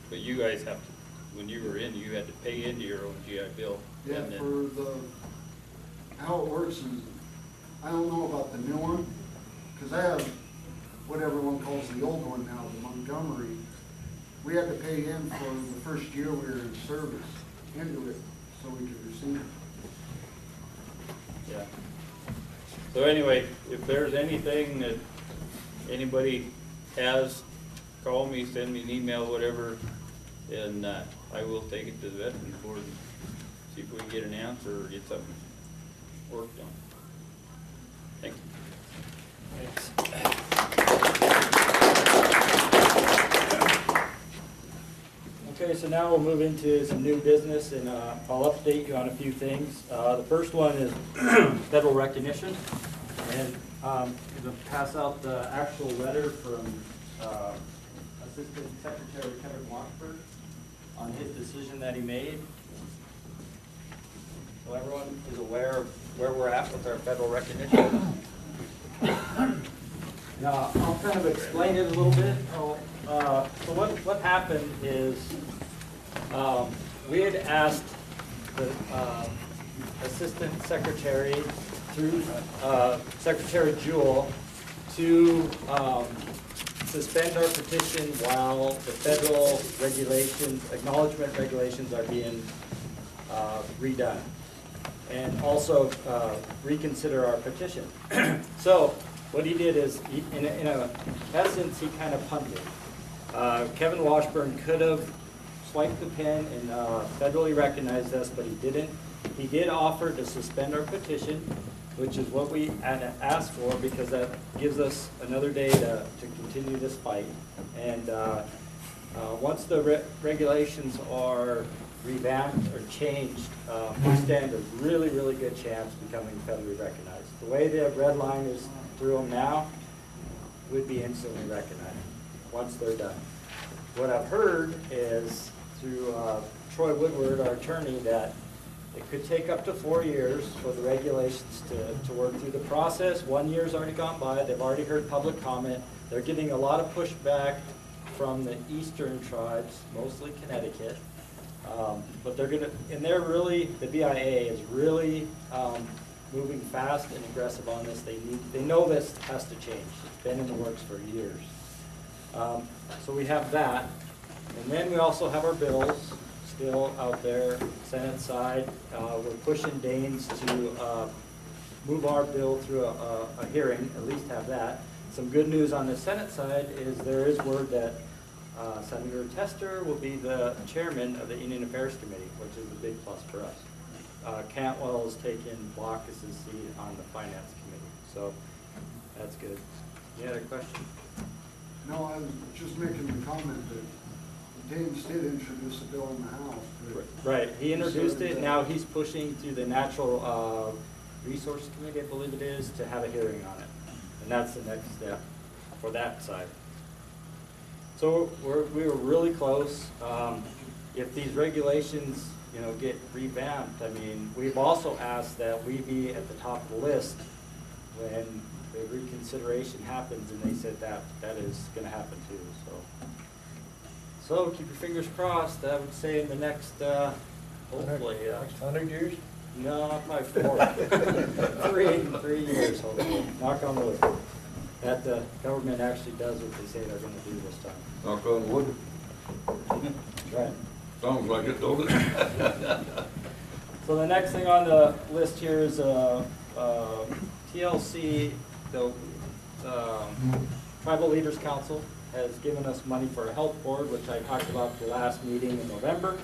but you guys have to, when you were in, you had to pay into your own GI Bill. Yeah, and then- for how it works is, I don't know about the new one, because I have what everyone calls the old one now, the Montgomery. We had to pay in for the first year we were in service into it, so we could receive it. Yeah. So anyway, if there's anything that anybody has, call me, send me an email, whatever, and I will take it to the Veterans Board and see if we can get an answer or get something worked on. Thank you. Okay, so now we'll move into some new business, and I'll update you on a few things. The first one is federal recognition, and I'm going to pass out the actual letter from Assistant Secretary Kevin Washburn on his decision that he made. So everyone is aware of where we're at with our federal recognition. Now, I'll kind of explain it a little bit. So what happened is we had asked the Assistant Secretary through Secretary Jewell to suspend our petition while the federal regulations, acknowledgement regulations are being redone, and also reconsider our petition. So what he did is, in essence, he kind of punted. Kevin Washburn could have swiped the pen and federally recognized us, but he didn't. He did offer to suspend our petition, which is what we had asked for, because that gives us another day to continue this fight. And once the regulations are revamped or changed, we stand a really, really good chance of becoming federally recognized. The way the red line is through them now, would be instantly recognized once they're done. What I've heard is through Troy Woodward, our attorney, that it could take up to 4 years for the regulations to work through the process. 1 year's already gone by. They've already heard public comment. They're getting a lot of pushback from the eastern tribes, mostly Connecticut. But they're gonna, and they're really, the BIA is really moving fast and aggressive on this. They know this has to change. It's been in the works for years. So we have that. And then we also have our bills still out there, Senate side. We're pushing Danes to move our bill through a hearing, at least have that. Some good news on the Senate side is there is word that Senator Tester will be the chairman of the Indian Affairs Committee, which is a big plus for us. Cantwell has taken Bacchus's seat on the Finance Committee, so that's good. Any other question? No, I was just making the comment that Danes did introduce a bill in the House. Right, he introduced it, now he's pushing through the Natural Resource Committee, I believe it is, to have a hearing on it. And that's the next step for that side. So we were really close. If these regulations, get revamped, I mean, we've also asked that we be at the top of the list when the reconsideration happens, and they said that is going to happen too. So keep your fingers crossed. I would say in the next, hopefully, Next 100 years? no, probably 4. 3 years, hopefully. Knock on wood. That the government actually does what they say they're going to do this time. Knock on wood. That's right. Sounds like it, don't it? So the next thing on the list here is TLC, the Tribal Leaders Council has given us money for a health board, which I talked about at the last meeting in November.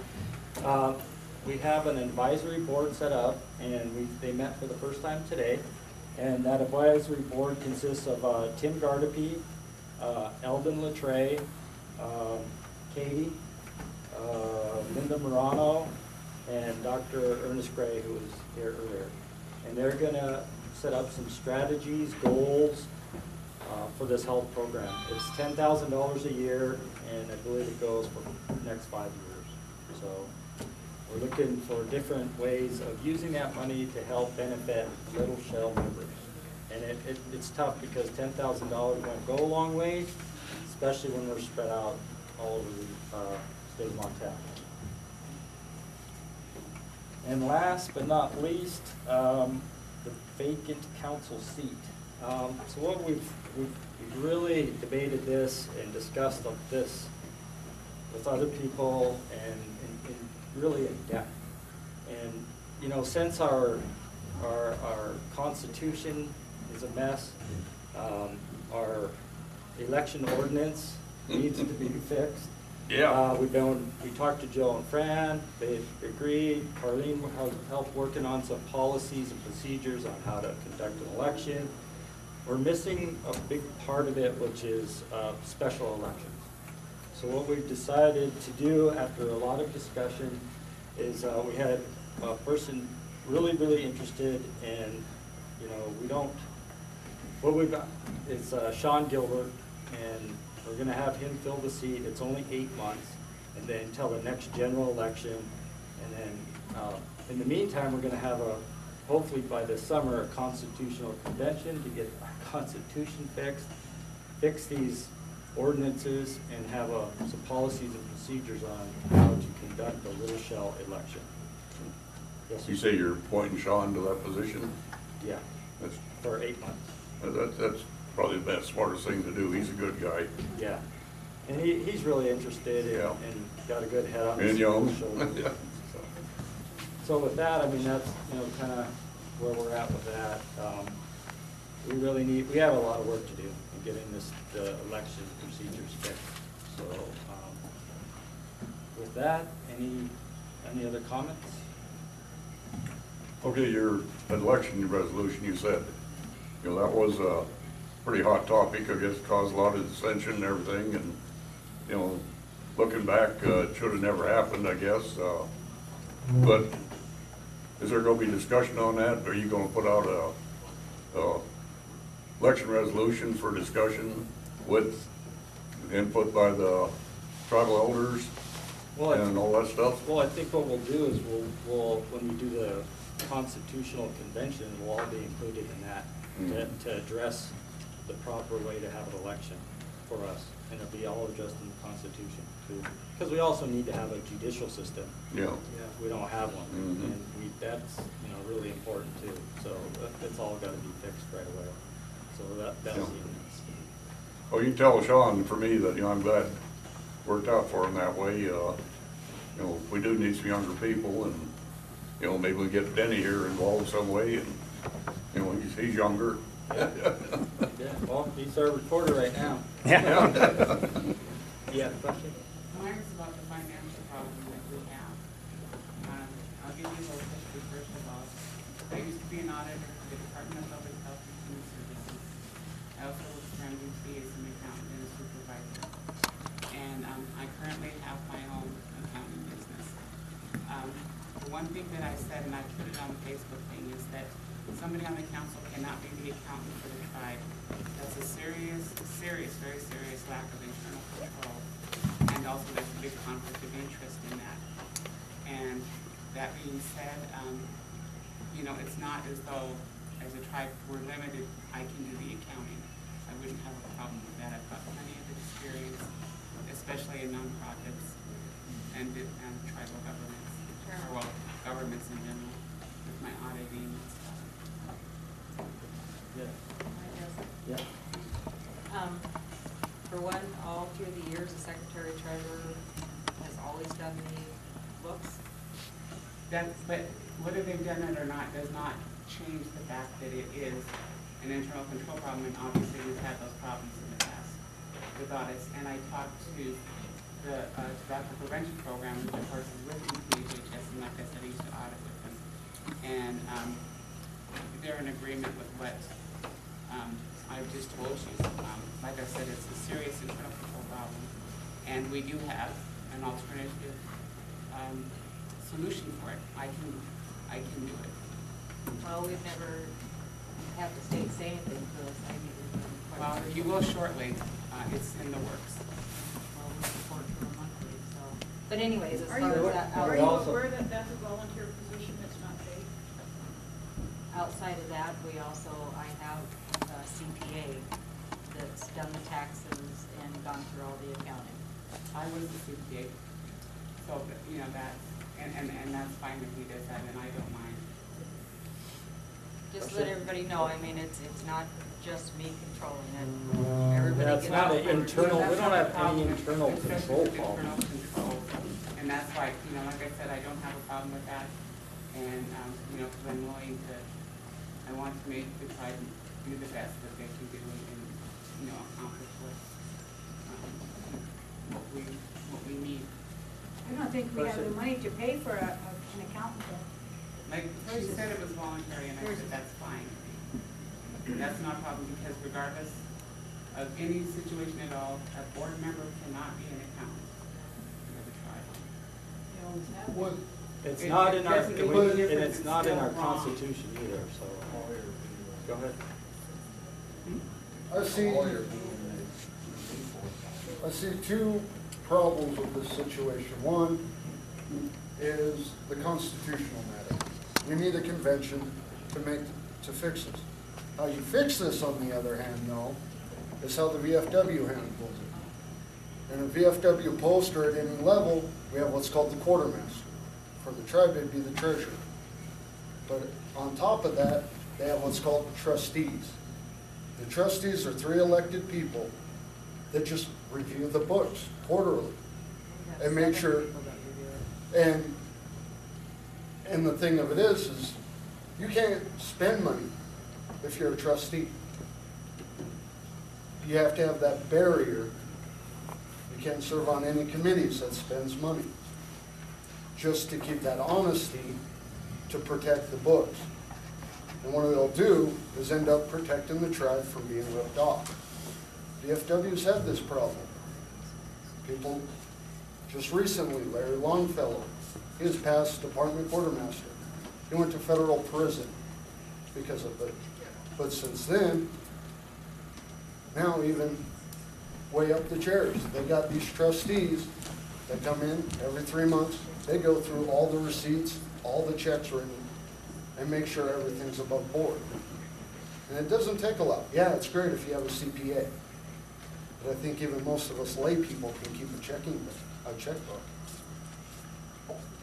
We have an advisory board set up, and they met for the first time today. And that advisory board consists of Tim Gardepy, Eldon Latre, Katie, Linda Morano, and Dr. Ernest Gray, who was here earlier. And they're going to set up some strategies, goals for this health program. It's $10,000 a year, and I believe it goes for the next 5 years. So we're looking for different ways of using that money to help benefit Little Shell members. And it's tough because $10,000 won't go a long way, especially when we're spread out all over the state of Montana. And last but not least, the vacant council seat. So what we've really debated this and discussed this with other people and really in depth. And since our Constitution is a mess, our election ordinance needs to be fixed. Yeah. We talked to Joe and Fran, they agreed. Carlene helped working on some policies and procedures on how to conduct an election. We're missing a big part of it, which is special elections. So what we've decided to do after a lot of discussion is we had a person really interested in, what we've got is Sean Gilbert, and we're going to have him fill the seat. It's only 8 months, and then until the next general election. And then in the meantime, we're going to have hopefully by this summer, a constitutional convention to get our Constitution fix these ordinances, and have some policies and procedures on how to conduct a Little Shell election. Yes, You say you're appointing Sean to that position? Yeah, That's, for 8 months. that's probably the best, smartest thing to do. He's a good guy. Yeah, and he's really interested Yeah. and got a good head on his And young. shoulders. Yeah. So with that, I mean, that's, kind of where we're at with that. We have a lot of work to do in getting the election procedures fixed. So, with that, any other comments? Okay, your election resolution, you said, that was a pretty hot topic. I guess it caused a lot of dissension and everything, and, looking back, it should have never happened, I guess. But is there gonna be discussion on that? Are you gonna put out a election resolution for discussion with input by the tribal elders and all that stuff? Well, I think what we'll do is we'll when we do the constitutional convention, we'll all be included in that to address the proper way to have an election for us, and it'll be all addressed in the Constitution too. Because we also need to have a judicial system. Yeah. We don't have one, Mhm. and that's really important too. So it's all got to be fixed right away. So that'll be nice. Well, you can tell Sean for me that, I'm glad it worked out for him that way. We do need some younger people, and, maybe we get Denny here involved some way, and, he's younger. Yeah, well, he's our reporter right now. Yeah. You have a question? Mine's about the financial problem that we have. I'll give you a little history first of all. I used to be an auditor for the Department of Public Health and Human Services. I also worked for MT as an accountant and a supervisor. And I currently have my own accounting business. The one thing that I said, and I put it on the Facebook thing, is that somebody on the council cannot be the accountant for the tribe. That's a serious, very serious lack of internal control. And also there's a big conflict of interest in that. And that being said, you know, it's not as though as a tribe we're limited, I can do the accounting. I wouldn't have a problem with that. I've got plenty of experience, especially in nonprofits and tribal governments, or well, governments in general, with my auditing and stuff. Yeah. For one, all through the years, the secretary treasurer has always done the books. But whether they've done it or not does not change the fact that it is an internal control problem, and obviously we've had those problems in the past with audits. And I talked to the tobacco prevention program, which of course is with MT.and, and like I said, I used to audit with them. And they're in agreement with what I've just told you. Like I said, it's a serious internal control problem, and we do have an alternative solution for it. I can do it. Well, we've never had the state say anything to us. I mean, well, you will shortly. It's in the works. Well, we support for a monthly, so. But anyways, as Are far you, as that, are you aware that that's a volunteer position that's not paid? outside of that, we also, I have a CPA that's done the taxes and gone through all the accounting. I was the CPA, so, you know, that, and that's fine if he does that, and I don't mind. Just let everybody know, I mean, it's not just me controlling it. Everybody That's gets not out an there. internal, we don't have any It's internal just control internal problem. control. And that's why, you know, like I said, I don't have a problem with that. And, you know, because I'm willing to, I want to make the tribe do the best that they can do and, you know, accomplish what we need. I don't think we have the money to pay for an accountant. Like, she said it was voluntary, and I said, that's fine. That's not a problem, because regardless of any situation at all, a board member cannot be an accountant for the tribe. What, It's It- not it in our, doesn't make and any difference. it's It's not in still our wrong. constitution either, so. Go ahead. I see two problems with this situation. One is the constitutional matter. We need a convention to fix this. How you fix this, on the other hand, though, is how the VFW handles it. In a VFW post or at any level, we have what's called the quartermaster. For the tribe, it'd be the treasurer. But on top of that, they have what's called the trustees. The trustees are 3 elected people that just review the books quarterly and make sure. And the thing of it is you can't spend money if you're a trustee. You have to have that barrier. You can't serve on any committees that spends money, just to keep that honesty to protect the books. And what they'll do is end up protecting the tribe from being ripped off. VFW's had this problem. People, just recently, Larry Longfellow, he was past department quartermaster. He went to federal prison because of it. But since then, now even way up the chairs, they got these trustees that come in every 3 months. They go through all the receipts, all the checks written, and make sure everything's above board. And it doesn't take a lot. Yeah, it's great if you have a CPA. But I think even most of us lay people can keep a checkbook.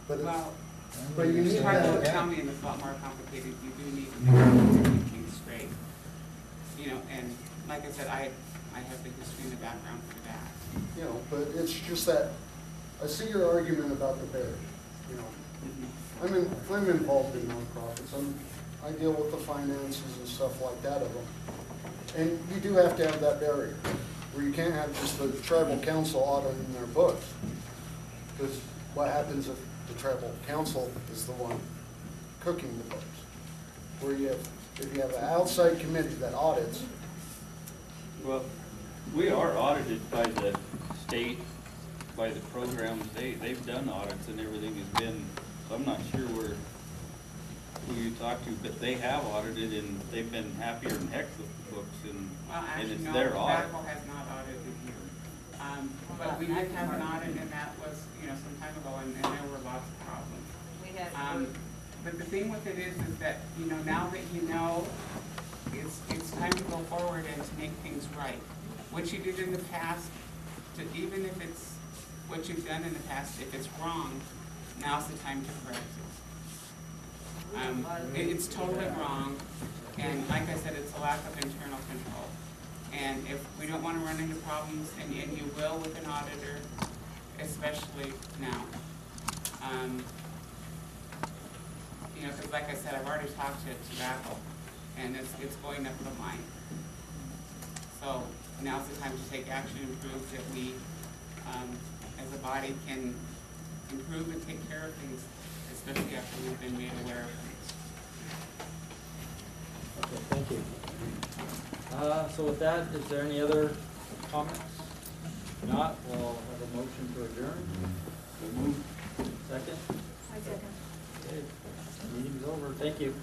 But it's, Well, but you need tribal that. accounting is a lot more complicated. You do need to make everything straight. You know, and like I said, I have the history and the background for that. You know, but it's just that, I see your argument about the barrier, you know. I'm involved in nonprofits. I deal with the finances and stuff like that of them. And you do have to have that barrier. where you can't have just the tribal council auditing their books. Because what happens if the tribal council is the one cooking the books? Where you have, if you have an outside committee that audits, Well, we are audited by the state, by the programs, they've done audits and everything has been, so I'm not sure who you talk to, but they have audited and they've been happier than heck with the books and Actually, it's no, their audit. tobacco has not audited you. But we did have an audit, and that was, some time ago, and there were lots of problems. We had, But the thing with it is that, now that you know, it's time to go forward and to make things right. What you did in the past, even if it's what you've done in the past, if it's wrong, now's the time to correct it. It's totally wrong, and like I said, it's a lack of internal control. And if we don't want to run into problems, and you will with an auditor, especially now. Because like I said, I've already talked to tobacco, and it's going up the line. So now's the time to take action and prove that we, as a body, can improve and take care of things, especially after we've been made aware of things. Okay, thank you. So with that, is there any other comments? If not, we'll have a motion to adjourn. We'll move. Second? I second. Okay, meeting's over. Thank you.